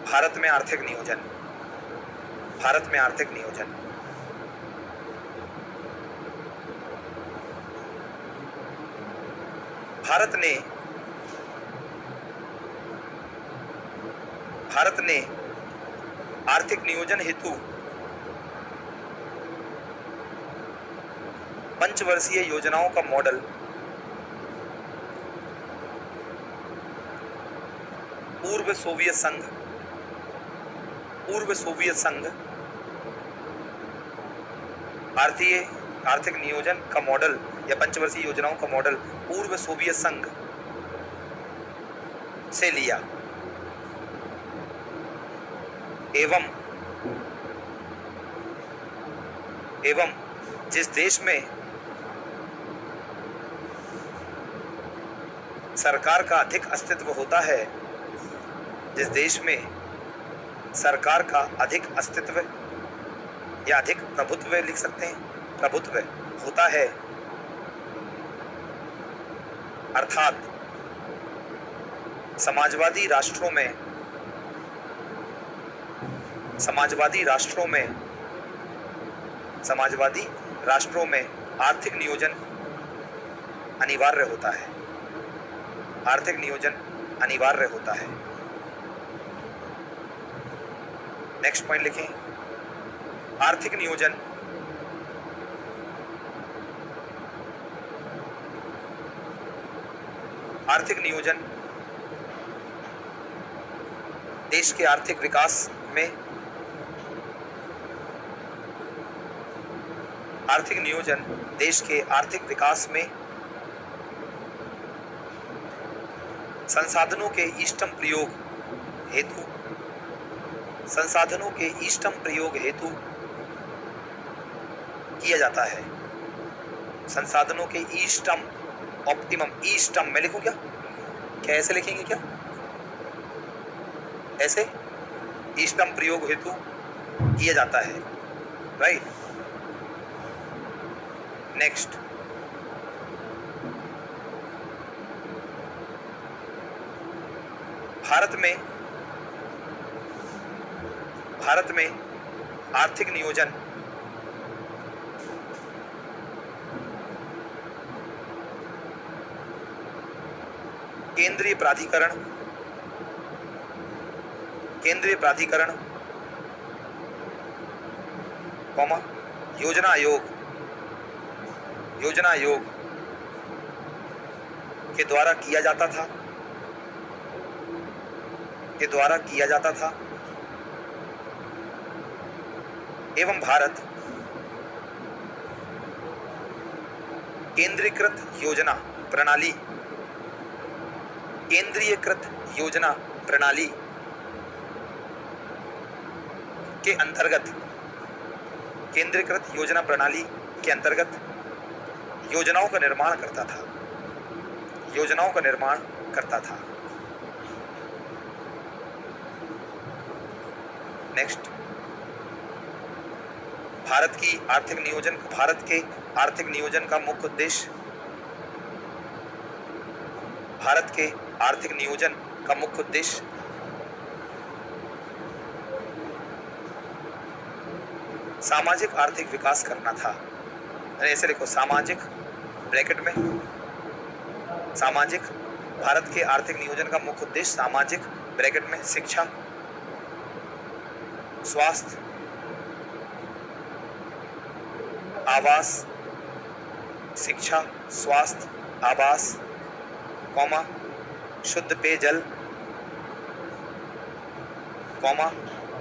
भारत में आर्थिक नियोजन, भारत में आर्थिक नियोजन। भारत ने आर्थिक नियोजन हेतु पंचवर्षीय योजनाओं का मॉडल पूर्व सोवियत संघ भारतीय आर्थिक नियोजन का मॉडल या पंचवर्षीय योजनाओं का मॉडल पूर्व सोवियत संघ से लिया एवं जिस देश में सरकार का अधिक अस्तित्व होता है, जिस देश में सरकार का अधिक अस्तित्व या अधिक प्रभुत्व लिख सकते हैं, प्रभुत्व होता है, अर्थात समाजवादी राष्ट्रों में आर्थिक नियोजन अनिवार्य होता है, आर्थिक नियोजन अनिवार्य होता है। नेक्स्ट पॉइंट लिखें, आर्थिक नियोजन देश के आर्थिक विकास में, आर्थिक नियोजन देश के आर्थिक विकास में संसाधनों के इष्टतम प्रयोग हेतु किया जाता है। संसाधनों के इष्टतम, ऑप्टिमम, इष्टतम मैं लिखूं क्या? क्या ऐसे लिखेंगे क्या? ऐसे इष्टतम प्रयोग हेतु किया जाता है। राइट, नेक्स्ट भारत में आर्थिक नियोजन केंद्रीय प्राधिकरण, योजना आयोग के द्वारा किया जाता था एवं भारत केंद्रीकृत योजना प्रणाली के अंतर्गत योजनाओं का निर्माण करता था। नेक्स्ट, भारत के आर्थिक नियोजन का मुख्य उद्देश्य सामाजिक आर्थिक विकास करना था। ऐसे लिखो, सामाजिक, ब्रैकेट में सामाजिक भारत के आर्थिक नियोजन का मुख्य उद्देश्य सामाजिक ब्रैकेट में शिक्षा, स्वास्थ्य, आवास, शिक्षा, स्वास्थ्य, आवास, कौमा शुद्ध पेयजल, कौमा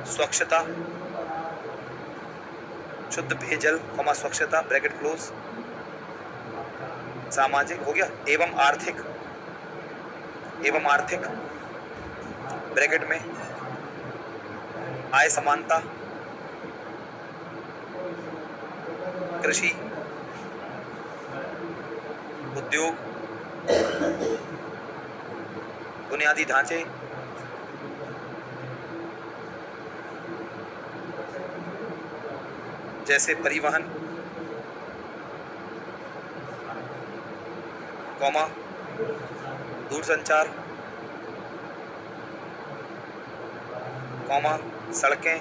स्वच्छता, शुद्ध पेयजल, कौमा स्वच्छता, ब्रैकेट क्लोज, सामाजिक हो गया, एवं आर्थिक ब्रैकेट में आय समानता, कृषि, उद्योग, बुनियादी ढांचे, जैसे परिवहन, कौमा दूरसंचार, कौमा सड़कें,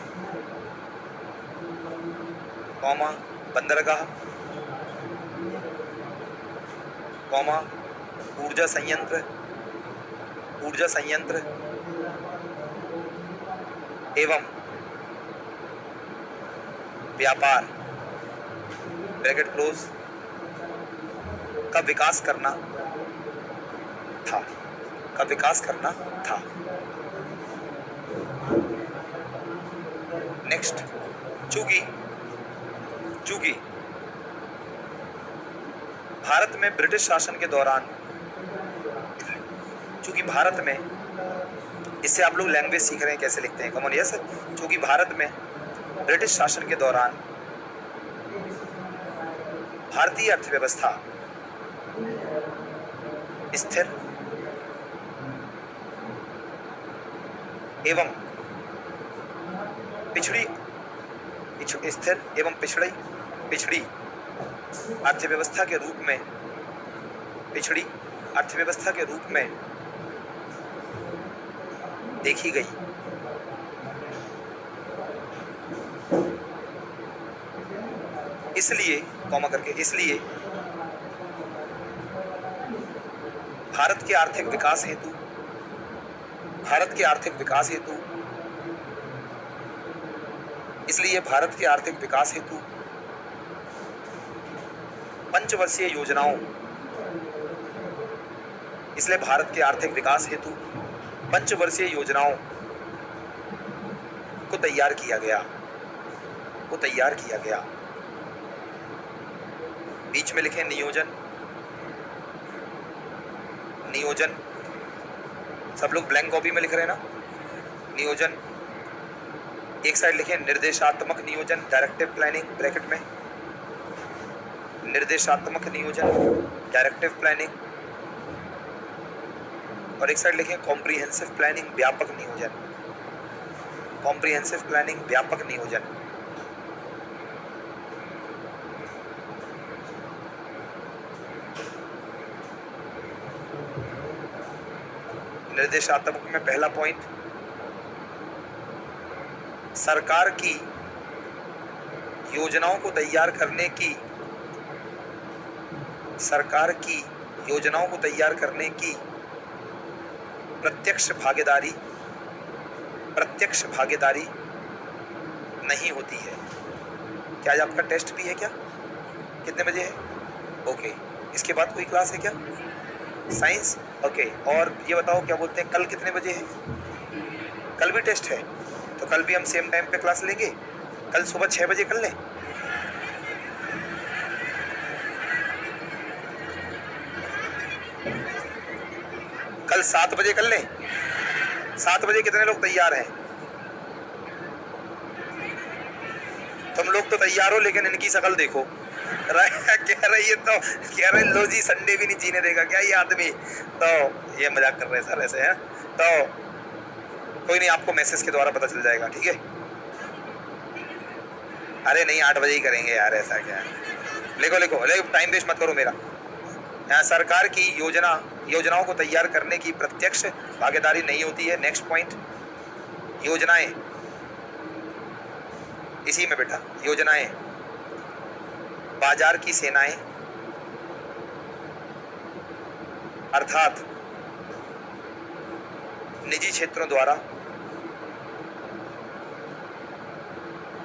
कौमा बंदरगाह, कौमा ऊर्जा संयंत्र एवं व्यापार, ब्रैकेट क्लोज, का विकास करना था। नेक्स्ट, चूंकि भारत में ब्रिटिश शासन के दौरान, चूंकि भारत में, इससे आप लोग लैंग्वेज सीख रहे हैं कैसे लिखते हैं, कॉमन यस। चूंकि भारत में ब्रिटिश शासन के दौरान भारतीय अर्थव्यवस्था स्थिर एवं पिछड़ी अर्थव्यवस्था के रूप में देखी गई, इसलिए कॉमा करके, इसलिए भारत के आर्थिक विकास हेतु पंचवर्षीय योजनाओं को तैयार किया गया। बीच में लिखें नियोजन, सब लोग ब्लैंक कॉपी में लिख रहे हैं ना, नियोजन। एक साइड लिखें निर्देशात्मक नियोजन, डायरेक्टिव प्लानिंग, ब्रैकेट में निर्देशात्मक नियोजन, डायरेक्टिव प्लानिंग, और एक साइड लिखें कॉम्प्रिहेंसिव प्लानिंग, व्यापक नियोजन। निर्देशात्मक में पहला पॉइंट, सरकार की योजनाओं को तैयार करने की प्रत्यक्ष भागीदारी नहीं होती है। क्या आज आपका टेस्ट भी है क्या? कितने बजे है? ओके, इसके बाद कोई क्लास है क्या? Science, okay. और ये बताओ, क्या बोलते हैं, कल कितने बजे है? कल भी टेस्ट है, तो कल भी हम सेम टाइम पे क्लास लेंगे। कल सुबह 6 बजे कर लें। कल 7 बजे कर लें। 7 बजे कितने लोग तैयार हैं? तुम लोग तो तैयार हो, लेकिन इनकी शक्ल देखो। कह रही लो जी, संडे भी नहीं जीने देगा क्या ये आदमी? तो ये मजाक कर रहे हैं सर ऐसे हैं। तो कोई नहीं, आपको मैसेज के द्वारा पता चल जाएगा, ठीक है? अरे नहीं, 8 बजे ही करेंगे यार, ऐसा क्या है? लिखो, टाइम वेस्ट मत करो मेरा। यहाँ सरकार की योजनाओं को तैयार करने की प्रत्यक्ष भागीदारी नहीं होती है। नेक्स्ट पॉइंट, योजनाएं, इसी में बेटा, योजनाएं बाजार की सेनाएं, अर्थात निजी क्षेत्रों द्वारा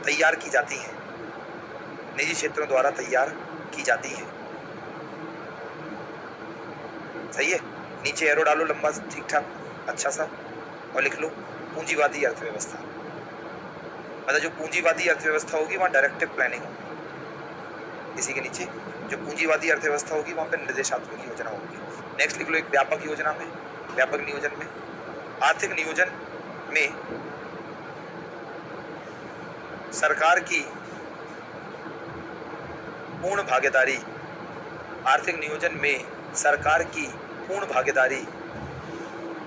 तैयार की जाती हैं, निजी क्षेत्रों द्वारा तैयार की जाती हैं। सही है। नीचे एरो डालो लंबा ठीक ठाक अच्छा सा और लिख लो पूंजीवादी अर्थव्यवस्था। मतलब जो पूंजीवादी अर्थव्यवस्था होगी वहाँ डायरेक्टिव प्लानिंग होगी। इसी के नीचे जो पूंजीवादी अर्थव्यवस्था होगी वहाँ पे निर्देशात्मक योजना होगी। नेक्स्ट लिख लो एक व्यापक योजना में, व्यापक नियोजन में, आर्थिक नियोजन में सरकार की पूर्ण भागीदारी, आर्थिक नियोजन में सरकार की पूर्ण भागीदारी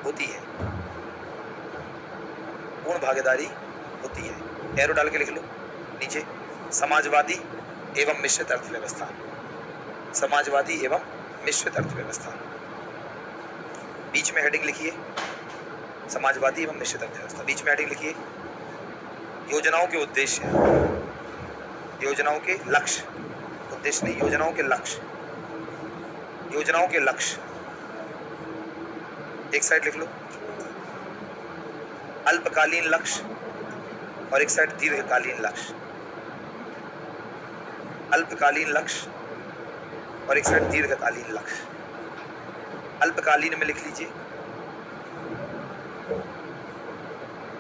होती है, पूर्ण भागीदारी होती है। एरो डाल के लिख लो नीचे समाजवादी एवं मिश्रित अर्थव्यवस्था, समाजवादी एवं मिश्रित अर्थव्यवस्था। बीच में हेडिंग लिखिए समाजवादी एवं मिश्रित अर्थव्यवस्था, बीच में हेडिंग लिखिए योजनाओं के उद्देश्य, योजनाओं के लक्ष्य, उद्देश्य नहीं योजनाओं के लक्ष्य, योजनाओं के लक्ष्य एक साइड लिख लो अल्पकालीन लक्ष्य और एक साइड दीर्घकालीन लक्ष्य, अल्पकालीन लक्ष्य और एक साइड दीर्घकालीन लक्ष्य। अल्पकालीन में लिख लीजिए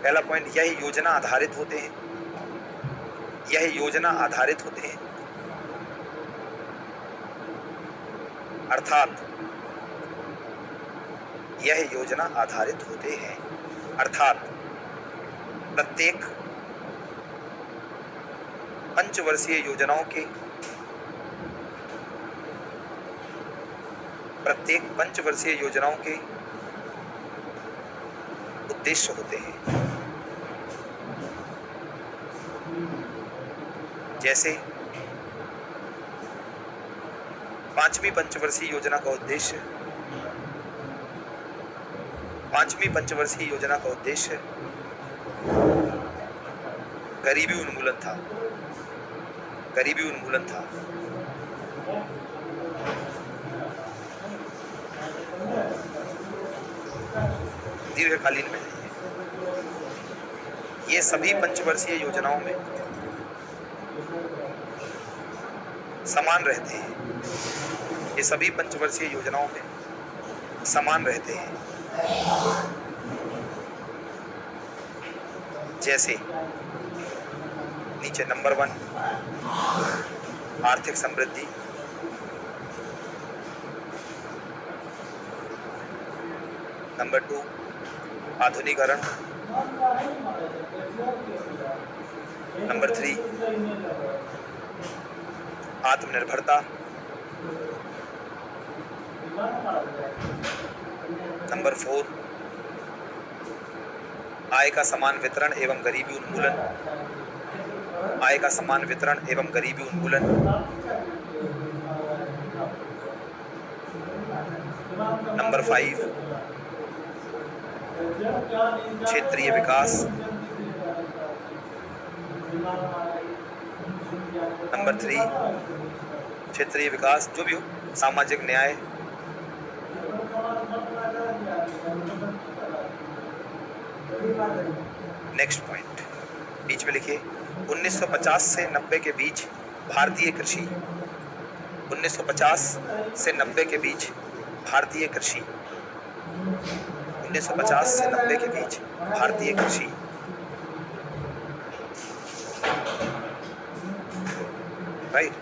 पहला पॉइंट, यह योजना आधारित होते हैं, यह योजना आधारित होते हैं, अर्थात यह योजना आधारित होते हैं, अर्थात प्रत्येक पंचवर्षीय योजनाओं के, प्रत्येक पंचवर्षीय योजनाओं के उद्देश्य होते हैं। जैसे पांचवी पंचवर्षीय योजना का उद्देश्य, पांचवी पंचवर्षीय योजना का उद्देश्य गरीबी उन्मूलन था, गरीबी उन्मूलन था। दीर्घकालीन में ये सभी पंचवर्षीय योजनाओं में समान रहते हैं, ये सभी पंचवर्षीय योजनाओं में समान रहते हैं। जैसे नीचे नंबर 1 आर्थिक समृद्धि, नंबर 2 आधुनिकीकरण, नंबर 3 आत्मनिर्भरता, नंबर 4 आय का समान वितरण एवं गरीबी उन्मूलन, आय का समान वितरण एवं गरीबी उन्मूलन, नंबर 5 क्षेत्रीय विकास, नंबर 3 क्षेत्रीय विकास जो भी हो, सामाजिक न्याय, नेक्स्ट पॉइंट बीच में लिखिए 1950 से 90 के बीच भारतीय कृषि, 1950 से 90 के बीच भारतीय कृषि, 1950 से 90 के बीच भारतीय कृषि। राइट,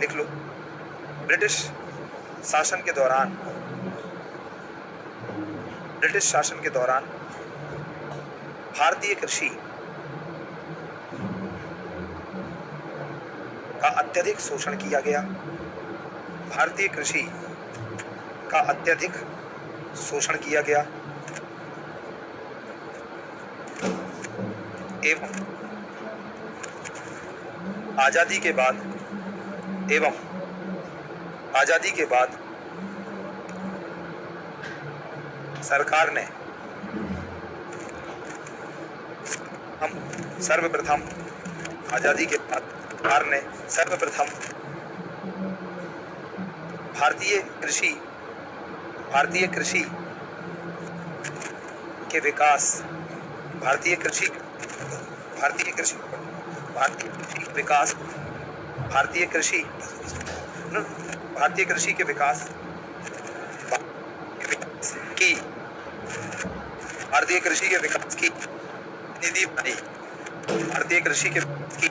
लिख लो ब्रिटिश शासन के दौरान, ब्रिटिश शासन के दौरान भारतीय कृषि का अत्यधिक शोषण किया गया, भारतीय कृषि का अत्यधिक शोषण किया गया एवं आजादी के बाद, एवं आजादी के बाद सरकार ने सर्वप्रथम, आजादी के बाद सरकार ने सर्वप्रथम भारतीय कृषि के विकास, भारतीय कृषि भारतीय कृषि भारतीय कृषि के विकास, भारतीय कृषि भारतीय कृषि के विकास की भारतीय कृषि के विकास की नीति बनाई, भारतीय कृषि के विकास की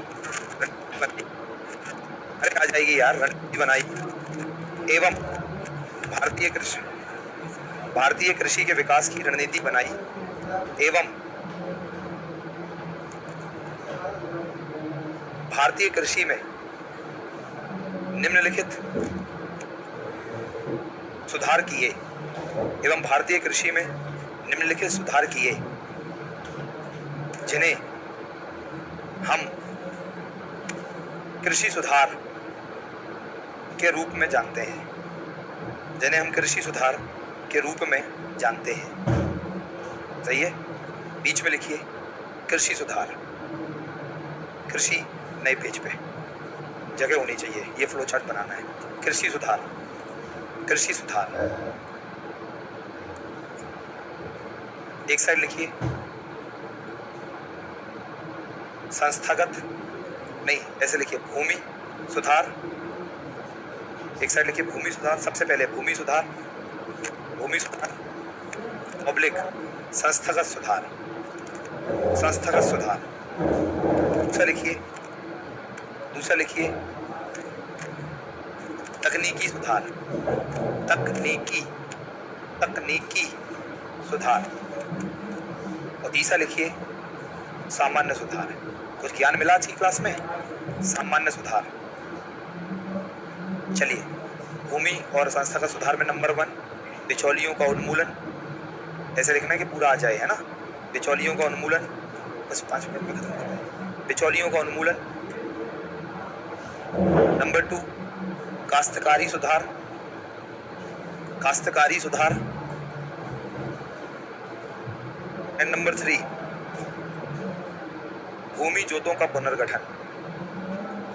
बनाई, अरे आ जाएगी यार, रणनीति बनाई एवं भारतीय कृषि के विकास की रणनीति बनाई एवं भारतीय कृषि में निम्नलिखित सुधार किए एवं भारतीय कृषि में निम्नलिखित सुधार किए जिन्हें हम कृषि सुधार के रूप में जानते हैं, जिन्हें हम कृषि सुधार के रूप में जानते हैं। सही है, बीच में लिखिए कृषि सुधार, कृषि नए पेज पे जगह होनी चाहिए, ये फ्लो चार्ट बनाना है। कृषि सुधार, कृषि सुधार एक साइड लिखिए, संस्थागत नहीं, ऐसे लिखिए भूमि सुधार, एक साइड लिखिए भूमि सुधार, सबसे पहले भूमि सुधार, भूमि सुधार पब्लिक संस्थागत सुधार, संस्थागत सुधार। दूसरा लिखिए तकनीकी सुधार, तकनीकी सुधार। और तीसरा लिखिए सामान्य सुधार। कुछ ज्ञान मिला आज की क्लास में? सामान्य सुधार। चलिए, भूमि और संस्थागत सुधार में नंबर 1 बिचौलियों का उन्मूलन, ऐसे लिखना है कि पूरा आ जाए, है ना। बिचौलियों का उन्मूलन, बस 5 मिनट में खत्म करना है। बिचौलियों का उन्मूलन। नंबर 2 काश्तकारी सुधार, काश्तकारी सुधार। एंड नंबर 3 भूमि जोतों का पुनर्गठन,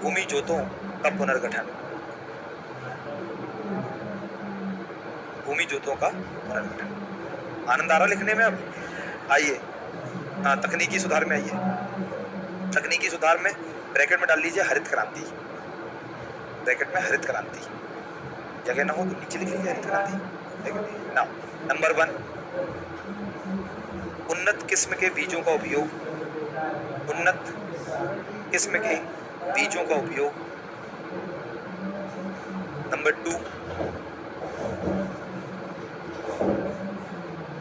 भूमि जोतों का पुनर्गठन, भूमि जोतों का पुनर्गठन। आनंद आ रहा लिखने में? अब आइए, हाँ, तकनीकी सुधार में आइए। तकनीकी सुधार में ब्रैकेट में डाल लीजिए हरित क्रांति, ब्रैकेट में हरित क्रांति, जगह ना हो तो नीचे लिख लीजिए हरित क्रांति। ना, नंबर 1 उन्नत किस्म के बीजों का उपयोग, उन्नत किस्म के बीजों का उपयोग।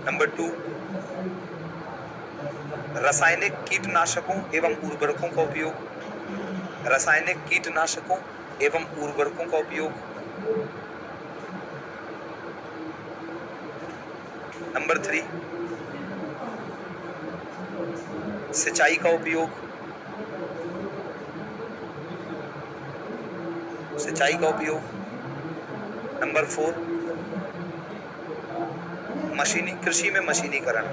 नंबर 2 रासायनिक कीटनाशकों एवं उर्वरकों का उपयोग, रासायनिक कीटनाशकों एवं उर्वरकों का उपयोग। नंबर 3 सिंचाई का उपयोग, सिंचाई का उपयोग। नंबर 4 कृषि में मशीनीकरण,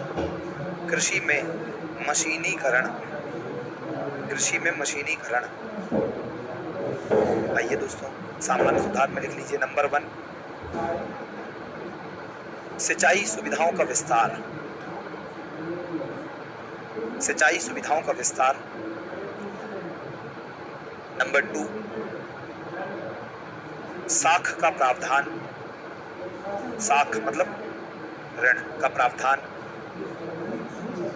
कृषि में मशीनीकरण, कृषि में मशीनीकरण। आइए दोस्तों, सामान्य सुधार में लिख लीजिए नंबर 1 सिंचाई सुविधाओं का विस्तार, सिंचाई सुविधाओं का विस्तार। नंबर 2 साख का प्रावधान, साख मतलब ऋण का प्रावधान।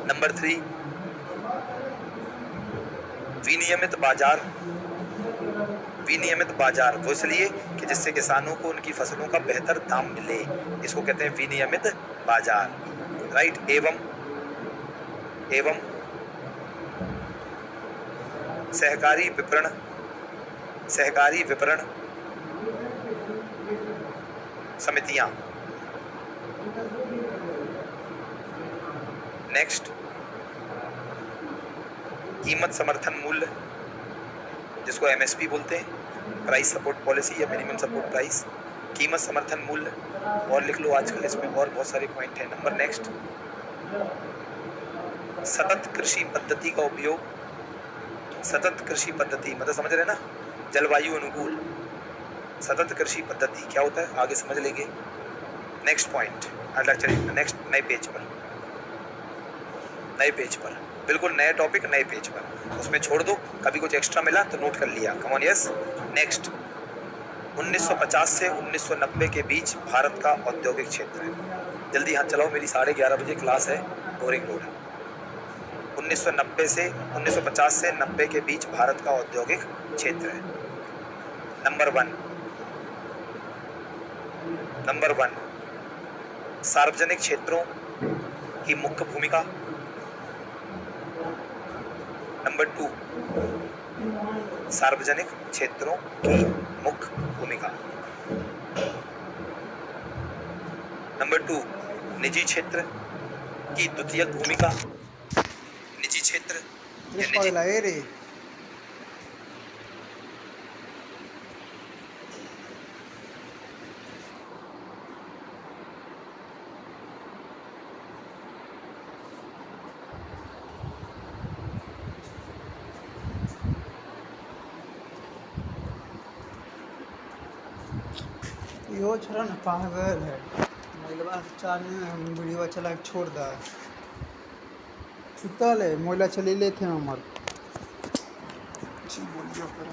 नंबर 3 विनियमित बाजार, विनियमित बाजार वो इसलिए कि जिससे किसानों को उनकी फसलों का बेहतर दाम मिले, इसको कहते हैं विनियमित बाजार, राइट। एवं सहकारी विपणन, सहकारी विपणन समितियां। नेक्स्ट कीमत समर्थन मूल्य, जिसको एमएसपी बोलते हैं, प्राइस सपोर्ट पॉलिसी या मिनिमम सपोर्ट प्राइस। कीमत समर्थन मूल्य और लिख लो, आजकल इसमें और बहुत सारे पॉइंट हैं। नंबर नेक्स्ट सतत कृषि पद्धति का उपयोग, सतत कृषि पद्धति मतलब समझ रहे ना, जलवायु अनुकूल। सतत कृषि पद्धति क्या होता है आगे समझ लेंगे। नेक्स्ट पॉइंट, नेक्स्ट नए पेज पर नए पेज पर, बिल्कुल नए टॉपिक नए पेज पर, उसमें छोड़ दो, कभी कुछ एक्स्ट्रा मिला तो नोट कर लिया। कम ऑन, यस। नेक्स्ट, 1950 से 1990 के बीच भारत का औद्योगिक क्षेत्र है। जल्दी हाथ चलाओ, मेरी 11:30 बजे क्लास है, बोरिंग रोड। 1950 से 90 के बीच भारत का औद्योगिक क्षेत्र है। नंबर वन, सार्वजनिक क्षेत्रों की मुख्य भूमिका। नंबर टू, सार्वजनिक क्षेत्रों की मुख्य भूमिका। नंबर टू, निजी क्षेत्र की द्वितीयक भूमिका। निजी क्षेत्र या निजी रे यो छोरा ना पागल है। मोबाइलवा चार वीडियो चला के छोड़ दा सुतल है। मोबाइल चले ले थे हमर बोलियो कर